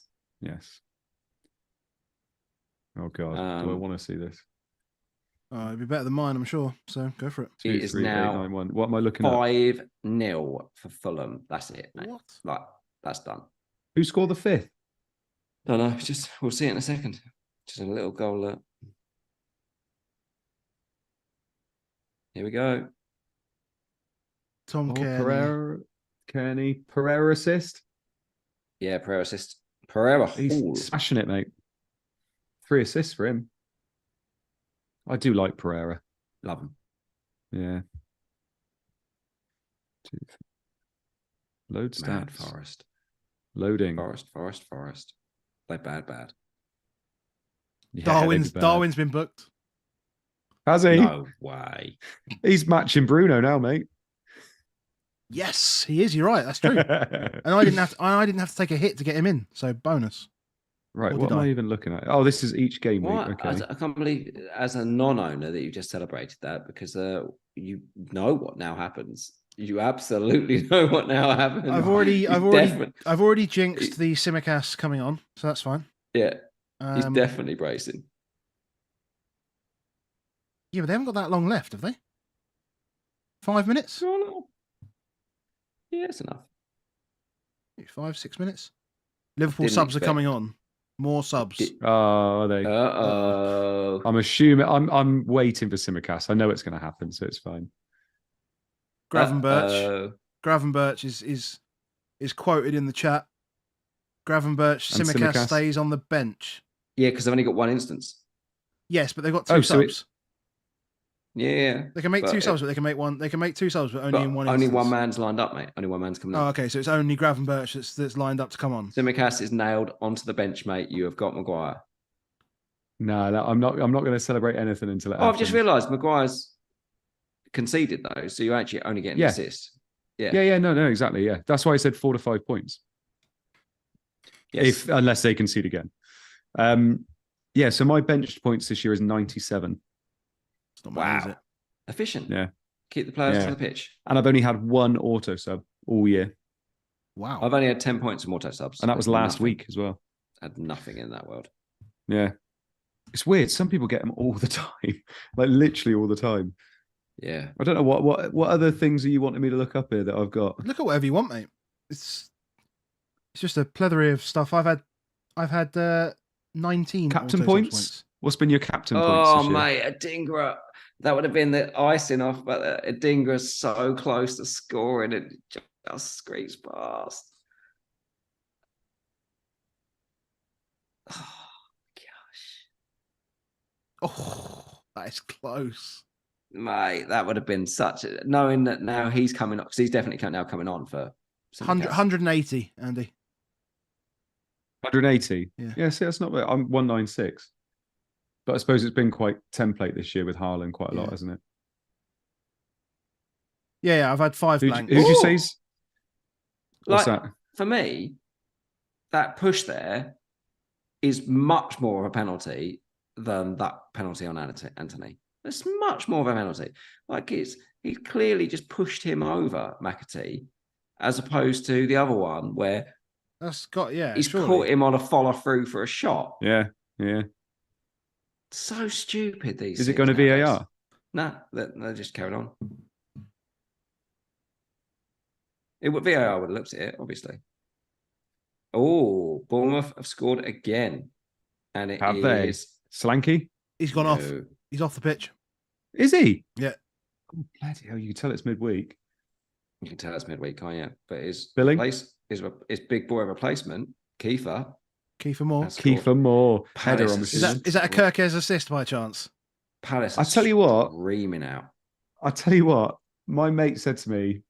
Speaker 3: Oh God, do I want to see this?
Speaker 2: It'd be better than mine, I'm sure. So go for it.
Speaker 3: 2,
Speaker 1: it is
Speaker 3: 3,
Speaker 1: now
Speaker 3: 8, 9, 1. What am I looking at?
Speaker 1: 5-0 for Fulham. That's it, mate.
Speaker 2: What?
Speaker 1: Like that's done.
Speaker 3: Who scored the 5th?
Speaker 1: No. We'll see it in a second. Just a little goal. Here we go.
Speaker 2: Tom Kearney.
Speaker 3: Pereira assist.
Speaker 1: Yeah, Pereira assist. Pereira.
Speaker 3: He's smashing it, mate. 3 assists for him. I do like Pereira.
Speaker 1: Love him.
Speaker 3: Yeah. Load
Speaker 1: Mad
Speaker 3: stats.
Speaker 1: Forest.
Speaker 3: Loading.
Speaker 1: Forest. They're bad.
Speaker 3: Yeah,
Speaker 2: Darwin's been booked.
Speaker 3: Has he?
Speaker 1: No way.
Speaker 3: He's matching Bruno now, mate.
Speaker 2: Yes, he is. You're right. That's true. And I didn't have to take a hit to get him in. So bonus.
Speaker 3: Right. What am I even looking at? Oh, this is each game week.
Speaker 1: What?
Speaker 3: Okay.
Speaker 1: I can't believe, as a non-owner, that you just celebrated that, because you know what now happens. You absolutely know what now happens.
Speaker 2: I've already jinxed the Simicast coming on, so that's fine.
Speaker 1: Yeah, he's definitely bracing.
Speaker 2: Yeah, but they haven't got that long left, have they? 5 minutes?
Speaker 1: Oh, no. Yeah, it's enough.
Speaker 2: 5, 6 minutes. Liverpool subs are coming on. More subs.
Speaker 3: Oh, are they?
Speaker 1: Uh-oh.
Speaker 3: I'm assuming. I'm waiting for Simicast. I know it's going to happen, so it's fine.
Speaker 2: Gravenberch. Gravenberch is quoted in the chat. Gravenberch, Simicast stays on the bench.
Speaker 1: Yeah, because they've only got 1 instance.
Speaker 2: Yes, but they've got 2 subs.
Speaker 1: Yeah,
Speaker 2: they can make 2 subs, but they can make one. They can make 2 subs, but only in one.
Speaker 1: Only
Speaker 2: instance.
Speaker 1: one man's lined up, mate. Only one man's coming up.
Speaker 2: Oh, okay. So it's only Gravenberch that's lined up to come on.
Speaker 1: Simicast is nailed onto the bench, mate. You have got Maguire.
Speaker 3: No, I'm not going to celebrate anything until it happens.
Speaker 1: I've just realised Maguire's conceded though, so you're actually only getting an assist.
Speaker 3: Yeah. No, exactly. Yeah, that's why I said 4 to 5 points. Yes. Unless they concede again. Yeah. So my benched points this year is 97.
Speaker 2: It's not bad, is it?
Speaker 1: Efficient.
Speaker 3: Yeah.
Speaker 1: Keep the players on the pitch.
Speaker 3: And I've only had 1 auto sub all year.
Speaker 2: Wow.
Speaker 1: I've only had 10 points from auto subs.
Speaker 3: And that was last week as well.
Speaker 1: Had nothing in that world.
Speaker 3: Yeah. It's weird. Some people get them all the time. Like literally all the time.
Speaker 1: Yeah.
Speaker 3: I don't know what other things are you wanting me to look up here that I've got?
Speaker 2: Look at whatever you want, mate. It's just a plethora of stuff. I've had 19
Speaker 3: captain points. What's been your captain points?
Speaker 1: Oh, mate, Adingra. That would have been the icing off, but Adingra's so close to scoring, it just screams past. Oh, gosh.
Speaker 2: Oh, that is close.
Speaker 1: Mate, that would have been knowing that now he's coming on, because he's definitely now coming on for
Speaker 2: 180, Andy.
Speaker 3: 180?
Speaker 2: Yeah,
Speaker 3: see, that's not bad. I'm 196. But I suppose it's been quite template this year with Haaland quite a lot, hasn't it?
Speaker 2: Yeah, I've had 5 blanks.
Speaker 3: Who'd you say's? What's that?
Speaker 1: For me, that push there is much more of a penalty than that penalty on Anthony. It's much more of a penalty. Like he clearly just pushed him over, McAtee, as opposed to the other one where he's caught him on a follow through for a shot.
Speaker 3: Yeah.
Speaker 1: So stupid. These.
Speaker 3: Is it going to VAR?
Speaker 1: Nah, they just carried on. VAR would have looked at it, obviously. Oh, Bournemouth have scored again, and
Speaker 3: they? Slanky?
Speaker 2: He's gone off. He's off the pitch.
Speaker 3: Is he?
Speaker 2: Yeah.
Speaker 3: Oh, bloody hell! You can tell it's midweek.
Speaker 1: You can tell it's midweek, can't you? But his
Speaker 3: Billing
Speaker 1: his big boy replacement, Kiefer
Speaker 3: Moore. Header on the
Speaker 2: Is that a Kirkes assist by chance?
Speaker 1: Palace.
Speaker 3: I tell you what,
Speaker 1: screaming out.
Speaker 3: I tell you what, my mate said to me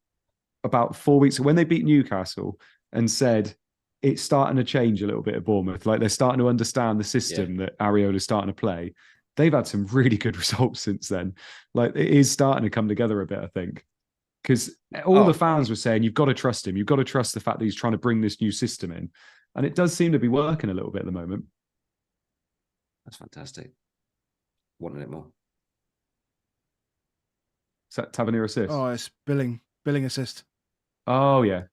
Speaker 3: about 4 weeks ago when they beat Newcastle and said it's starting to change a little bit at Bournemouth. Like they're starting to understand the system that Ariola's starting to play. They've had some really good results since then. Like it is starting to come together a bit, I think. Because all the fans were saying, you've got to trust him. You've got to trust the fact that he's trying to bring this new system in. And it does seem to be working a little bit at the moment.
Speaker 1: That's fantastic. Wanted it more.
Speaker 3: Is that Tavernier assist?
Speaker 2: Oh, it's Billing assist.
Speaker 3: Oh, yeah.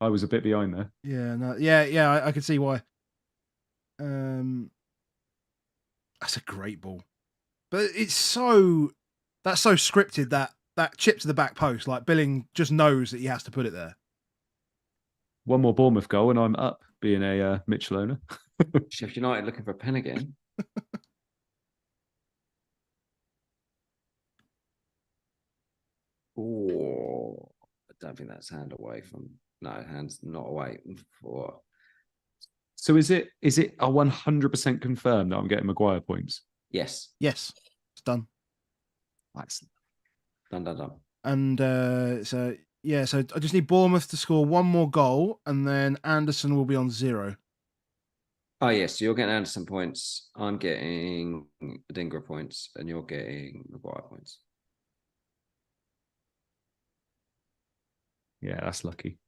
Speaker 3: I was a bit behind there.
Speaker 2: Yeah, no, yeah, I could see why. That's a great ball. But that's so scripted that chip to the back post. Like Billing just knows that he has to put it there.
Speaker 3: One more Bournemouth goal and I'm up, being a Mitchell owner.
Speaker 1: Sheffield United looking for a pen again. don't think that's hand away from. No, hand's not away for.
Speaker 3: So is it a 100% confirmed that I'm getting Maguire points?
Speaker 1: Yes.
Speaker 2: Yes, it's done.
Speaker 3: That's
Speaker 1: Done.
Speaker 2: And so I just need Bournemouth to score one more goal, and then Anderson will be on 0.
Speaker 1: Oh yes, so you're getting Anderson points. I'm getting Adingra points, and you're getting Maguire points.
Speaker 3: Yeah, that's lucky.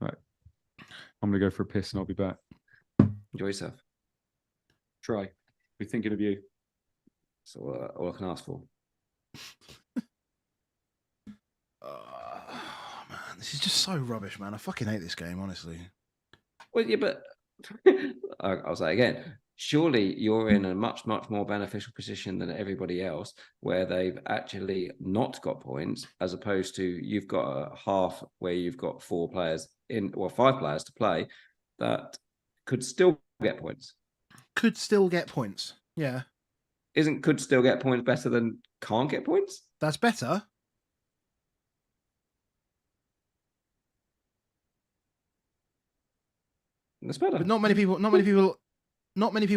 Speaker 3: Right. I'm going to go for a piss and I'll be back.
Speaker 1: Enjoy yourself.
Speaker 3: Try. Be thinking of you.
Speaker 1: So all I can ask for.
Speaker 2: Man, this is just so rubbish, man. I fucking hate this game, honestly.
Speaker 1: Well, yeah, but I'll say again. Surely you're in a much, much more beneficial position than everybody else, where they've actually not got points, as opposed to you've got a half where you've got 4 players or 5 players to play that could still get points.
Speaker 2: Could still get points. Yeah.
Speaker 1: Could still get points better than can't get points?
Speaker 2: That's better.
Speaker 1: That's better.
Speaker 2: But not many people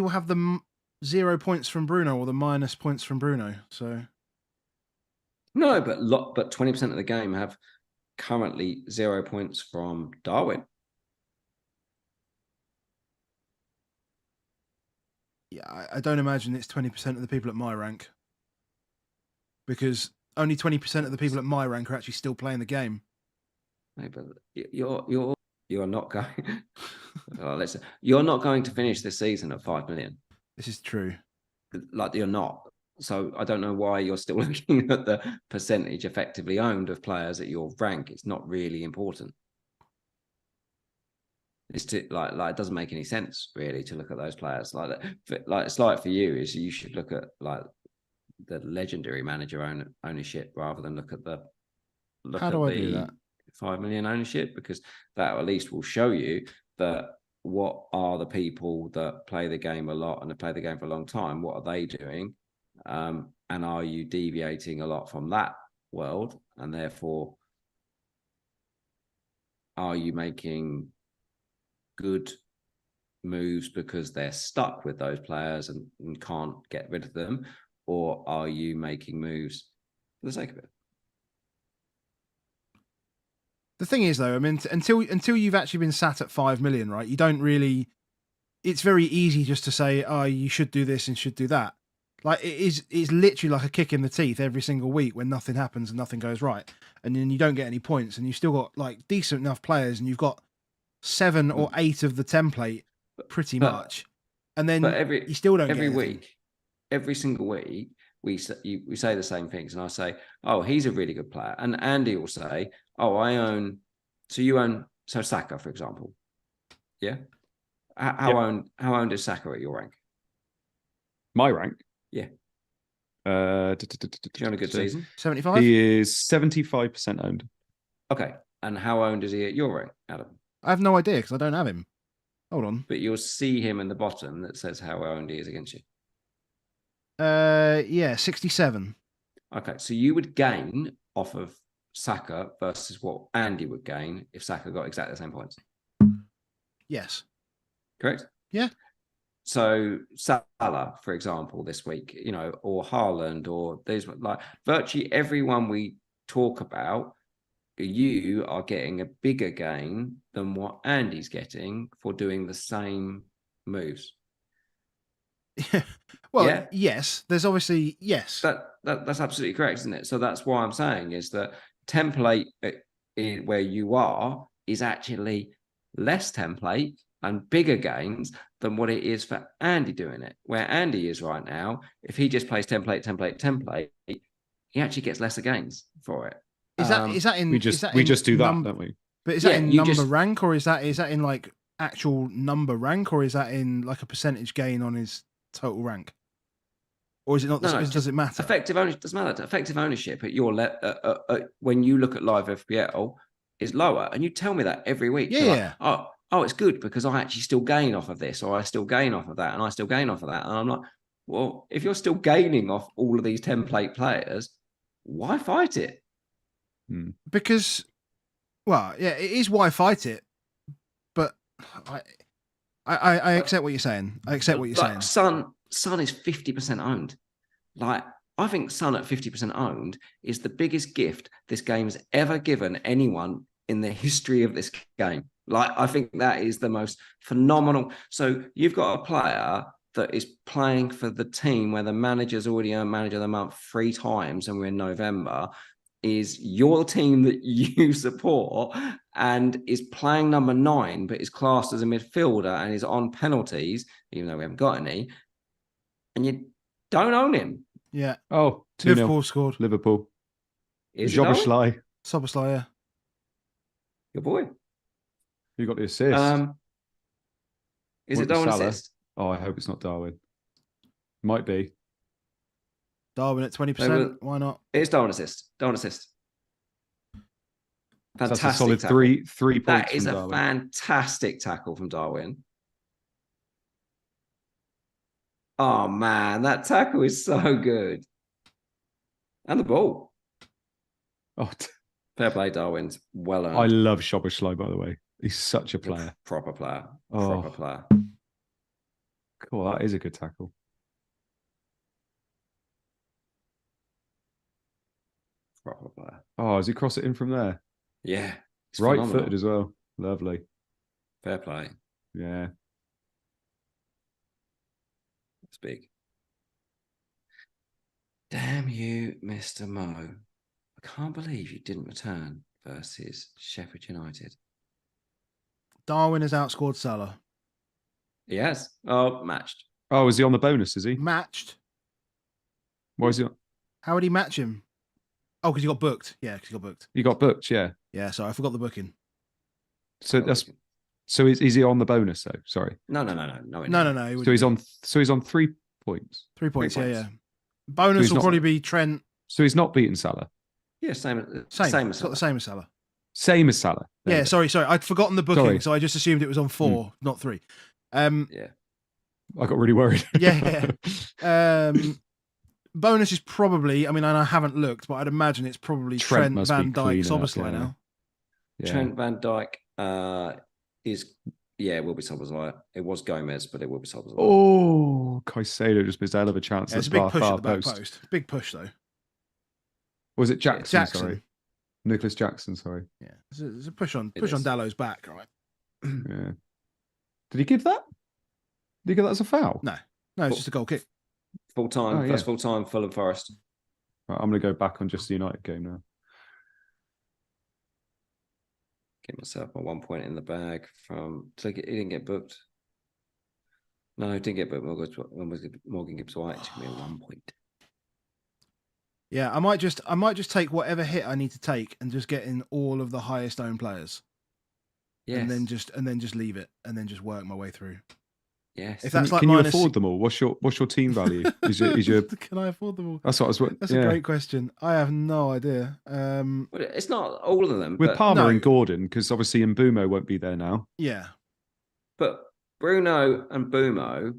Speaker 2: have the 0 points from Bruno or the minus points from Bruno. So
Speaker 1: No, but 20% of the game have currently 0 points from Darwin.
Speaker 2: yeah, I don't imagine it's 20% of the people at my rank, because only 20% of the people at my rank are actually still playing the game.
Speaker 1: No, but you're not going. Listen, you're not going to finish this season at 5 million.
Speaker 2: This is true.
Speaker 1: Like, you're not. So I don't know why you're still looking at the percentage effectively owned of players at your rank. It's not really important. It's like it doesn't make any sense really to look at those players like that. Like it's like for you is you should look at like the legendary manager ownership rather than look at the
Speaker 2: How do I do that?
Speaker 1: 5 million ownership, because that at least will show you that what are the people that play the game a lot and have played the game for a long time, what are they doing, and are you deviating a lot from that world, and therefore are you making good moves because they're stuck with those players and can't get rid of them, or are you making moves for the sake of it?
Speaker 2: The thing is, though, I mean, until you've actually been sat at 5 million, right? You don't really. It's very easy just to say, "Oh, you should do this and should do that." Like it's literally like a kick in the teeth every single week when nothing happens and nothing goes right, and then you don't get any points, and you've still got like decent enough players, and you've got 7 or 8 of the template pretty much, and then you still don't
Speaker 1: every
Speaker 2: get
Speaker 1: week, every single week. We say the same things, and I say, "Oh, he's a really good player," and Andy will say, "Oh, I own." So you own Saka, for example, yeah. How owned is Saka at your rank?
Speaker 3: My rank?
Speaker 1: Yeah.
Speaker 3: He's
Speaker 1: on a good season.
Speaker 2: 75.
Speaker 3: He is 75% owned.
Speaker 1: Okay, and how owned is he at your rank, Adam?
Speaker 2: I have no idea because I don't have him. Hold on.
Speaker 1: But you'll see him in the bottom that says how owned he is against you.
Speaker 2: Yeah, 67.
Speaker 1: Okay, so you would gain off of Saka versus what Andy would gain if Saka got exactly the same points.
Speaker 2: Yes.
Speaker 1: Correct?
Speaker 2: Yeah.
Speaker 1: So Salah, for example, this week, or Haaland, or there's like virtually everyone we talk about, you are getting a bigger gain than what Andy's getting for doing the same moves.
Speaker 2: Well,
Speaker 1: yeah?
Speaker 2: Yes. There's obviously yes.
Speaker 1: That's absolutely correct, isn't it? So that's why I'm saying is that template where you are is actually less template and bigger gains than what it is for Andy doing it. Where Andy is right now, if he just plays template, he actually gets lesser gains for it.
Speaker 2: Is that in?
Speaker 3: We just do that, don't we?
Speaker 2: But is that in number rank, or is that in like actual number rank, or is that in like a percentage gain on his total rank? Or is it not? Does it matter?
Speaker 1: Effective ownership doesn't matter. Effective ownership at your when you look at live FPL is lower, and you tell me that every week.
Speaker 2: Yeah.
Speaker 1: Like, oh, it's good because I actually still gain off of this, or I still gain off of that, and I still gain off of that. And I'm like, well, if you're still gaining off all of these template players, why fight it?
Speaker 2: Because Well, yeah, it is why fight it, but I accept what you're saying. I accept what you're saying.
Speaker 1: Son is 50% owned. Like, I think Son at 50% owned is the biggest gift this game has ever given anyone in the history of this game. Like, I think that is the most phenomenal. So you've got a player that is playing for the team where the manager's already earned manager of the month 3 times, and we're in November, is your team that you support, and is playing number 9, but is classed as a midfielder and is on penalties, even though we haven't got any, and you don't own him.
Speaker 2: Yeah.
Speaker 3: Oh, 2-0.
Speaker 2: Liverpool scored.
Speaker 3: Liverpool.
Speaker 1: Is it Darwin?
Speaker 3: Szoboszlai.
Speaker 2: Szoboszlai, yeah.
Speaker 1: Your boy.
Speaker 3: Who got the assist?
Speaker 1: Is
Speaker 3: Won't
Speaker 1: it
Speaker 3: be
Speaker 1: Darwin
Speaker 3: Salah.
Speaker 1: assist?
Speaker 3: Oh, I hope it's not Darwin. Might be.
Speaker 2: Darwin at 20%. Why not?
Speaker 1: It's Darwin assist. Darwin assist. Fantastic.
Speaker 3: That's a solid
Speaker 1: tackle.
Speaker 3: 3 points.
Speaker 1: That is
Speaker 3: from
Speaker 1: a
Speaker 3: Darwin.
Speaker 1: fantastic tackle from Darwin. Oh man, that tackle is so good. And the ball.
Speaker 3: Oh,
Speaker 1: Fair play, Darwin's well earned.
Speaker 3: I love Szoboszlai, by the way. He's such a player.
Speaker 1: Proper player.
Speaker 3: Oh.
Speaker 1: Proper player.
Speaker 3: Cool, that is a good tackle.
Speaker 1: Proper player.
Speaker 3: Oh, has he crossed it in from there?
Speaker 1: Yeah.
Speaker 3: Right-footed as well. Lovely.
Speaker 1: Fair play.
Speaker 3: Yeah.
Speaker 1: That's big. Damn you, Mr. Mo. I can't believe you didn't return versus Sheffield United.
Speaker 2: Darwin has outscored Salah.
Speaker 1: He has. Oh, matched.
Speaker 3: Oh, is he on the bonus, is he?
Speaker 2: Matched?
Speaker 3: Why is he on?
Speaker 2: How would he match him? Oh, because he got booked. Yeah, because he got booked.
Speaker 3: He got booked, yeah.
Speaker 2: Yeah, sorry, I forgot the booking.
Speaker 3: So is he on the bonus though? Sorry.
Speaker 1: No.
Speaker 2: No.
Speaker 3: So he's on 3 points.
Speaker 2: 3 points,
Speaker 1: 3
Speaker 2: yeah.
Speaker 1: points.
Speaker 2: Bonus
Speaker 3: So
Speaker 2: will
Speaker 3: he's
Speaker 2: probably be Trent.
Speaker 3: So he's not beaten Salah.
Speaker 1: Yeah, same as
Speaker 2: It's got
Speaker 1: Salah.
Speaker 2: the same as Salah.
Speaker 3: Same as Salah. There
Speaker 2: Yeah,
Speaker 3: you go.
Speaker 2: sorry. I'd forgotten the booking,
Speaker 3: Sorry.
Speaker 2: so I just assumed it was on 4, not 3.
Speaker 1: Yeah.
Speaker 3: I got really worried.
Speaker 2: Yeah. Bonus is probably, I mean, I haven't looked, but I'd imagine it's probably
Speaker 3: Trent
Speaker 2: Trent
Speaker 3: must be
Speaker 2: Van Dijk,
Speaker 3: cleaning up,
Speaker 2: Szoboszlai
Speaker 3: yeah.
Speaker 2: now.
Speaker 3: Yeah.
Speaker 1: Trent Van Dijk it will be Szoboszlai. It was Gomez, but it will be Szoboszlai.
Speaker 3: Oh, Caicedo just missed a hell of a chance.
Speaker 2: Yeah, it's a big push at the back post. Big push, though.
Speaker 3: Was it Jackson?
Speaker 2: Jackson.
Speaker 3: Sorry. Nicholas Jackson, sorry.
Speaker 2: Yeah, there's a push on Dallow's back, right?
Speaker 3: Yeah. Did he give that? Did he give that as a foul?
Speaker 2: No, it's just a goal kick.
Speaker 1: Full time.
Speaker 3: Oh, yeah.
Speaker 1: First full time, Fulham Forest.
Speaker 3: Right, I'm going to go back on just the United game now.
Speaker 1: Get myself my 1 point in the bag from. He didn't get booked. No, he didn't get booked. Morgan Gibbs White took me a 1 point.
Speaker 2: Yeah, I might just take whatever hit I need to take and just get in all of the highest owned players.
Speaker 1: Yes.
Speaker 2: And then just leave it and then just work my way through.
Speaker 1: Yes.
Speaker 2: If that's like
Speaker 3: can you
Speaker 2: minus
Speaker 3: afford them all? What's your team value? Is your
Speaker 2: Can I afford them all?
Speaker 3: That's what I was.
Speaker 2: That's a great question. I have no idea.
Speaker 1: But it's not all of them.
Speaker 3: With
Speaker 1: but,
Speaker 3: Palmer
Speaker 1: no.
Speaker 3: and Gordon, because obviously Boomo won't be there now.
Speaker 2: Yeah.
Speaker 1: But Bruno and Boomo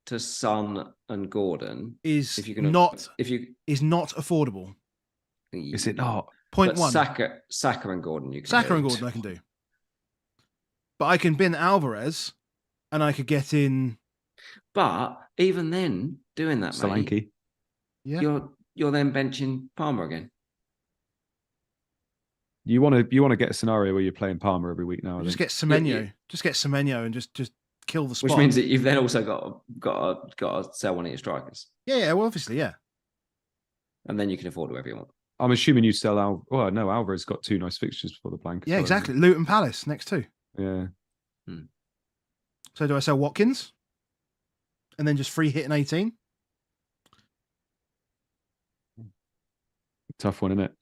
Speaker 1: to Son and Gordon
Speaker 2: is not affordable.
Speaker 3: Is it not?
Speaker 2: Point one.
Speaker 1: Saka and Gordon.
Speaker 2: Saka and Gordon I can do. But I can bin Alvarez and I could get in.
Speaker 1: But even then, doing that,
Speaker 3: Solanke.
Speaker 1: mate,
Speaker 2: yeah,
Speaker 1: you're then benching Palmer again.
Speaker 3: You want to get a scenario where you're playing Palmer every week now.
Speaker 2: Just get Semenyo. Just get Semenyo and just kill the spot.
Speaker 1: Which means that you've then also got to sell one of your strikers.
Speaker 2: Yeah, well, obviously, yeah.
Speaker 1: And then you can afford whoever you want.
Speaker 3: I'm assuming you sell Alvarez got 2 nice fixtures before the blank.
Speaker 2: Yeah, exactly. Luton Palace next 2.
Speaker 3: Yeah.
Speaker 2: So do I sell Watkins? And then just free hit in 18?
Speaker 3: Tough one, isn't it?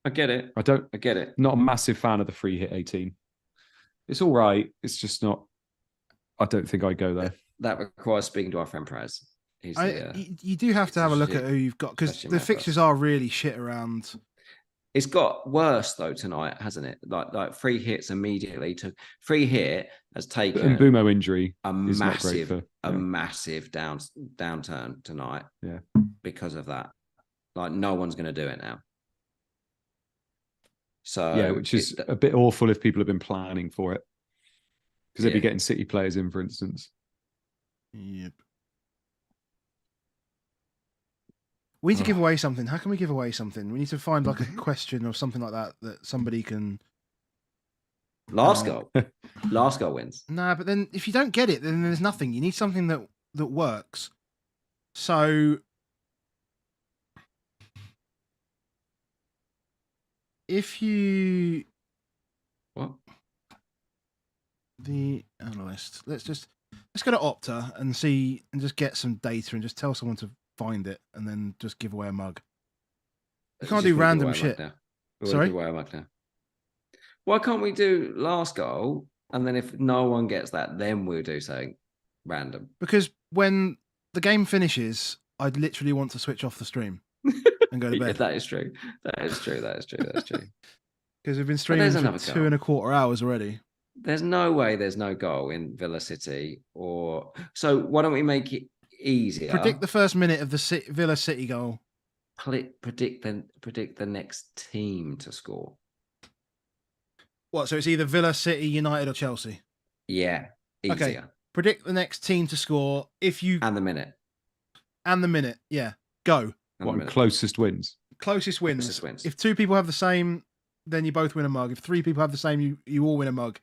Speaker 1: I get it.
Speaker 3: I
Speaker 1: get it.
Speaker 3: Not a massive fan of the free hit 18. It's all right. It's just not. I don't think I go there.
Speaker 1: That requires speaking to our friend Praz.
Speaker 2: You do have to have a look at who you've got because the fixtures are really shit around.
Speaker 1: It's got worse though tonight, hasn't it? Like free hits immediately. Free hit has taken
Speaker 3: And Boomo injury
Speaker 1: a
Speaker 3: is not great for,
Speaker 1: massive downturn tonight.
Speaker 3: Yeah,
Speaker 1: because of that. Like no one's going to do it now. So
Speaker 3: Yeah, which is a bit awful if people have been planning for it, because they'd be getting City players in, for instance.
Speaker 2: Yep. We need to give away something. How can we give away something? We need to find like a question or something like that somebody can.
Speaker 1: Last goal wins.
Speaker 2: Nah, but then if you don't get it, then there's nothing. You need something that works. So if you the analyst, let's go to Opta and see and just get some data and just tell someone to find it and then just give away a mug. You can't do random shit. Sorry?
Speaker 1: Give away a mug now. Why can't we do last goal, and then if no one gets that, then we'll do something random?
Speaker 2: Because when the game finishes, I'd literally want to switch off the stream and go to bed.
Speaker 1: Yeah, that is true. That is true.
Speaker 2: Because we've been streaming for 2.25 hours already.
Speaker 1: There's no way there's no goal in Villa City. So why don't we make it easier?
Speaker 2: Predict the first minute of the Villa City goal.
Speaker 1: Predict the next team to score.
Speaker 2: What? So it's either Villa, City, United, or Chelsea.
Speaker 1: Yeah, easier.
Speaker 2: Okay. Predict the next team to score
Speaker 1: and the minute.
Speaker 2: Yeah, go.
Speaker 3: Closest wins.
Speaker 2: Closest wins. If 2 people have the same, then you both win a mug. If 3 people have the same, you all win a mug.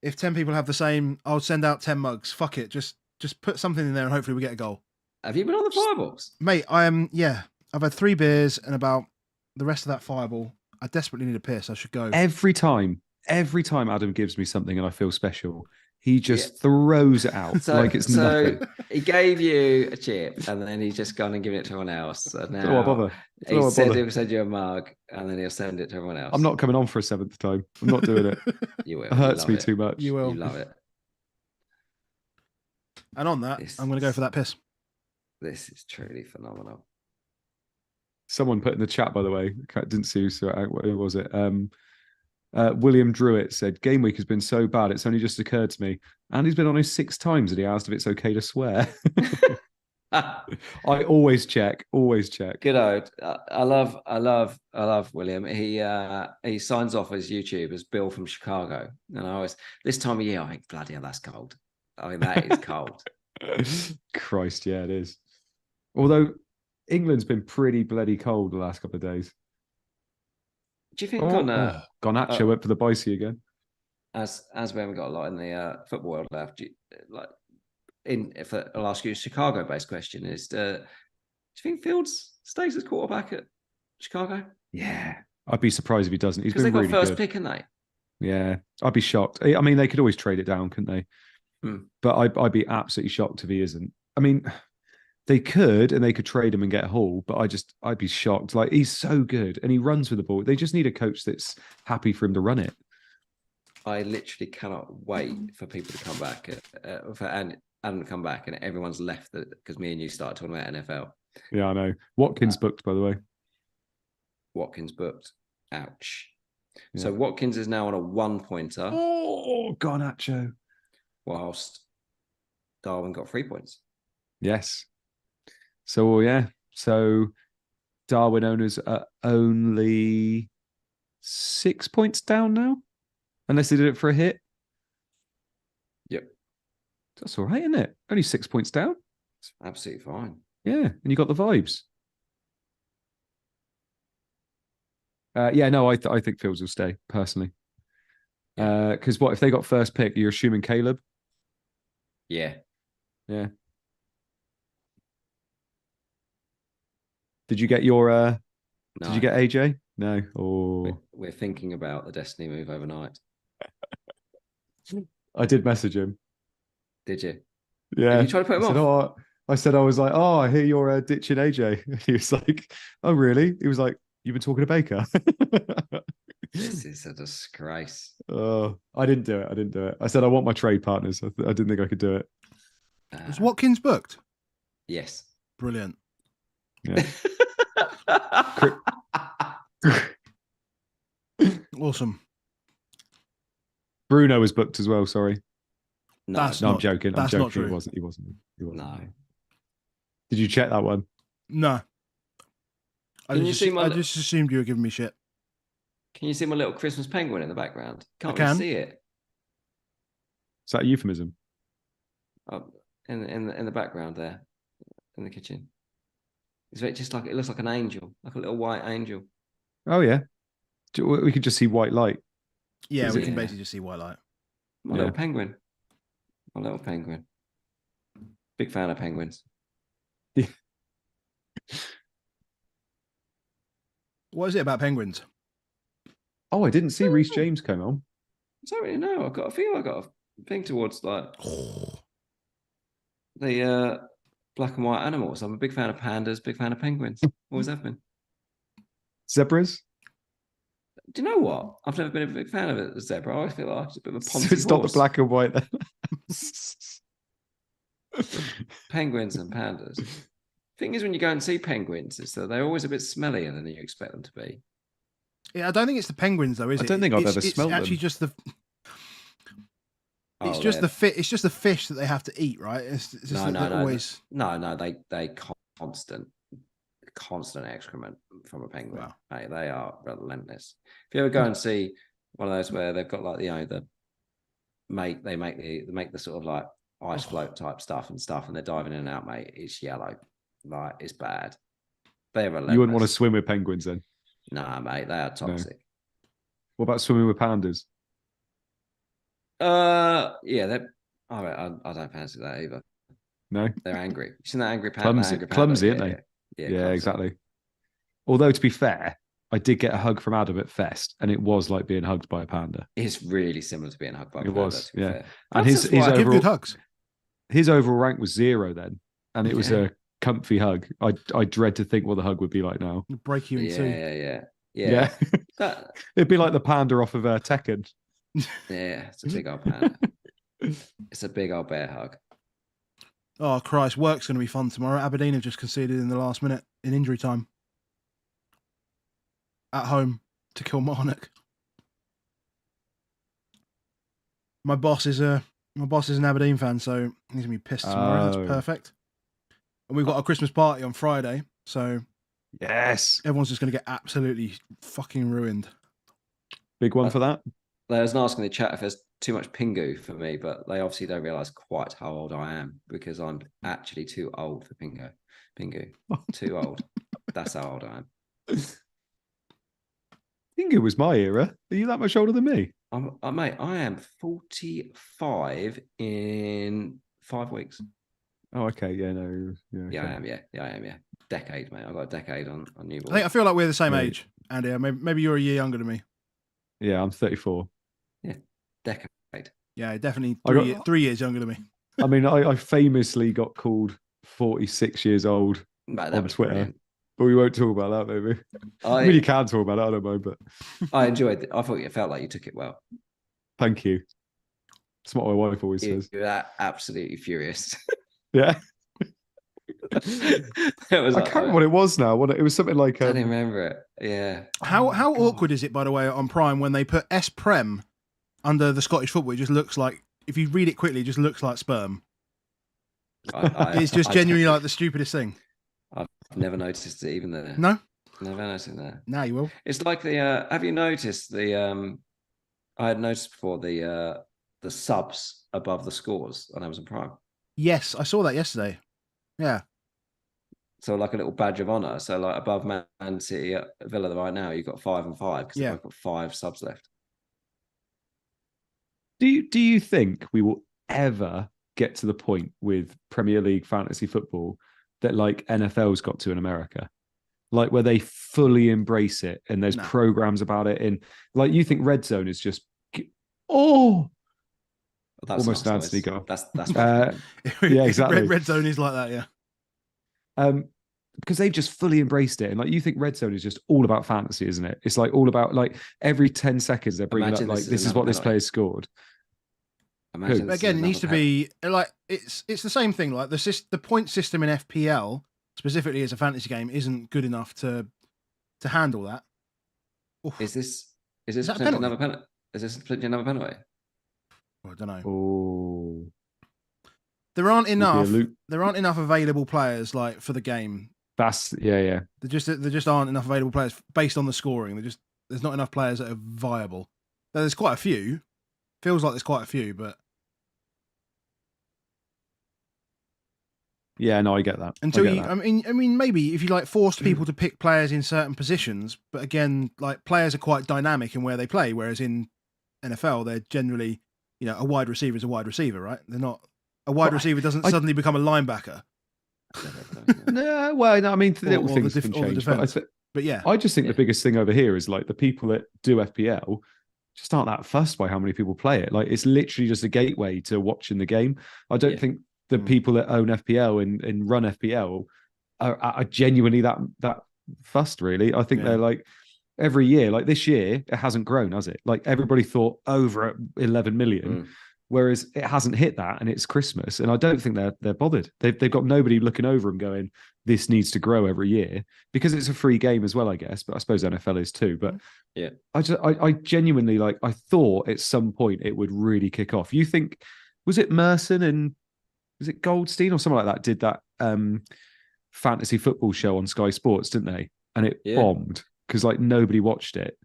Speaker 2: If 10 people have the same, I'll send out 10 mugs. Fuck it, just put something in there and hopefully we get a goal.
Speaker 1: Have you been on the fireballs,
Speaker 2: mate? I am. Yeah, I've had 3 beers and about the rest of that fireball. I desperately need a piss. I should go.
Speaker 3: Every time Adam gives me something and I feel special, he just throws it out like it's nothing.
Speaker 1: He gave you a chip and then he's just gone and given it to everyone else. So now
Speaker 3: bother.
Speaker 1: He said he'll send you a mug and then he'll send it to everyone else.
Speaker 3: I'm not coming on for a 7th time. I'm not doing it.
Speaker 1: You will.
Speaker 3: It hurts me too much.
Speaker 2: You will.
Speaker 1: You love it.
Speaker 2: And on that, I'm going to go for that piss.
Speaker 1: This is truly phenomenal.
Speaker 3: Someone put in the chat, by the way, I didn't see who was it? William Druitt said, "Game week has been so bad, it's only just occurred to me." And he's been on it 6 times and he asked if it's okay to swear. I always check.
Speaker 1: Good old. I love William. He signs off his YouTube as Bill from Chicago. And I always, this time of year, I think, bloody hell, that's cold. I mean, that is cold.
Speaker 3: Christ, yeah, it is. Although England's been pretty bloody cold the last couple of days.
Speaker 1: Do you think
Speaker 3: Garnacho went for the Bicey again?
Speaker 1: As we haven't got a lot in the football world left, I'll ask you a Chicago-based question: do you think Fields stays as quarterback at Chicago?
Speaker 3: Yeah, I'd be surprised if he doesn't. He's
Speaker 1: been
Speaker 3: really good.
Speaker 1: Because they've got first pick, haven't they?
Speaker 3: Yeah, I'd be shocked. I mean, they could always trade it down, couldn't they? But I'd be absolutely shocked if he isn't. I mean, they could, and they could trade him and get Hall, but I'd be shocked. Like, he's so good and he runs with the ball. They just need a coach that's happy for him to run it.
Speaker 1: I literally cannot wait for people to come back, for Adam to come back, and everyone's left because me and you started talking about NFL.
Speaker 3: Yeah, I know. Watkins booked, by the way.
Speaker 1: Watkins booked. Ouch. Yeah. So Watkins is now on a 1-pointer.
Speaker 3: Oh, Garnacho.
Speaker 1: Whilst Darwin got 3 points.
Speaker 3: Yes. So, yeah. So Darwin owners are only 6 points down now, unless they did it for a hit.
Speaker 1: Yep.
Speaker 3: That's all right, isn't it? Only 6 points down.
Speaker 1: It's absolutely fine.
Speaker 3: Yeah. And you got the vibes. Yeah, no, I think Fields will stay, personally. Because what if they got first pick? You're assuming Caleb?
Speaker 1: Yeah.
Speaker 3: Yeah. Did you get your
Speaker 1: no.
Speaker 3: Did you get AJ? No. Or
Speaker 1: we're thinking about the Destiny move overnight.
Speaker 3: I did message him.
Speaker 1: Did you?
Speaker 3: Yeah.
Speaker 1: Did you try to put him off?
Speaker 3: I was like, oh, I hear you're ditching AJ. He was like, oh, really? He was like, you've been talking to Baker.
Speaker 1: This is a disgrace.
Speaker 3: Oh, I didn't do it. I said I want my trade partners. I didn't think I could do it.
Speaker 2: Was Watkins booked?
Speaker 1: Yes.
Speaker 2: Brilliant.
Speaker 3: Yeah.
Speaker 2: Awesome.
Speaker 3: Bruno was booked as well. Sorry.
Speaker 1: No,
Speaker 3: I'm joking.
Speaker 2: That's
Speaker 3: I'm joking.
Speaker 2: not true.
Speaker 3: He wasn't.
Speaker 1: No.
Speaker 3: Did you check that one?
Speaker 2: No. I just assumed you were giving me shit.
Speaker 1: Can you see my little Christmas penguin in the background? Can't
Speaker 2: I
Speaker 1: really
Speaker 2: can.
Speaker 1: see it.
Speaker 3: Is that a euphemism?
Speaker 1: In the background there, in the kitchen. It's just like it looks like an angel, like a little white angel.
Speaker 3: Oh yeah, we could just see white light.
Speaker 2: Yeah, we can
Speaker 1: Yeah.
Speaker 2: basically just see white light.
Speaker 1: My little penguin. My little penguin. Big fan of penguins.
Speaker 2: What is it about penguins?
Speaker 3: Oh, I didn't see Reece James came on.
Speaker 1: I don't really know. I got a thing towards like the black and white animals. I'm a big fan of pandas, big fan of penguins. Always have been.
Speaker 3: Zebras?
Speaker 1: Do you know what? I've never been a big fan of it. The zebra. I always feel like it's a bit of a
Speaker 3: So
Speaker 1: poncy
Speaker 3: it's not the
Speaker 1: horse.
Speaker 3: black and white then.
Speaker 1: Penguins and pandas. Thing is, when you go and see penguins, is that they're always a bit smellier than you expect them to be.
Speaker 2: Yeah, I don't think it's the penguins though, is it?
Speaker 3: I don't think I've ever smelled them.
Speaker 2: It's actually just the. It's
Speaker 1: Oh,
Speaker 2: just the fit. It's just the fish that they have to eat, right? It's just
Speaker 1: No,
Speaker 2: that
Speaker 1: no,
Speaker 2: they're
Speaker 1: no,
Speaker 2: always.
Speaker 1: no. They constant excrement from a penguin.
Speaker 2: Wow.
Speaker 1: Hey, they are relentless. If you ever go and see one of those where they've got like they make the sort of like ice float type stuff, and they're diving in and out, mate. It's yellow, like it's bad. They're relentless.
Speaker 3: You wouldn't want to swim with penguins then?
Speaker 1: Nah, mate, they are toxic.
Speaker 3: No. What about swimming with pandas?
Speaker 1: Yeah, they're. I don't fancy that either.
Speaker 3: No,
Speaker 1: They're angry. You seen that angry panda?
Speaker 3: Clumsy, aren't they? Yeah, exactly. Although to be fair, I did get a hug from Adam at Fest, and it was like being hugged by a panda.
Speaker 1: It's really similar to being hugged by a
Speaker 3: It
Speaker 1: panda.
Speaker 3: was,
Speaker 1: to be
Speaker 3: yeah.
Speaker 1: fair.
Speaker 3: And
Speaker 1: That's
Speaker 3: his
Speaker 1: why I
Speaker 2: Give
Speaker 3: overall
Speaker 2: good hugs.
Speaker 3: his overall rank was 0 then, and it was
Speaker 1: Yeah.
Speaker 3: a comfy hug. I dread to think what the hug would be like now.
Speaker 2: Break you in two.
Speaker 1: Yeah.
Speaker 3: That, it'd be like the panda off of Tekken.
Speaker 1: Yeah, it's a big old panda. It's a big old bear hug.
Speaker 2: Oh Christ, work's going to be fun tomorrow. Aberdeen have just conceded in the last minute in injury time. At home to Kilmarnock. My boss is an Aberdeen fan, so he's gonna be pissed tomorrow.
Speaker 3: Oh.
Speaker 2: That's perfect. And we've got a Christmas party on Friday, so
Speaker 3: Yes,
Speaker 2: everyone's just gonna get absolutely fucking ruined.
Speaker 3: big one for that.
Speaker 1: They was asking in the chat if there's too much Pingu for me, but they obviously don't realise quite how old I am because I'm actually too old for Pingu. Too old. That's how old I am.
Speaker 3: I think it was my era. Are you that much older than me?
Speaker 1: Mate, I am 45 in 5 weeks.
Speaker 3: Oh, okay. Yeah, no. Yeah, okay.
Speaker 1: Yeah, I am. Yeah. Decade, mate. I've got a decade on you.
Speaker 2: I feel like we're the same
Speaker 3: Right.
Speaker 2: age, Andy. Maybe you're a year younger than me.
Speaker 3: Yeah, I'm 34.
Speaker 1: Yeah, decade.
Speaker 2: Yeah, definitely
Speaker 3: I got-
Speaker 2: 3 years younger than me.
Speaker 3: I mean, I famously got called 46 years old
Speaker 1: Mate, that
Speaker 3: on
Speaker 1: was
Speaker 3: Twitter,
Speaker 1: brilliant.
Speaker 3: but we won't talk about that, maybe. I mean, you can talk about it, I don't mind, but
Speaker 1: I enjoyed it. I thought it felt like you took it well.
Speaker 3: thank you. That's what my wife always
Speaker 1: You
Speaker 3: says.
Speaker 1: were absolutely furious.
Speaker 3: Yeah.
Speaker 1: It was
Speaker 3: I
Speaker 1: like,
Speaker 3: can't remember what it was now. It was something like
Speaker 1: I don't even remember it. Yeah.
Speaker 2: How awkward is it, by the way, on Prime when they put S Prem under the Scottish football? It just looks like, if you read it quickly, it just looks like sperm. It's just genuinely like the stupidest thing.
Speaker 1: I've never noticed it even there.
Speaker 2: No?
Speaker 1: Never noticed it there.
Speaker 2: Now you will.
Speaker 1: It's like the. Have you noticed the? I had noticed before the subs above the scores on Amazon Prime.
Speaker 2: Yes, I saw that yesterday. Yeah.
Speaker 1: So like a little badge of honor. So like above Man City at Villa right now, you've got 5 and 5 because
Speaker 2: Yeah.
Speaker 1: they've got 5 subs left.
Speaker 3: Do you think we will ever get to the point with Premier League fantasy football that like NFL's got to in America? Like where they fully embrace it and there's
Speaker 2: No.
Speaker 3: programs about it. And like you think Red Zone is just almost
Speaker 1: That's
Speaker 3: an
Speaker 1: nice
Speaker 3: Anthony
Speaker 1: noise.
Speaker 3: goal.
Speaker 1: That's
Speaker 3: Yeah, exactly.
Speaker 2: Red Zone is like that, yeah.
Speaker 3: Because they've just fully embraced it. And like you think Red Zone is just all about fantasy, isn't it? It's like all about like every 10 seconds they're bringing
Speaker 1: Imagine
Speaker 3: up like this is what this player scored.
Speaker 1: Imagine
Speaker 2: But
Speaker 1: this
Speaker 2: again,
Speaker 1: is
Speaker 2: it needs to
Speaker 1: another
Speaker 2: be like it's the same thing. Like the point system in FPL, specifically as a fantasy game, isn't good enough to handle that. Oof.
Speaker 1: Is this
Speaker 2: that a
Speaker 1: potentially
Speaker 2: penalty?
Speaker 1: another penalty? Is this potentially another penalty?
Speaker 2: I don't know.
Speaker 3: Oh,
Speaker 2: There aren't
Speaker 3: would be a
Speaker 2: enough.
Speaker 3: loop.
Speaker 2: There aren't enough available players like for the game.
Speaker 3: That's yeah.
Speaker 2: There just aren't enough available players based on the scoring. There just there's not enough players that are viable. There's quite a few. Feels like there's quite a few, but
Speaker 3: Yeah, no, I get that.
Speaker 2: until
Speaker 3: I get
Speaker 2: you,
Speaker 3: that.
Speaker 2: I mean, maybe if you like forced people to pick players in certain positions, but again, like players are quite dynamic in where they play, whereas in NFL they're generally, a wide receiver is a wide receiver, right? They're not a wide receiver doesn't suddenly become a linebacker.
Speaker 3: No, well, no, I mean, little
Speaker 2: or
Speaker 3: things
Speaker 2: the
Speaker 3: can
Speaker 2: or the
Speaker 3: change. But
Speaker 2: defense. But yeah,
Speaker 3: I just think the biggest thing over here is like the people that do FPL just aren't that fussed by how many people play it. Like it's literally just a gateway to watching the game. I don't think the people that own FPL and run FPL are genuinely that fussed, really. I think they're like every year, like this year, it hasn't grown, has it? Like everybody thought over at 11 million. Whereas it hasn't hit that, and it's Christmas, and I don't think they're bothered. They've got nobody looking over them going, "This needs to grow every year," because it's a free game as well, I guess. But I suppose NFL is too. But
Speaker 1: yeah,
Speaker 3: I genuinely like. I thought at some point it would really kick off. You think was it Merson and was it Goldstein or something like that did that fantasy football show on Sky Sports, didn't they? And it bombed because like nobody watched it.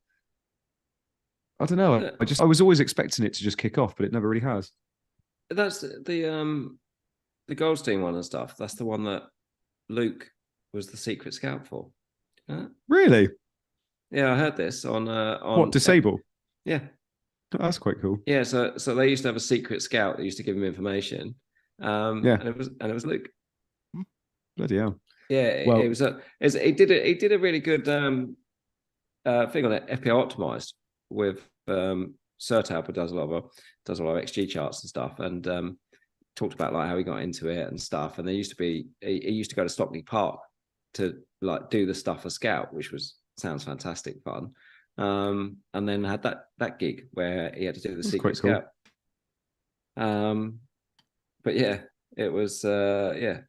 Speaker 3: I don't know. I was always expecting it to just kick off, but it never really has.
Speaker 1: That's the Goldstein one and stuff. That's the one that Luke was the secret scout for.
Speaker 3: Really?
Speaker 1: Yeah, I heard this on
Speaker 3: what, Disable?
Speaker 1: Yeah.
Speaker 3: Oh, that's quite cool.
Speaker 1: Yeah, so they used to have a secret scout that used to give him information. And it was Luke.
Speaker 3: Bloody hell.
Speaker 1: Yeah,
Speaker 3: well,
Speaker 1: it did a really good thing on it, FPL optimized with Sertab, who does a lot of XG charts and stuff, and talked about like how he got into it and stuff. And there used to be he used to go to Stockley Park to like do the stuff for Scout, which sounds fantastic fun. And then had that gig where he had to do the secret Scout. Cool. But yeah, it was
Speaker 3: I'm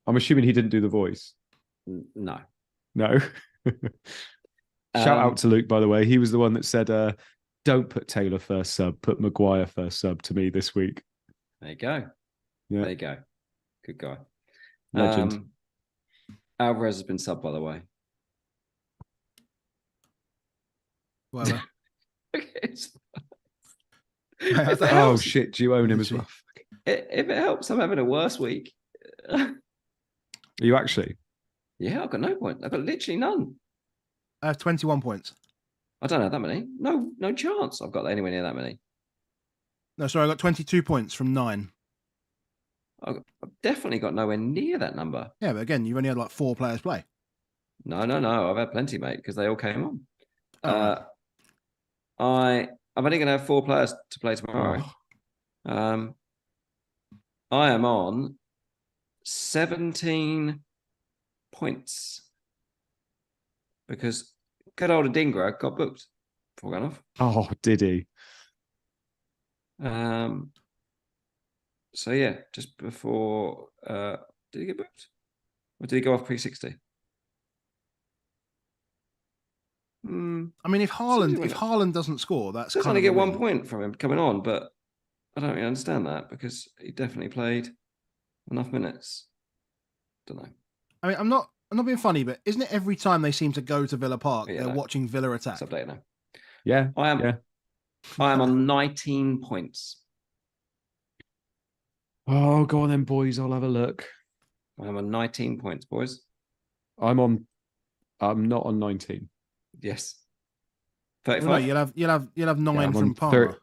Speaker 3: assuming he didn't do the voice.
Speaker 1: No.
Speaker 3: Shout out to Luke, by the way. He was the one that said, don't put Taylor first sub, put Maguire first sub to me this week.
Speaker 1: There you go. Yeah. There you go. Good guy.
Speaker 3: Legend.
Speaker 1: Alvarez has been subbed, by the way.
Speaker 2: Whatever.
Speaker 3: Oh, shit. Do you own him as well?
Speaker 1: If it helps, I'm having a worse week.
Speaker 3: Are you actually?
Speaker 1: Yeah, I've got no point. I've got literally none.
Speaker 2: I have 21 points.
Speaker 1: I don't have that many. No chance I've got anywhere near that many.
Speaker 2: No, sorry, I got 22 points from 9.
Speaker 1: I've definitely got nowhere near that number.
Speaker 2: Yeah, but again, you've only had like 4 players play.
Speaker 1: No. I've had plenty, mate, because they all came on.
Speaker 2: Oh,
Speaker 1: right. I'm only going to have 4 players to play tomorrow. I am on 17 points because good old Adingra got booked before going off.
Speaker 3: Oh, did he?
Speaker 1: So yeah, just before did he get booked? Or did he go off pre-60?
Speaker 2: I mean, if Haaland doesn't score, that's
Speaker 1: kind of only get 1 point from him coming on, but I don't really understand that because he definitely played enough minutes. Don't know.
Speaker 2: I mean, I'm not being funny, but isn't it every time they seem to go to Villa Park, they're watching Villa attack?
Speaker 1: It's updated now.
Speaker 3: Yeah,
Speaker 1: I am.
Speaker 3: Yeah.
Speaker 1: I am on 19 points.
Speaker 3: Oh, go on then, boys. I'll have a look.
Speaker 1: I'm on 19 points, boys.
Speaker 3: I'm not on 19.
Speaker 1: Yes. 35.
Speaker 2: Well, no, you'll have 9 from Palmer.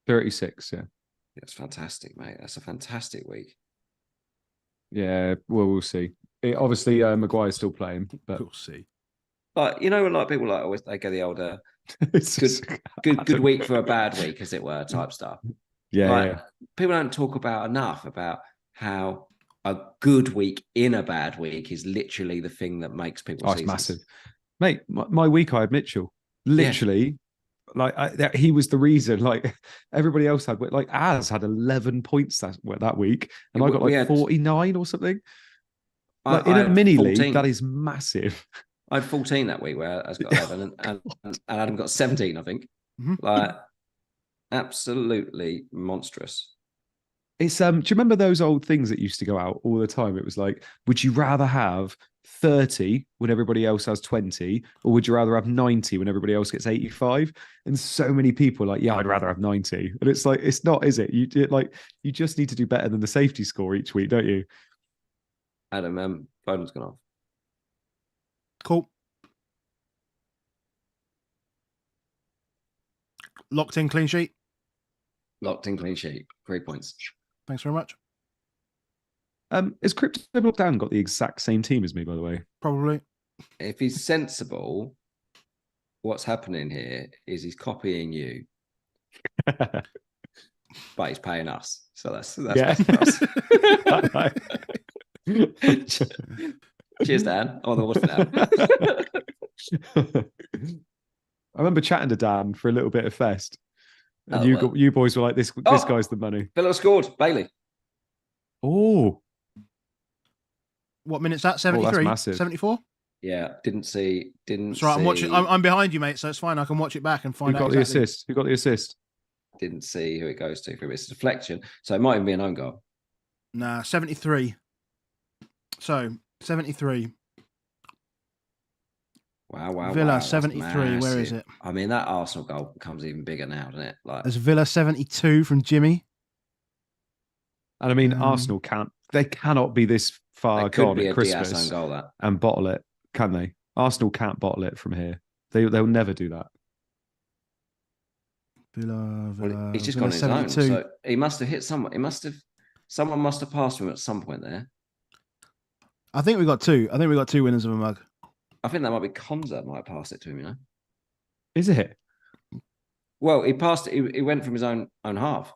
Speaker 3: 36. Yeah.
Speaker 1: That's fantastic, mate. That's a fantastic week.
Speaker 3: Yeah. Well, we'll see. Obviously, Maguire's still playing, but
Speaker 2: we'll see.
Speaker 1: But you know, like people like always they go the older good week for a bad week, as it were, type stuff.
Speaker 3: Yeah.
Speaker 1: People don't talk about enough about how a good week in a bad week is literally the thing that makes people.
Speaker 3: It's massive, mate. My week, I had Mitchell. Literally, he was the reason. Like everybody else had, like Az had 11 points that week, and I got like 49 or something. Like in a mini 14. League, that is massive.
Speaker 1: I had 14 that week where I got 11 and Adam got 17, I think. Like absolutely monstrous.
Speaker 3: It's do you remember those old things that used to go out all the time? It was like, would you rather have 30 when everybody else has 20, or would you rather have 90 when everybody else gets 85? And so many people are like, yeah, I'd rather have 90. And it's like, it's not, is it? You just need to do better than the safety score each week, don't you?
Speaker 1: Adam, Foden's gone off.
Speaker 2: Cool. Locked in clean sheet.
Speaker 1: Locked in clean sheet. 3 points.
Speaker 2: Thanks very much.
Speaker 3: Has Crypto Block Down got the exact same team as me, by the way?
Speaker 2: Probably.
Speaker 1: If he's sensible, what's happening here is he's copying you, but he's paying us. So that's
Speaker 3: Yeah.
Speaker 1: better for us. Cheers, Dan. Oh, what's now?
Speaker 3: I remember chatting to Dan for a little bit of Fest. And
Speaker 1: Oh,
Speaker 3: you boys were like, this guy's the money.
Speaker 1: Villa scored. Bailey.
Speaker 3: Oh.
Speaker 2: What minute's that? 73?
Speaker 3: massive.
Speaker 2: 74?
Speaker 1: Yeah, didn't see.
Speaker 2: That's right. I'm watching. I'm behind you, mate. So it's fine. I can watch it back and find out.
Speaker 3: Who got the assist? Who got the assist?
Speaker 1: Didn't see who it goes to. It's a deflection. So it might even be an own goal.
Speaker 2: Nah, 73. So 73.
Speaker 1: Wow.
Speaker 2: Villa 73. Where is it?
Speaker 1: I mean, that Arsenal goal becomes even bigger now, doesn't it? Like,
Speaker 2: There's Villa 72 from Jimmy.
Speaker 3: And I mean, Arsenal cannot be this far gone at Christmas
Speaker 1: Diaz own goal, that.
Speaker 3: and bottle it, can they? Arsenal can't bottle it from here. They'll never do that.
Speaker 2: Villa.
Speaker 1: He's just
Speaker 2: Villa
Speaker 1: gone on his
Speaker 2: 72.
Speaker 1: own. So he must have hit someone. Someone must have passed him at some point there.
Speaker 2: I think we got two. I think we got two winners of a mug.
Speaker 1: I think that might be Konza might have passed it to him, you know.
Speaker 3: Is it?
Speaker 1: Well, he passed it. He went from his own half.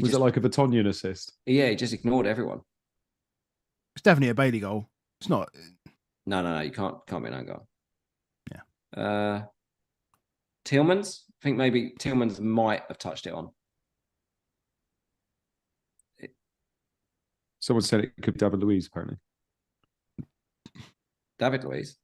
Speaker 3: Was it like a Vertonghen assist?
Speaker 1: Yeah, he just ignored everyone.
Speaker 2: It's definitely a Bailey goal. It's not.
Speaker 1: No. You can't be an own goal.
Speaker 2: Yeah.
Speaker 1: Tillmans. I think maybe Tillmans might have touched it on.
Speaker 3: Someone said it could be David Luiz, apparently.
Speaker 1: David Luiz.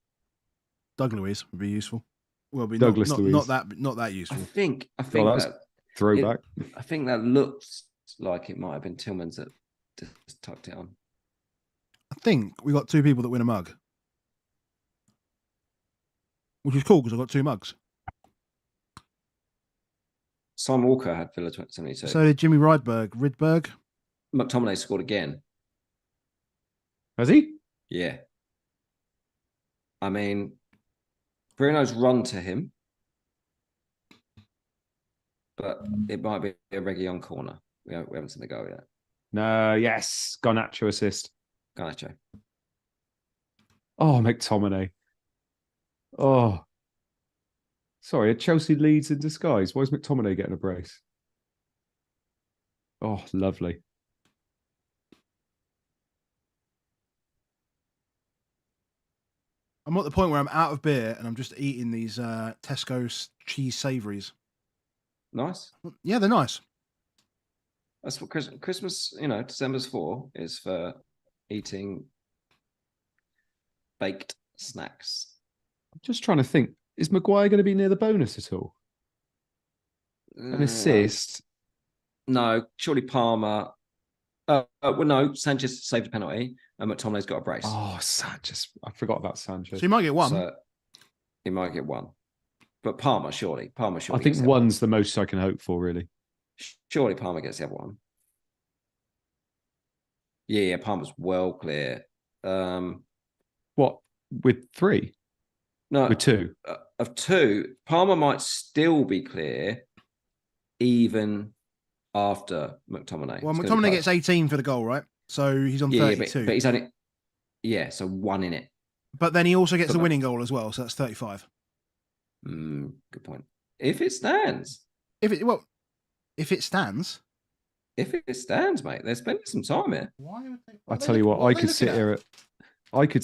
Speaker 2: Doug Luiz would be useful. Well, be
Speaker 3: Douglas
Speaker 2: not,
Speaker 3: Luiz.
Speaker 2: not that useful.
Speaker 1: I think
Speaker 3: that throwback.
Speaker 1: I think that looks like it might have been Tillmans that just tucked it on.
Speaker 2: I think we got two people that win a mug, which is cool because I got two mugs.
Speaker 1: Simon Walker had Villa 72.
Speaker 2: So did Jimmy Rydberg.
Speaker 1: McTominay scored again.
Speaker 3: Has he?
Speaker 1: Yeah. I mean, Bruno's run to him, but it might be a Reguilon corner. We haven't seen the goal yet.
Speaker 3: No, yes. Garnacho assist.
Speaker 1: Garnacho.
Speaker 3: Oh, McTominay. Oh. Sorry, a Chelsea leads in disguise. Why is McTominay getting a brace? Oh, lovely.
Speaker 2: I'm at the point where I'm out of beer and I'm just eating these Tesco cheese savouries.
Speaker 1: Nice.
Speaker 2: Yeah, they're nice.
Speaker 1: That's what Christmas, December's for, is for eating baked snacks.
Speaker 3: I'm just trying to think. Is Maguire going to be near the bonus at all? An assist?
Speaker 1: No, surely Palmer. Well, no, Sanchez saved a penalty and McTominay's got a brace.
Speaker 3: Oh, Sanchez. I forgot about Sanchez.
Speaker 2: So you might get one.
Speaker 1: So he might get one. But Palmer, surely.
Speaker 3: I think one's the most I can hope for, really.
Speaker 1: Surely Palmer gets the other one. Yeah, Palmer's well clear.
Speaker 3: What? With three?
Speaker 1: No.
Speaker 3: With two?
Speaker 1: Of two, Palmer might still be clear even after McTominay.
Speaker 2: Well, McTominay gets 18 for the goal, right? So he's on 32.
Speaker 1: But he's only... Yeah, so one in it.
Speaker 2: But then he also gets the winning goal as well, so that's 35.
Speaker 1: Good point. If it stands.
Speaker 2: If it stands.
Speaker 1: If it stands, mate, they're spending some time here.
Speaker 3: I tell you what, I could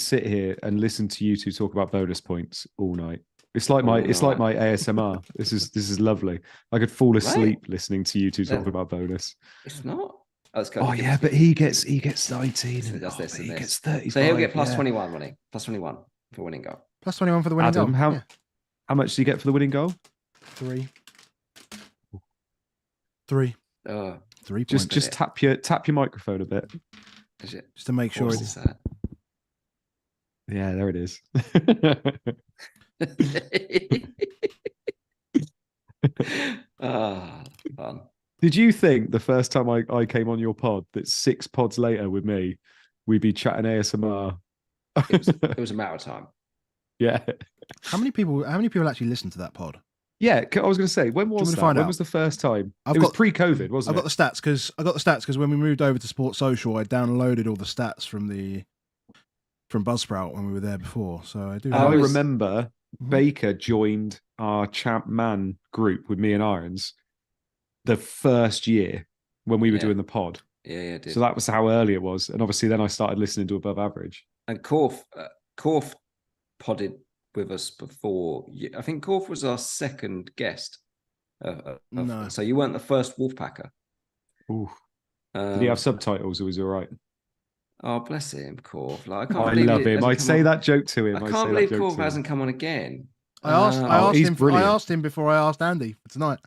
Speaker 3: sit here and listen to you two talk about bonus points all night. It's like my ASMR. This is lovely. I could fall asleep listening to you two talk about bonus.
Speaker 1: It's not.
Speaker 3: Oh yeah, but he gets 19 and
Speaker 1: he
Speaker 3: gets 35.
Speaker 1: So he'll get plus 21 winning. Plus 21 for winning goal.
Speaker 2: Plus 21 for the winning goal.
Speaker 3: How much do you get for the winning goal?
Speaker 2: 3. 3 points.
Speaker 3: Just tap your microphone a bit.
Speaker 2: Just to make sure it's
Speaker 3: Yeah, there it is.
Speaker 1: Fun.
Speaker 3: Did you think the first time I came on your pod that 6 pods later with me, we'd be chatting ASMR?
Speaker 1: It was a matter of time.
Speaker 3: Yeah.
Speaker 2: How many people actually listen to that pod?
Speaker 3: Yeah, I was going to say, when was that? When was the first time? It was pre-COVID, wasn't it?
Speaker 2: I've got the stats because when we moved over to Sports Social, I downloaded all the stats from Buzzsprout when we were there before. So I do.
Speaker 3: And I remember Baker joined our Champ Man group with me and Irons the first year when we were doing the pod.
Speaker 1: Yeah.
Speaker 3: So that was how early it was. And obviously then I started listening to Above Average.
Speaker 1: And Corf podded with us before. I think Corf was our second guest.
Speaker 2: No.
Speaker 1: So you weren't the first Wolfpacker.
Speaker 3: Ooh. Did he have subtitles or was he all right?
Speaker 1: Oh, bless him, Corf. Like,
Speaker 3: I love him. I'd say that joke to him.
Speaker 1: I can't believe Corf hasn't come on again.
Speaker 2: I asked him before I asked Andy for tonight.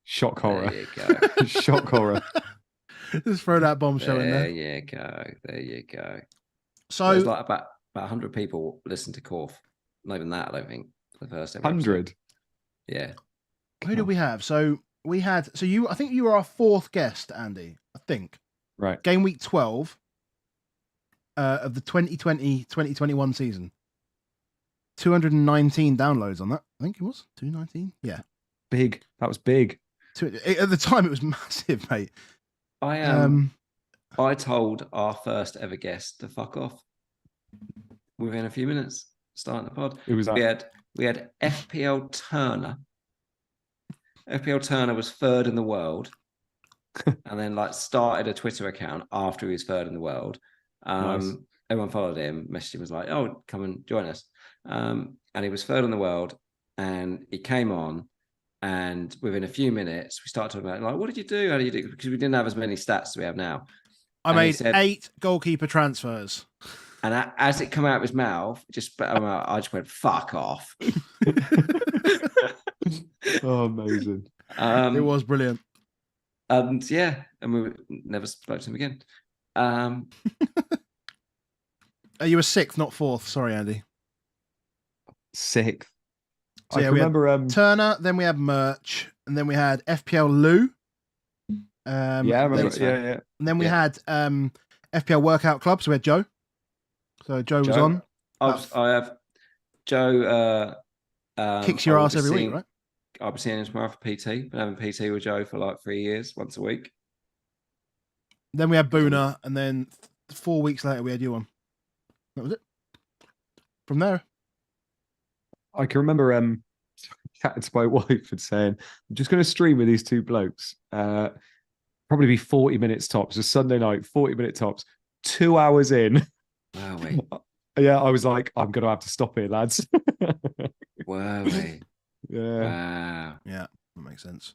Speaker 3: Shock horror.
Speaker 1: There you go.
Speaker 3: Shock horror.
Speaker 2: Just throw that bombshell in there.
Speaker 1: There you go.
Speaker 2: So
Speaker 1: there's like about 100 people listen to Corf. Not even that, I don't think. For the first
Speaker 3: 100.
Speaker 1: Yeah.
Speaker 2: Who did we have? So we had. So you. I think you were our 4th guest, Andy. I think.
Speaker 3: Right.
Speaker 2: Game week 12 of the 2020-2021 season. 219 downloads on that. I think it was 219. Yeah.
Speaker 3: Big. That was big.
Speaker 2: At the time, it was massive, mate.
Speaker 1: I told our first ever guest to fuck off within a few minutes starting the pod.
Speaker 3: It was
Speaker 1: we had FPL Turner. FPL Turner was 3rd in the world, and then like started a Twitter account after he was 3rd in the world.
Speaker 3: Nice.
Speaker 1: Everyone followed him, messaged him, was like, "Oh, come and join us." And he was 3rd in the world, and he came on. And within a few minutes, we started talking about, like, what did you do? How did you do? Because we didn't have as many stats as we have now.
Speaker 2: I made 8 goalkeeper transfers.
Speaker 1: And as it came out of his mouth, I just went, fuck off.
Speaker 3: Oh, amazing.
Speaker 2: It was brilliant.
Speaker 1: And we never spoke to him again.
Speaker 2: You were 6th, not 4th. Sorry, Andy.
Speaker 3: 6th.
Speaker 2: So,
Speaker 3: I remember
Speaker 2: Turner, then we had Merch, and then we had FPL Lou.
Speaker 3: I remember. Yeah.
Speaker 2: And then we had FPL Workout Club, so we had Joe. So Joe was on.
Speaker 1: I have Joe.
Speaker 2: Kicks your ass every week, right?
Speaker 1: I'll be seeing him tomorrow for PT. Been having PT with Joe for like 3 years, once a week.
Speaker 2: Then we had Boona, and then 4 weeks later we had you on. That was it. From there.
Speaker 3: I can remember chatting to my wife and saying, I'm just going to stream with these 2 blokes. Probably be 40 minutes tops. A Sunday night, 40-minute tops. 2 hours in.
Speaker 1: Wow, wait.
Speaker 3: Yeah, I was like, I'm going to have to stop here, lads.
Speaker 1: Wow, wait.
Speaker 3: Yeah.
Speaker 1: Wow.
Speaker 2: Yeah, that makes sense.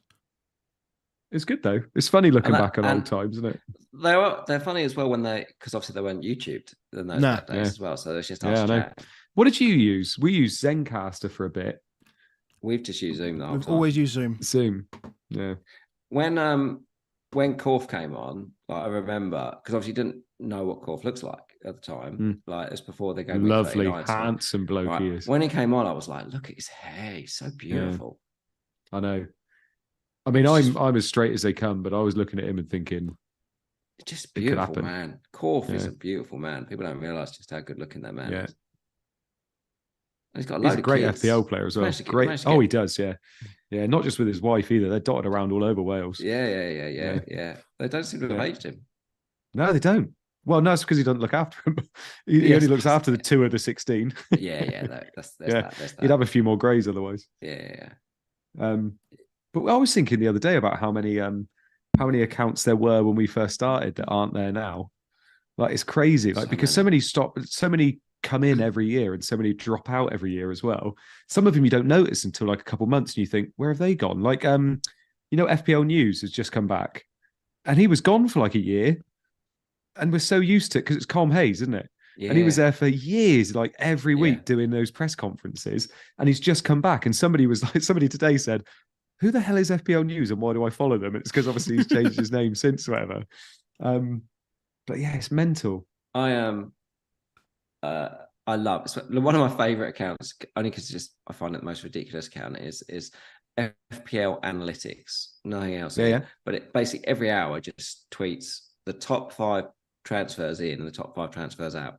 Speaker 3: It's good though. It's funny looking back on old times, isn't it?
Speaker 1: They're funny as well because obviously they weren't YouTubed in those days as well. So it's just us chat.
Speaker 3: What did you use? We used Zencaster for a bit.
Speaker 1: We've just used Zoom though.
Speaker 2: We've always used Zoom.
Speaker 3: Yeah.
Speaker 1: When Corf came on, like I remember, because obviously didn't know what Corf looks like at the time. Like it's before they gave me
Speaker 3: lovely, handsome bloke he is.
Speaker 1: When he came on, I was like, look at his hair, he's so beautiful.
Speaker 3: Yeah. I know. I mean, I'm as straight as they come, but I was looking at him and thinking,
Speaker 1: it's just beautiful, man. Corf is a beautiful man. People don't realize just how good looking that man is. And he's got a
Speaker 3: great FPL player as well. Great. Oh, he does. Yeah. Yeah. Not just with his wife either. They're dotted around all over Wales.
Speaker 1: Yeah. They don't seem to have aged him.
Speaker 3: No, they don't. Well, no, it's because he doesn't look after him. He only looks after the 2 of the 16.
Speaker 1: That's that.
Speaker 3: He'd have a few more greys otherwise.
Speaker 1: Yeah.
Speaker 3: But I was thinking the other day about how many accounts there were when we first started that aren't there now. Like it's crazy. Like because so many come in every year and so many drop out every year as well. Some of them you don't notice until like a couple months and you think, where have they gone? Like FPL News has just come back and he was gone for like a year. And we're so used to it because it's Colm Hayes, isn't it? Yeah. And he was there for years, like every week doing those press conferences. And he's just come back. And somebody today said, who the hell is FPL News and why do I follow them? It's because obviously he's changed his name since whatever. But yeah, it's mental.
Speaker 1: I I love one of my favorite accounts, only because I find it the most ridiculous account is FPL Analytics. Nothing else.
Speaker 3: Yeah.
Speaker 1: But it basically every hour just tweets the top 5 transfers in and the top 5 transfers out.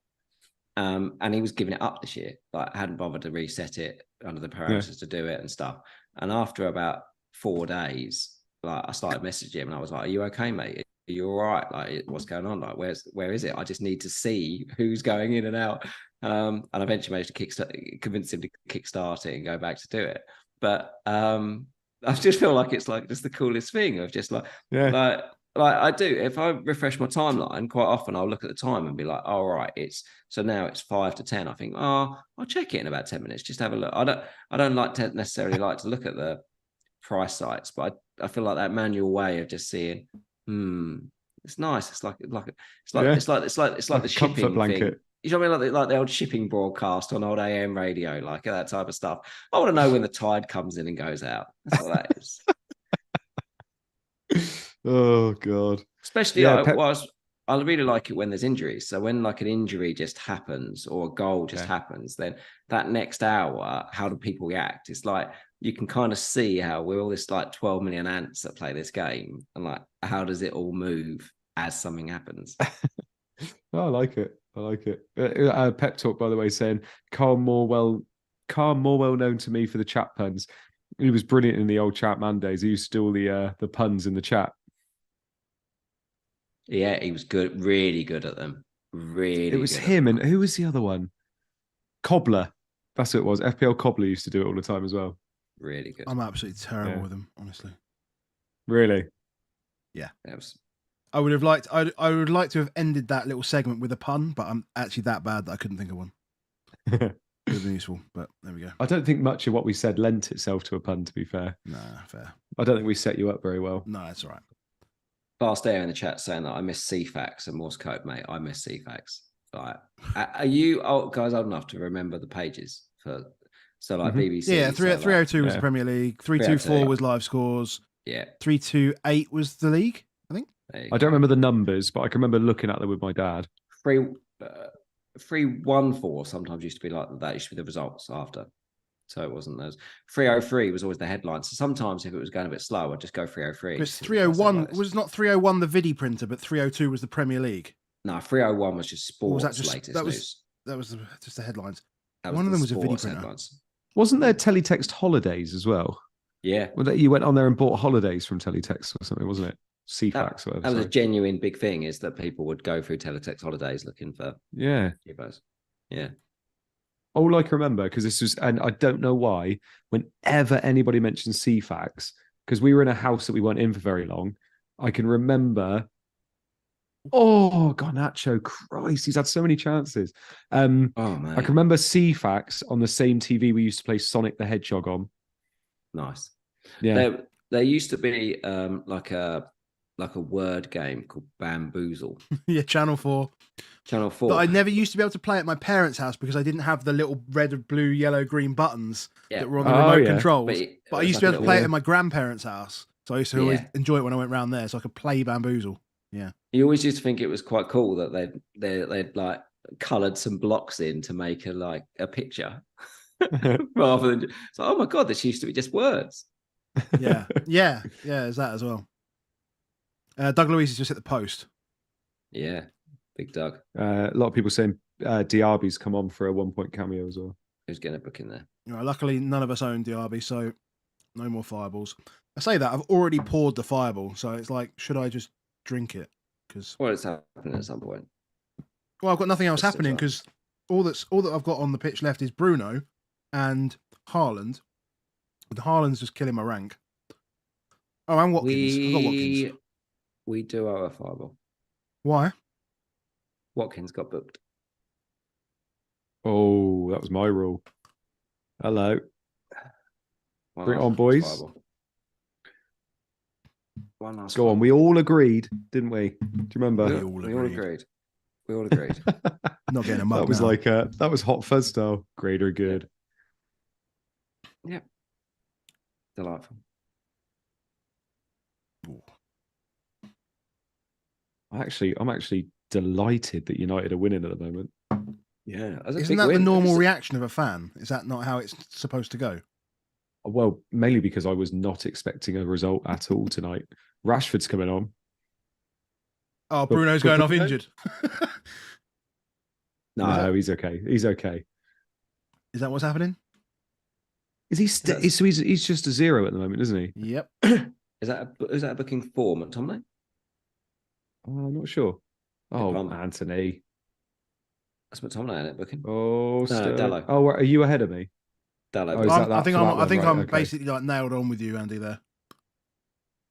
Speaker 1: And he was giving it up this year. Like, hadn't bothered to reset it under the parameters to do it and stuff. And after about 4 days, like, I started messaging him and I was like, "Are you okay, mate? Are you all right? Like, what's going on? Like, where is it? I just need to see who's going in and out." And I eventually managed to convince him to kickstart it and go back to do it. But I just feel like it's like just the coolest thing of just like I do. If I refresh my timeline, quite often I'll look at the time and be like, "All right, so now it's 5 to 10." I think, "Oh, I'll check it in about 10 minutes. Just have a look." I don't necessarily like to look at the price sites, but I feel like that manual way of just seeing, it's nice. It's like the shipping
Speaker 3: blanket
Speaker 1: thing. You know what I mean? Like the old shipping broadcast on old AM radio, like that type of stuff. I want to know when the tide comes in and goes out. That's what that is.
Speaker 3: Oh God.
Speaker 1: Especially I really like it when there's injuries. So when like an injury just happens or a goal just happens, then that next hour, how do people react? It's like you can kind of see how we're all this like 12 million ants that play this game, and like how does it all move as something happens?
Speaker 3: Oh, I like it. I like it. Pep Talk, by the way, saying Carl Morwell known to me for the chat puns. He was brilliant in the old chat man days. He used to do all the puns in the chat.
Speaker 1: Yeah, he was good, really good at them. Really,
Speaker 3: it was him, and who was the other one? Cobbler. That's what it was. FPL Cobbler used to do it all the time as well.
Speaker 1: Really good.
Speaker 2: I'm absolutely terrible with him, honestly.
Speaker 3: Really?
Speaker 2: Yeah.
Speaker 1: Was...
Speaker 2: I would like to have ended that little segment with a pun, but I'm actually that bad that I couldn't think of one. It would have been useful, but there we go.
Speaker 3: I don't think much of what we said lent itself to a pun, to be fair.
Speaker 2: Nah, fair.
Speaker 3: I don't think we set you up very well.
Speaker 2: No, that's all right.
Speaker 1: Fast Air in the chat saying that I miss CFAX and Morse code, mate. I miss CFAX. Like, are you guys old enough to remember the pages for? So like BBC.
Speaker 2: Yeah, 302 was the Premier League. 324 was live scores.
Speaker 1: Yeah.
Speaker 2: 328 was the league, I think.
Speaker 3: I don't remember the numbers, but I can remember looking at them with my dad.
Speaker 1: 314 sometimes used to be like that. Used to be the results after. So it wasn't those. 303 was always the headline. So sometimes if it was going a bit slow, I'd just go 303.
Speaker 2: Because 301 was not 301 the Vidi printer, but 302 was the Premier League.
Speaker 1: No, 301 was just sports.
Speaker 2: Was that just,
Speaker 1: latest
Speaker 2: that was,
Speaker 1: news.
Speaker 2: That was just the headlines.
Speaker 1: One
Speaker 2: of them was a Vidi printer.
Speaker 1: Headlines.
Speaker 3: Wasn't there Teletext Holidays as well?
Speaker 1: Yeah.
Speaker 3: Well, you went on there and bought holidays from Teletext or something, wasn't it? CFAX.
Speaker 1: That was a genuine big thing, is that people would go through Teletext Holidays looking for UBOs. Yeah.
Speaker 3: All I can remember, because this was, and I don't know why, whenever anybody mentions CFAX, because we were in a house that we weren't in for very long, I can remember, Garnacho, Christ, he's had so many chances.
Speaker 1: Man.
Speaker 3: I can remember CFAX on the same TV we used to play Sonic the Hedgehog on.
Speaker 1: Nice.
Speaker 3: Yeah.
Speaker 1: There used to be like a word game called Bamboozle.
Speaker 2: Yeah, Channel 4.
Speaker 1: Channel 4.
Speaker 2: But I never used to be able to play at my parents' house because I didn't have the little red, blue, yellow, green buttons that were on the remote controls. But I used to be able to play it at my grandparents' house. So I used to always enjoy it when I went round there, so I could play Bamboozle. Yeah.
Speaker 1: You always used to think it was quite cool that they'd like coloured some blocks in to make a picture. Rather than oh my god, this used to be just words.
Speaker 2: Yeah, there's that as well. Doug Luiz has just hit the post.
Speaker 1: Yeah, big Doug.
Speaker 3: A lot of people saying Diaby's come on for a 1-point cameo as well.
Speaker 1: Who's getting a book in there?
Speaker 2: Luckily, none of us own Diaby, so no more fireballs. I say that I've already poured the fireball, so it's like, should I just drink it? Because
Speaker 1: it's happening at some point.
Speaker 2: Well, I've got nothing else happening because all that I've got on the pitch left is Bruno and Haaland. But Haaland's just killing my rank. Oh, and Watkins. I've got Watkins.
Speaker 1: We do owe a fireball.
Speaker 2: Why?
Speaker 1: Watkins got booked.
Speaker 3: Oh, that was my rule. Hello. Bring it on, boys. Go on. We all agreed, didn't we? Do you remember?
Speaker 1: We all agreed. We all agreed.
Speaker 2: Not getting a mug.
Speaker 3: That was
Speaker 2: now.
Speaker 3: That was hot fuzz style. Great or good.
Speaker 1: Yeah. Delightful.
Speaker 2: Ooh.
Speaker 3: I'm actually delighted that United are winning at the moment.
Speaker 1: Yeah, that's a
Speaker 2: Isn't
Speaker 1: big
Speaker 2: that the
Speaker 1: win.
Speaker 2: normal reaction of a fan? Is that not how it's supposed to go?
Speaker 3: Well, mainly because I was not expecting a result at all tonight. Rashford's coming on.
Speaker 2: Oh,
Speaker 3: But-
Speaker 2: Bruno's
Speaker 3: but
Speaker 2: going off
Speaker 3: Bruno?
Speaker 2: injured.
Speaker 3: No, he's okay. He's okay.
Speaker 2: Is that what's happening?
Speaker 3: Is he? So he's just a 0 at the moment, isn't he?
Speaker 2: Yep.
Speaker 1: Is that a booking for McTominay?
Speaker 3: I'm not sure. Oh,
Speaker 1: Palmer.
Speaker 3: Anthony.
Speaker 1: That's McTominay in it booking.
Speaker 3: Oh,
Speaker 1: Dallo.
Speaker 3: Oh, are you ahead of me?
Speaker 1: Dallo.
Speaker 3: Oh, is
Speaker 1: booking.
Speaker 3: that
Speaker 2: I think
Speaker 3: for
Speaker 2: I'm.
Speaker 3: that
Speaker 2: I
Speaker 3: one?
Speaker 2: think
Speaker 3: Right,
Speaker 2: I'm
Speaker 3: okay.
Speaker 2: basically like nailed on with you, Andy. There.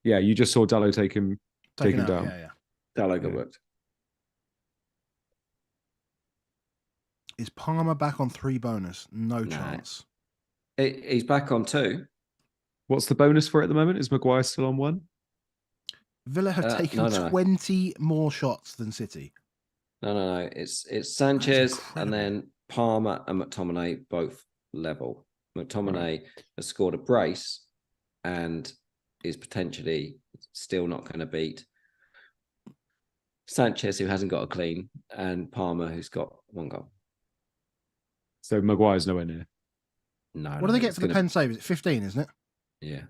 Speaker 3: Yeah, you just saw Dallo take him
Speaker 2: Taken out.
Speaker 3: down.
Speaker 2: Yeah.
Speaker 1: Dallo got
Speaker 3: Yeah.
Speaker 1: worked.
Speaker 2: Is Palmer back on 3 bonus? No chance.
Speaker 1: He's back on 2.
Speaker 3: What's the bonus for it at the moment? Is Maguire still on 1?
Speaker 2: Villa have taken
Speaker 1: no.
Speaker 2: 20 more shots than City.
Speaker 1: No. It's Sanchez and
Speaker 2: incredible.
Speaker 1: then Palmer and McTominay both level. McTominay has scored a brace and is potentially still not going to beat Sanchez, who hasn't got a clean, and Palmer, who's got 1 goal.
Speaker 3: So Maguire's nowhere near.
Speaker 1: No.
Speaker 2: What do they get for the pen save? Is it 15, isn't it?
Speaker 1: Yeah.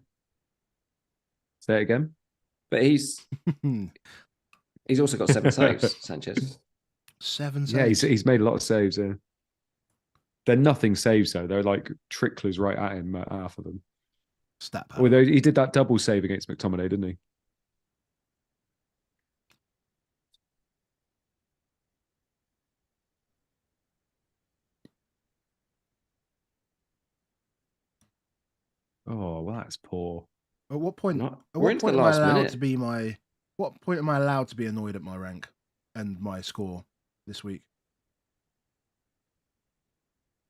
Speaker 3: Say it again.
Speaker 1: But he's also got 7 saves, Sanchez.
Speaker 2: 7 saves.
Speaker 3: Yeah, he's made a lot of saves. Yeah. They're nothing saves though. They're like tricklers right at him, half of them.
Speaker 2: Stat power.
Speaker 3: Although he did that double save against McTominay, didn't he? Oh, well, that's poor.
Speaker 2: At what point?
Speaker 1: Not,
Speaker 2: At
Speaker 1: we're
Speaker 2: what
Speaker 1: into
Speaker 2: point
Speaker 1: the
Speaker 2: am I
Speaker 1: last
Speaker 2: allowed
Speaker 1: minute.
Speaker 2: to be my? What point am I allowed to be annoyed at my rank and my score this week?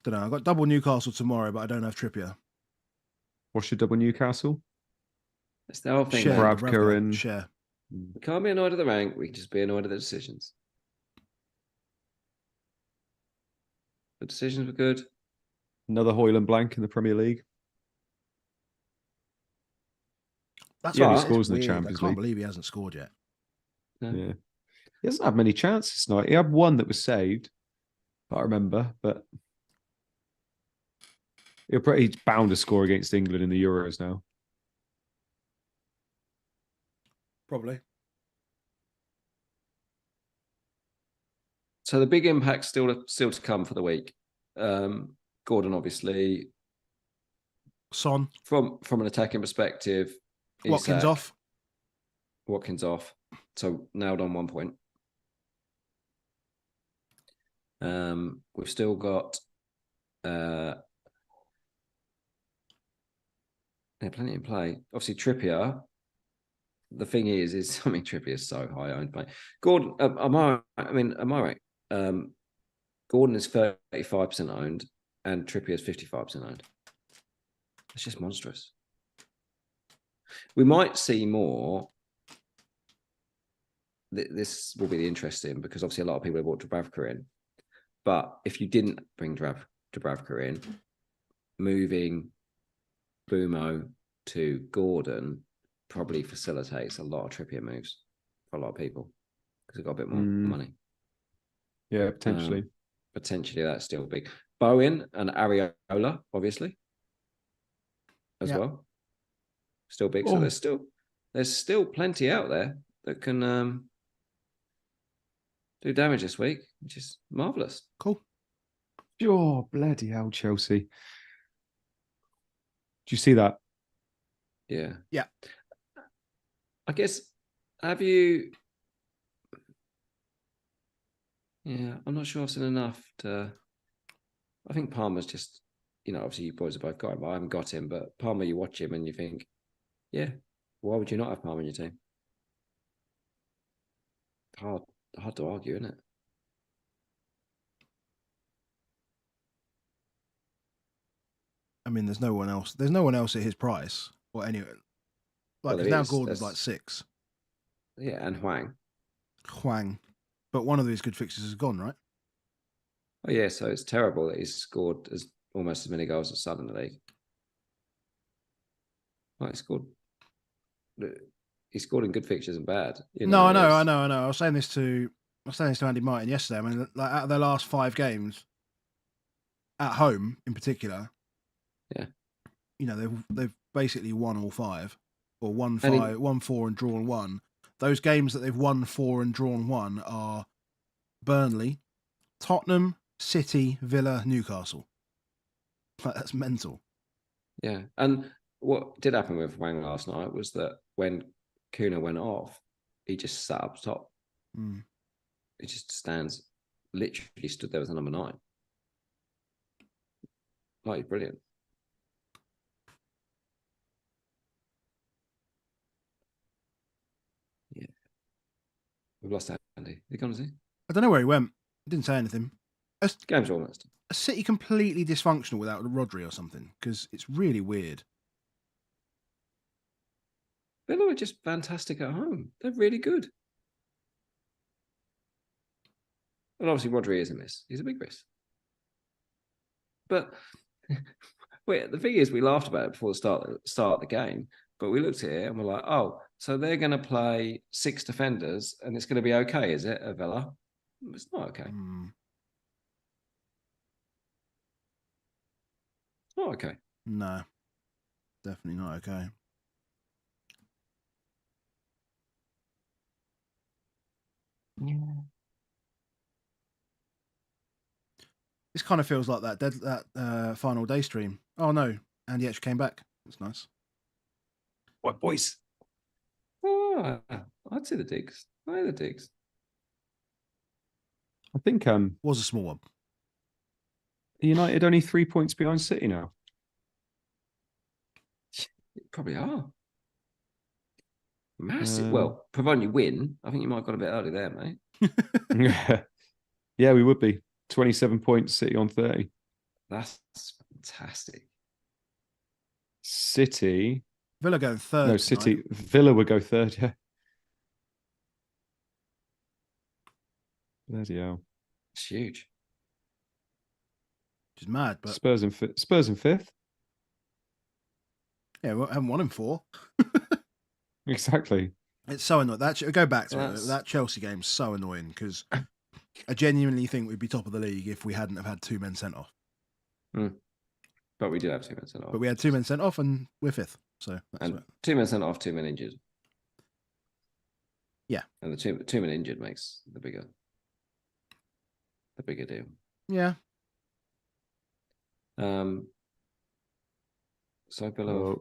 Speaker 2: Don't know. I've got double Newcastle tomorrow, but I don't have Trippier.
Speaker 3: What's your double Newcastle?
Speaker 1: That's the whole thing.
Speaker 2: Share,
Speaker 1: Man.
Speaker 3: Bravka and-
Speaker 2: share.
Speaker 1: We can't be annoyed at the rank. We can just be annoyed at the decisions. The decisions were good.
Speaker 3: Another Hoyland blank in the Premier League.
Speaker 2: That's
Speaker 1: Yeah,
Speaker 2: why
Speaker 1: he
Speaker 2: it's
Speaker 3: scores in the
Speaker 2: weird.
Speaker 3: Champions
Speaker 2: I can't
Speaker 3: League.
Speaker 2: believe he hasn't scored yet.
Speaker 1: No.
Speaker 3: Yeah. He doesn't have many chances tonight. He had one that was saved, I remember, but he's bound to score against England in the Euros now.
Speaker 2: Probably.
Speaker 1: So the big impact still to come for the week. Gordon, obviously,
Speaker 2: Son.
Speaker 1: from an attacking perspective,
Speaker 2: Watkins
Speaker 1: Isak,
Speaker 2: off.
Speaker 1: Watkins off. So nailed on 1 point. We've still got plenty in play. Obviously, Trippier. The thing is I mean, Trippier is so high owned by Gordon. Am I right? Gordon is 35% owned, and Trippier is 55% owned. It's just monstrous. We might see more. This will be the interesting because obviously a lot of people have brought Dubravka in. But if you didn't bring Dubravka in, moving Boomo to Gordon probably facilitates a lot of Trippier moves for a lot of people because they've got a bit more money.
Speaker 3: Yeah, potentially.
Speaker 1: Potentially that's still big. Bowen and Areola, obviously, as well. Still big. So there's still plenty out there that can do damage this week, which is marvelous.
Speaker 2: Cool.
Speaker 3: Oh, bloody hell, Chelsea. Do you see that?
Speaker 1: Yeah.
Speaker 2: Yeah.
Speaker 1: I guess, have you... Yeah, I'm not sure I've seen enough to... I think Palmer's just, obviously you boys have both got him, but I haven't got him. But Palmer, you watch him and you think, yeah, why would you not have Palmer in your team? Hard to argue, isn't it?
Speaker 2: I mean, there's no one else. There's no one else at his price. Or anyway, like now Gordon's like 6.
Speaker 1: Yeah, and
Speaker 2: Huang, but one of these good fixes is gone, right?
Speaker 1: Oh yeah, so it's terrible that he's scored almost as many goals as Son in the league. Well, he scored in good fixtures and bad.
Speaker 2: No, I know. I was saying this to was saying this to Andy Martin yesterday. I mean, like out of their last 5 games, at home in particular,
Speaker 1: Yeah.
Speaker 2: you know, they've basically won all 5, or won
Speaker 1: And
Speaker 2: 5, won 4 and drawn 1. Those games that they've won 4 and drawn 1 are Burnley, Tottenham, City, Villa, Newcastle. Like, that's mental.
Speaker 1: Yeah. And what did happen with Wang last night was that when Kuna went off, he just sat up top.
Speaker 2: Mm.
Speaker 1: He just literally stood there as a number 9. Like, brilliant. Yeah. We've lost Andy. He gone, is he?
Speaker 2: I don't know where he went. He didn't say anything.
Speaker 1: Game's almost.
Speaker 2: A City completely dysfunctional without Rodri or something, because it's really weird.
Speaker 1: Villa are just fantastic at home. They're really good. And obviously, Rodri is a miss. He's a big miss. But wait, the thing is, we laughed about it before the start of the game, but we looked at it and we're like, oh, so they're going to play 6 defenders and it's going to be okay, is it, at Villa? It's not okay. It's not okay.
Speaker 2: No, definitely not okay.
Speaker 1: Yeah.
Speaker 2: This kind of feels like that final day stream. Oh no, Andy actually came back. That's nice.
Speaker 1: What, boys? Oh, I'd say the digs. I the digs.
Speaker 3: I think
Speaker 2: Was a small one.
Speaker 3: United only 3 points behind City now.
Speaker 1: Probably are. Massive. Well, providing you win, I think you might have got a bit early there, mate.
Speaker 3: Yeah, we would be. 27 points, City on 30.
Speaker 1: That's fantastic.
Speaker 3: City.
Speaker 2: Villa going third.
Speaker 3: No, City. Tonight. Villa would go third, yeah. Bloody hell.
Speaker 1: It's huge.
Speaker 2: Which is mad, but
Speaker 3: Spurs in 5th.
Speaker 2: Yeah, we haven't won in 4.
Speaker 3: Exactly.
Speaker 2: It's so annoying. Go back to it. That Chelsea game's so annoying because I genuinely think we'd be top of the league if we hadn't have had 2 men sent off.
Speaker 1: But we did have 2 men sent off.
Speaker 2: But we had 2 men sent off and we're 5th. So that's
Speaker 1: and 2 men sent off, 2 men injured.
Speaker 2: Yeah.
Speaker 1: And the 2 men injured makes the bigger deal.
Speaker 2: Yeah.
Speaker 1: So Villa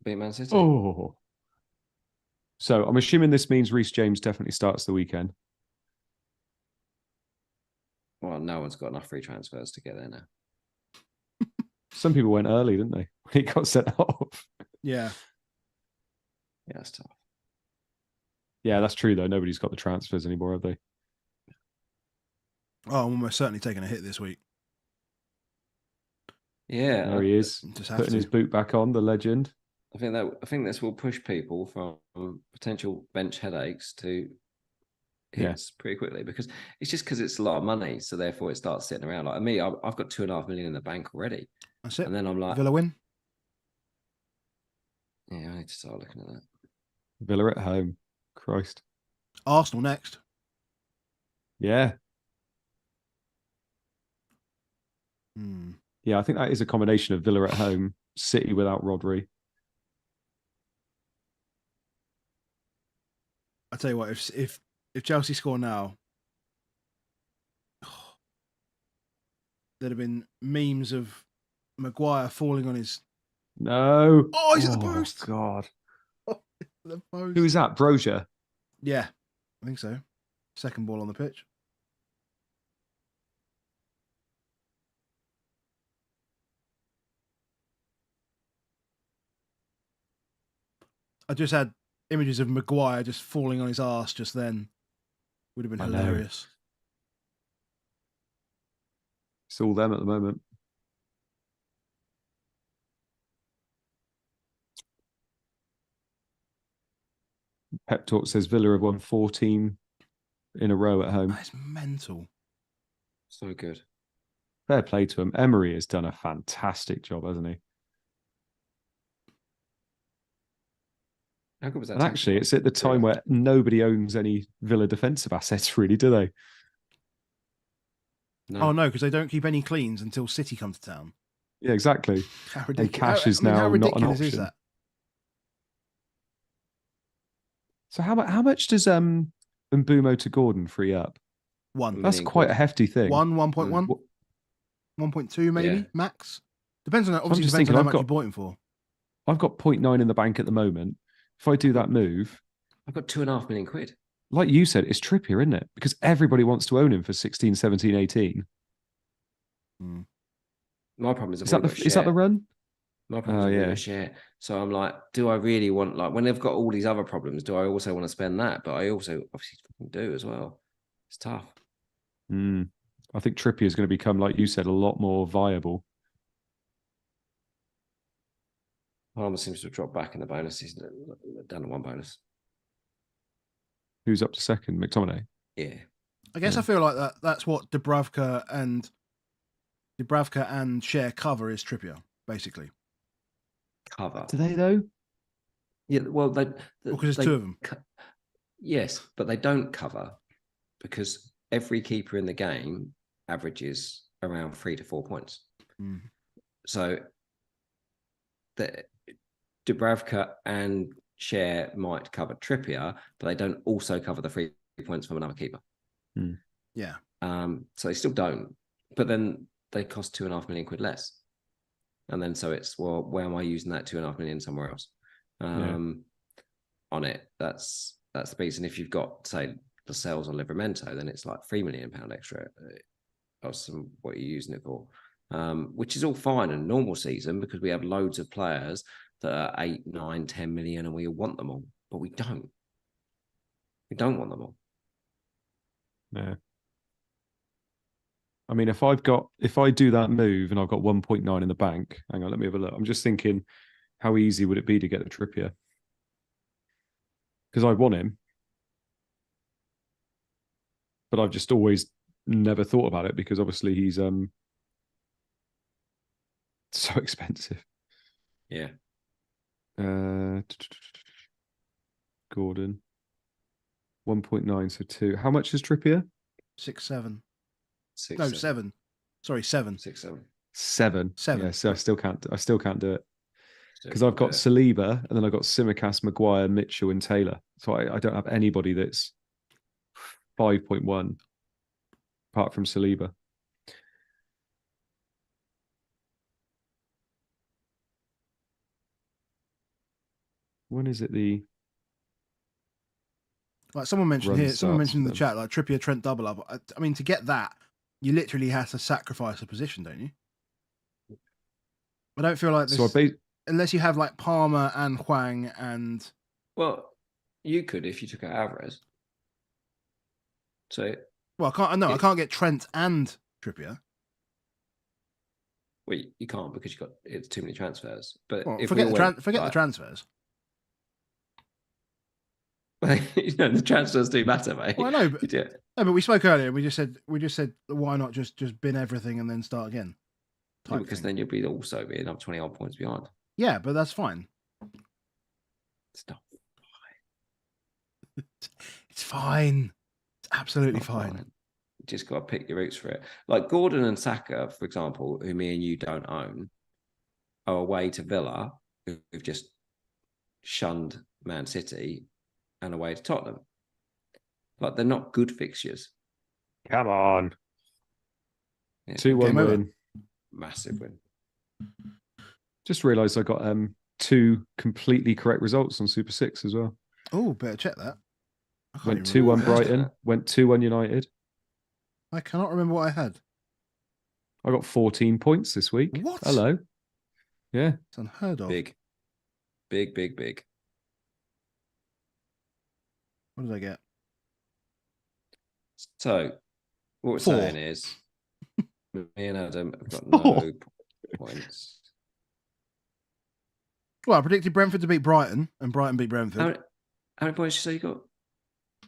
Speaker 1: beat Man City.
Speaker 3: Oh. So I'm assuming this means Reece James definitely starts the weekend.
Speaker 1: Well, no one's got enough free transfers to get there now.
Speaker 3: Some people went early, didn't they? He got sent off.
Speaker 2: Yeah.
Speaker 1: Yeah, that's tough.
Speaker 3: Yeah, that's true, though. Nobody's got the transfers anymore, have they?
Speaker 2: Oh, I'm almost certainly taking a hit this week.
Speaker 1: Yeah.
Speaker 3: There he is, putting his boot back on, the legend.
Speaker 1: I think this will push people from potential bench headaches to hits pretty quickly because it's a lot of money, so therefore it starts sitting around. Like me, I've got 2.5 million in the bank already.
Speaker 2: That's it.
Speaker 1: And then I'm like,
Speaker 2: Villa win.
Speaker 1: Yeah, I need to start looking at that.
Speaker 3: Villa at home. Christ.
Speaker 2: Arsenal next.
Speaker 3: Yeah.
Speaker 2: Yeah,
Speaker 3: I think that is a combination of Villa at home, City without Rodri.
Speaker 2: I tell you what, if Chelsea score now, there'd have been memes of Maguire falling on his.
Speaker 3: No.
Speaker 2: Oh, he's at the post.
Speaker 3: God.
Speaker 2: The post.
Speaker 3: Who is that? Brozier?
Speaker 2: Yeah, I think so. Second ball on the pitch. I just had images of Maguire just falling on his arse just then. Would have been hilarious.
Speaker 3: It's all them at the moment. Pep Talk says Villa have won 14 in a row at home.
Speaker 2: That's mental.
Speaker 1: So good.
Speaker 3: Fair play to him. Emery has done a fantastic job, hasn't he?
Speaker 1: How good was that?
Speaker 3: And actually, it's at the time where nobody owns any Villa defensive assets, really, do they?
Speaker 1: No.
Speaker 2: Oh no, because they don't keep any cleans until City come to town.
Speaker 3: Yeah, exactly.
Speaker 2: How
Speaker 3: And
Speaker 2: ridiculous!
Speaker 3: cash is
Speaker 2: how
Speaker 3: now not an
Speaker 2: ridiculous is
Speaker 3: option.
Speaker 2: that?
Speaker 3: So how much does Boomo to Gordon free up?
Speaker 2: One.
Speaker 3: That's quite a hefty thing.
Speaker 2: 1.1, 1.2 maybe
Speaker 1: Yeah.
Speaker 2: max. Depends on
Speaker 3: I'm just
Speaker 2: depends on
Speaker 3: thinking,
Speaker 2: how
Speaker 3: I've
Speaker 2: much
Speaker 3: got-
Speaker 2: you bought him for.
Speaker 3: I've got 0.9 in the bank at the moment. If I do that move,
Speaker 1: I've got £2.5 million.
Speaker 3: like you said, it's Trippier, isn't it? Because everybody wants to own him for 16, 17, 18.
Speaker 1: My problem is
Speaker 3: Is that the run?
Speaker 1: My problem is I've got share. So I'm like, do I really want, like, when they've got all these other problems, do I also want to spend that? But I also obviously do as well. It's tough.
Speaker 3: I think Trippier is going to become, like you said, a lot more viable.
Speaker 1: Palmer seems to have dropped back in the bonus. He's down to one bonus.
Speaker 3: Who's up to second? McTominay.
Speaker 1: Yeah.
Speaker 2: I guess I feel like that's what Dubravka and Share cover is Trippier, basically.
Speaker 1: Cover.
Speaker 3: Do they though?
Speaker 1: Yeah, well,
Speaker 2: because there's two of them.
Speaker 1: Yes, but they don't cover because every keeper in the game averages around 3 to 4 points. So the Dubravka and Share might cover Trippier, but they don't also cover the 3 points from another keeper.
Speaker 2: Yeah.
Speaker 1: So they still don't. But then they cost £2.5 million less. And then so it's, well, where am I using that £2.5 million somewhere else? On it. That's the piece. And if you've got, say, Lascelles or Livramento, then it's like £3 million extra of what you're using it for. Which is all fine in a normal season because we have loads of players that are 8, 9, 10 million and we want them all. But we don't. We don't want them all.
Speaker 3: No. I mean, if I do that move and I've got 1.9 in the bank, hang on, let me have a look. I'm just thinking, how easy would it be to get the Trippier? Because I want him, but I've just always never thought about it because obviously he's so expensive.
Speaker 1: Yeah.
Speaker 3: Gordon, 1.9, so 2. How much is Trippier?
Speaker 2: 6, 7.
Speaker 1: 6,
Speaker 2: No,
Speaker 1: 7.
Speaker 2: 7. Sorry, 7.
Speaker 1: 6, 7.
Speaker 3: 7.
Speaker 2: 7.
Speaker 3: Yeah, so I still can't do it. Because
Speaker 1: So
Speaker 3: I've got Saliba and then I've got Tsimikas, Maguire, Mitchell, and Taylor. So I don't have anybody that's 5.1 apart from Saliba. When is it
Speaker 2: Like someone mentioned
Speaker 3: run
Speaker 2: here, someone
Speaker 3: starts
Speaker 2: mentioned in the
Speaker 3: then?
Speaker 2: chat, like Trippier, Trent double up. I mean, to get that, you literally have to sacrifice a position, don't you? I don't feel like this.
Speaker 3: So
Speaker 2: unless you have like Palmer and Hwang and.
Speaker 1: Well, you could if you took out Alvarez. So.
Speaker 2: Well, I can't get Trent and Trippier.
Speaker 1: Well, you can't because it's too many transfers. But
Speaker 2: Well,
Speaker 1: if
Speaker 2: forget the transfers.
Speaker 1: The transfers do matter, mate.
Speaker 2: Well, I know, but, no, but we spoke earlier. We just said why not just bin everything and then start again?
Speaker 1: Because then you'll be also being up 20 odd points behind.
Speaker 2: Yeah, but that's fine.
Speaker 1: It's not
Speaker 2: fine. It's fine. It's absolutely fine.
Speaker 1: You just got to pick your routes for it. Like Gordon and Saka, for example, who me and you don't own, are away to Villa, who've just shunned Man City, and away to Tottenham. Like, they're not good fixtures.
Speaker 3: Come on.
Speaker 1: Yeah.
Speaker 3: 2-1 win.
Speaker 1: Massive win.
Speaker 3: Just realised I got 2 completely correct results on Super 6 as well.
Speaker 2: Oh, better check that.
Speaker 3: Went 2-1 Brighton, went 2-1 United.
Speaker 2: I cannot remember what I had.
Speaker 3: I got 14 points this week.
Speaker 2: What?
Speaker 3: Hello. Yeah.
Speaker 2: It's unheard of.
Speaker 1: Big.
Speaker 2: What did I get?
Speaker 1: So, what we're
Speaker 2: 4.
Speaker 1: saying is, me and Adam have got no points.
Speaker 2: Well, I predicted Brentford to beat Brighton, and Brighton beat Brentford.
Speaker 1: How many points did you say you got?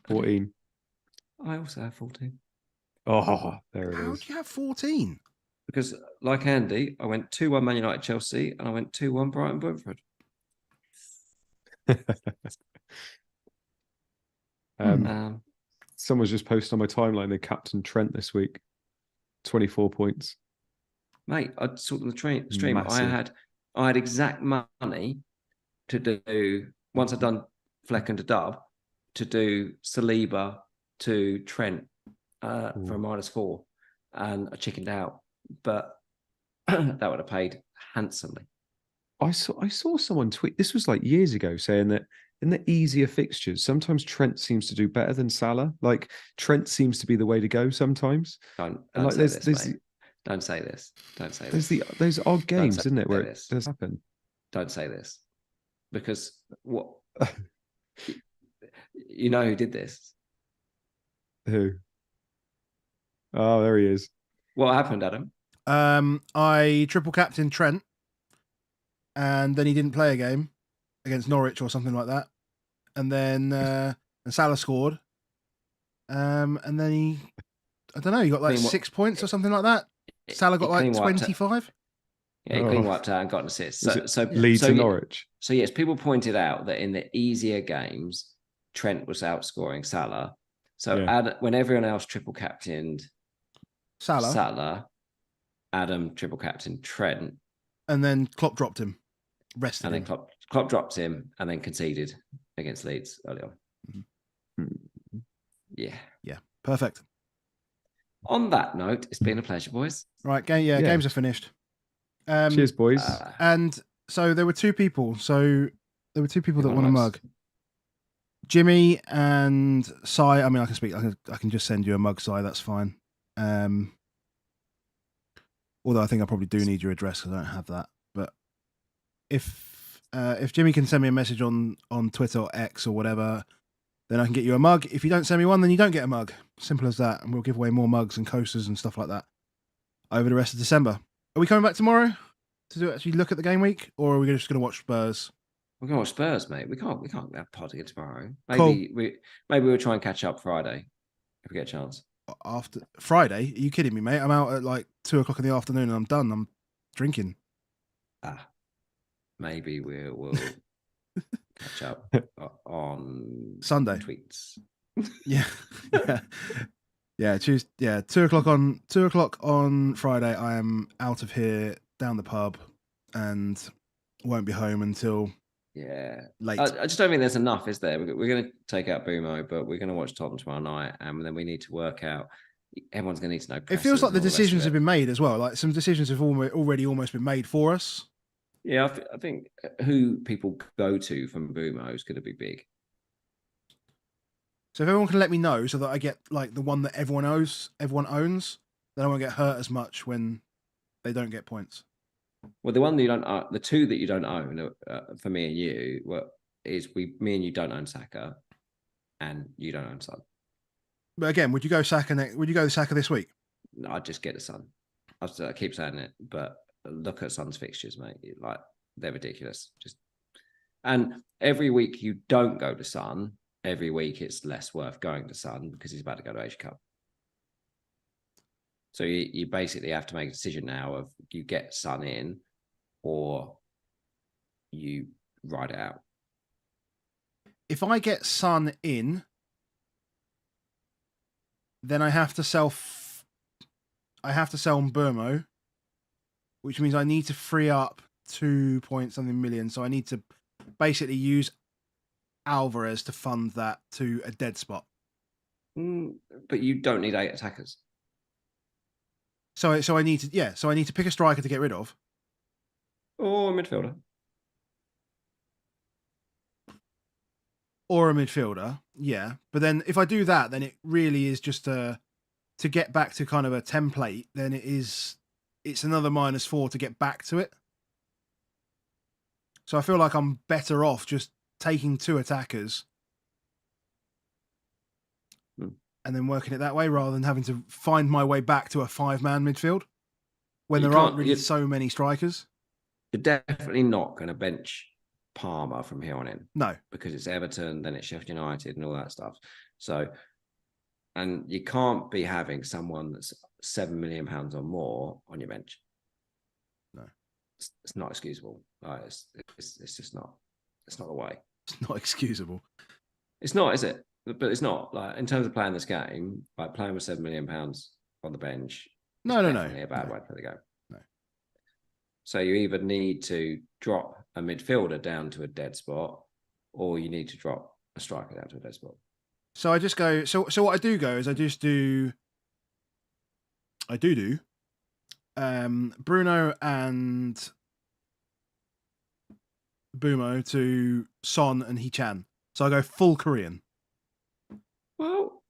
Speaker 3: 14.
Speaker 1: I also have 14.
Speaker 3: Oh, there it is.
Speaker 2: How do you have 14?
Speaker 1: Because, like Andy, I went 2-1 Man United Chelsea, and I went 2-1 Brighton Brentford. Um,
Speaker 3: Someone's just posted on my timeline they captain Trent this week. 24 points.
Speaker 1: mate, I saw on the stream.
Speaker 3: Massive.
Speaker 1: I had exact money to do once I'd done Fleck and to Dub to do Saliba to Trent for a -4, and I chickened out, but that would have paid handsomely.
Speaker 3: I saw someone tweet, this was like years ago, saying that in the easier fixtures, sometimes Trent seems to do better than Salah. Like Trent seems to be the way to go sometimes.
Speaker 1: Don't
Speaker 3: like
Speaker 1: say this, mate. Don't say this. Don't say this.
Speaker 3: Those odd games,
Speaker 1: say
Speaker 3: isn't it, where
Speaker 1: this.
Speaker 3: it does happen.
Speaker 1: Don't say this, because what you know who did this?
Speaker 3: Who? Oh, there he is.
Speaker 1: What happened, Adam?
Speaker 2: I triple captained Trent, and then he didn't play a game against Norwich or something like that. And then and Salah scored. And then I don't know, he got like 6 points or something like that. Salah got like 25.
Speaker 1: Yeah, he clean wiped out and got an assist. So
Speaker 3: Leeds and Norwich.
Speaker 1: So yes, people pointed out that in the easier games, Trent was outscoring Salah. So when everyone else triple captained Salah, Adam triple captained Trent,
Speaker 2: and then Klopp dropped him, rested
Speaker 1: and
Speaker 2: him.
Speaker 1: then Klopp dropped him, and then conceded against Leeds early on.
Speaker 3: Mm-hmm.
Speaker 2: Yeah, perfect.
Speaker 1: On that note, it's been a pleasure, boys.
Speaker 2: Right, games are finished.
Speaker 3: Cheers, boys.
Speaker 2: And so there were two people. So there were two people that won a
Speaker 1: nice.
Speaker 2: mug. Jimmy and Si. I mean, I can speak. I can just send you a mug, Si. That's fine. Although I think I probably do need your address because I don't have that. But if Jimmy can send me a message on Twitter or X or whatever, then I can get you a mug. If you don't send me one, then you don't get a mug. Simple as that. And we'll give away more mugs and coasters and stuff like that over the rest of December. Are we coming back tomorrow to actually look at the game week, or are we just going to watch Spurs?
Speaker 1: We're going to watch Spurs, mate. We can't have pod again tomorrow. Maybe we'll try and catch up Friday if we get a chance.
Speaker 2: After Friday? Are you kidding me, mate? I'm out at like 2:00 in the afternoon and I'm done. I'm drinking.
Speaker 1: Maybe we'll catch up on
Speaker 2: Sunday
Speaker 1: tweets.
Speaker 2: Yeah. Tuesday. Yeah, 2:00 on Friday. I am out of here down the pub and won't be home until late.
Speaker 1: I just don't think there's enough, is there? We're going to take out Boomo, but we're going to watch Tottenham tomorrow night, and then we need to work out. Everyone's going to need to know.
Speaker 2: It feels like the decisions have been made as well. Like some decisions have already almost been made for us.
Speaker 1: Yeah, I think who people go to from Boomo is going to be big.
Speaker 2: So if everyone can let me know so that I get like the one that everyone owns, then I won't get hurt as much when they don't get points.
Speaker 1: Well, the one that you don't, the two that you don't own for me and you, me and you don't own Saka, and you don't own Son.
Speaker 2: But again, would you go Saka this week?
Speaker 1: No, I'd just get a Son. I keep saying it, but look at Son's fixtures, mate. Like they're ridiculous. And every week you don't go to Son. Every week it's less worth going to Son because he's about to go to Asia Cup. So you basically have to make a decision now of you get Son in or you ride it out.
Speaker 2: If I get Son in, then I have to sell Burmo, which means I need to free up 2 point something million. So I need to basically use Alvarez to fund that to a dead spot.
Speaker 1: But you don't need 8 attackers.
Speaker 2: So I need to pick a striker to get rid of.
Speaker 1: Or a midfielder.
Speaker 2: Or a midfielder, yeah. But then if I do that, then it really is just to get back to kind of a template, then it's another -4 to get back to it. So I feel like I'm better off just taking 2 attackers and then working it that way rather than having to find my way back to a 5-man midfield when there aren't really so many strikers.
Speaker 1: You're definitely not going to bench Palmer from here on in.
Speaker 2: No.
Speaker 1: Because it's Everton, then it's Sheffield United and all that stuff. So, and you can't be having someone that's £7 million or more on your bench.
Speaker 2: No.
Speaker 1: It's not excusable. It's just not. It's not the way.
Speaker 2: It's not excusable.
Speaker 1: It's not, is it? But it's not like in terms of playing this game, like playing with £7 million on the bench.
Speaker 2: No,
Speaker 1: Definitely a bad way to play the game.
Speaker 2: No.
Speaker 1: So you either need to drop a midfielder down to a dead spot, or you need to drop a striker down to a dead spot.
Speaker 2: So I just go. So what I do go is I do Bruno and Boomo to Son and Hee-chan. So I go full Korean.
Speaker 1: Well,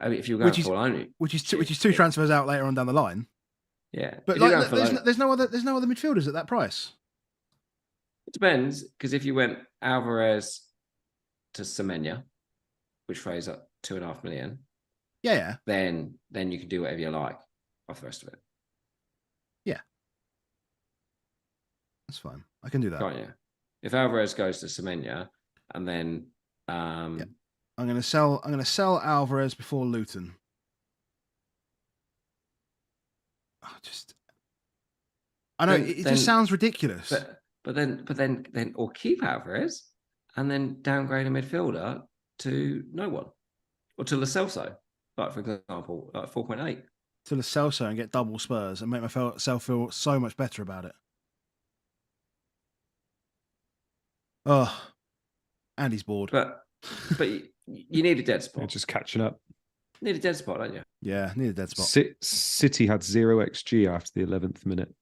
Speaker 1: I mean, if you're going full only,
Speaker 2: which is two transfers out later on down the line.
Speaker 1: Yeah,
Speaker 2: but like, there's no other midfielders at that price.
Speaker 1: It depends, because if you went Alvarez to Semenya, which frees up 2.5 million,
Speaker 2: yeah,
Speaker 1: then you can do whatever you like off the rest of it.
Speaker 2: Yeah, that's fine. I can do that.
Speaker 1: Can't you? If Alvarez goes to Semenya, and then
Speaker 2: I'm going to sell Alvarez before Luton. I know it just sounds ridiculous.
Speaker 1: But then, or keep Alvarez and then downgrade a midfielder to no one, or to Lo Celso, like for example, 4.8.
Speaker 2: To Lo Celso and get double Spurs and make myself feel so much better about it. Oh, Andy's bored.
Speaker 1: But you need a dead spot.
Speaker 3: You're just catching up.
Speaker 1: Need a dead spot, don't you?
Speaker 2: Yeah, need a dead spot.
Speaker 3: City had 0 XG after the 11th minute.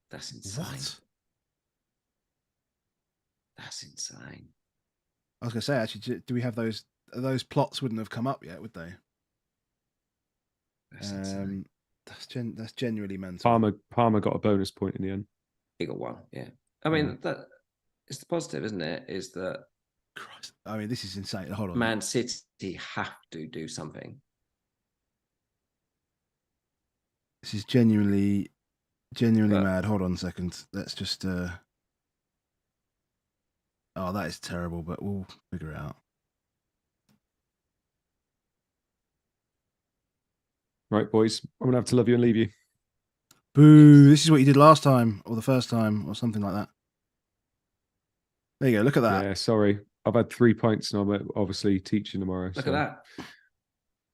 Speaker 1: That's insane.
Speaker 2: What?
Speaker 1: That's insane.
Speaker 2: I was going to say, actually, do we have those? Those plots wouldn't have come up yet, would they?
Speaker 1: That's insane.
Speaker 2: That's genuinely mental.
Speaker 3: Palmer got a bonus point in the end.
Speaker 1: He got one. Yeah. I mean, that it's the positive, isn't it? Is that
Speaker 2: Christ? I mean, this is insane. Hold on.
Speaker 1: Man City have to do something.
Speaker 2: This is genuinely mad. Hold on a second. Let's just. Oh, that is terrible, but we'll figure it out.
Speaker 3: Right, boys. I'm going to have to love you and leave you.
Speaker 2: Boo. This is what you did last time, or the first time, or something like that. There you go. Look at that.
Speaker 3: Yeah, sorry. I've had 3 points and I'm obviously teaching tomorrow.
Speaker 1: Look at that.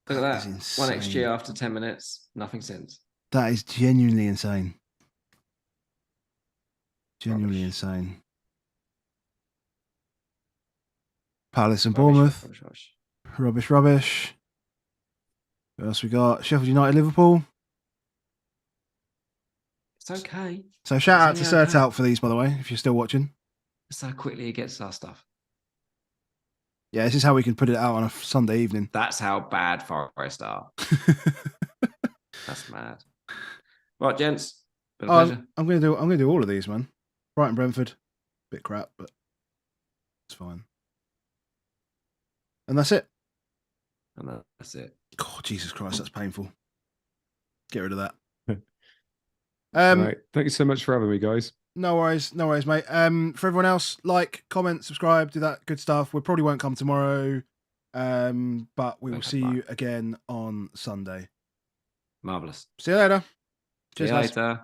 Speaker 1: Look at that. 1 XG after 10 minutes. Nothing since.
Speaker 2: That is genuinely insane. Genuinely insane. Palace and Bournemouth. Rubbish. What else we got? Sheffield United, Liverpool.
Speaker 1: It's okay.
Speaker 2: So shout out to Sertout for these, by the way, if you're still watching.
Speaker 1: That's how quickly he gets our stuff.
Speaker 2: Yeah, this is how we can put it out on a Sunday evening.
Speaker 1: That's how bad Forest are. That's mad. Right, gents. Been a pleasure.
Speaker 2: I'm gonna do all of these, man. Brighton, Brentford, bit crap, but it's fine. And that's it.
Speaker 1: And that's it.
Speaker 2: God, Jesus Christ, that's painful. Get rid of that.
Speaker 3: Right. Thank you so much for having me, guys.
Speaker 2: No worries, mate. For everyone else, like, comment, subscribe, do that good stuff. We probably won't come tomorrow, but we will see you again on Sunday.
Speaker 1: Marvelous.
Speaker 2: See you later.
Speaker 1: See you later.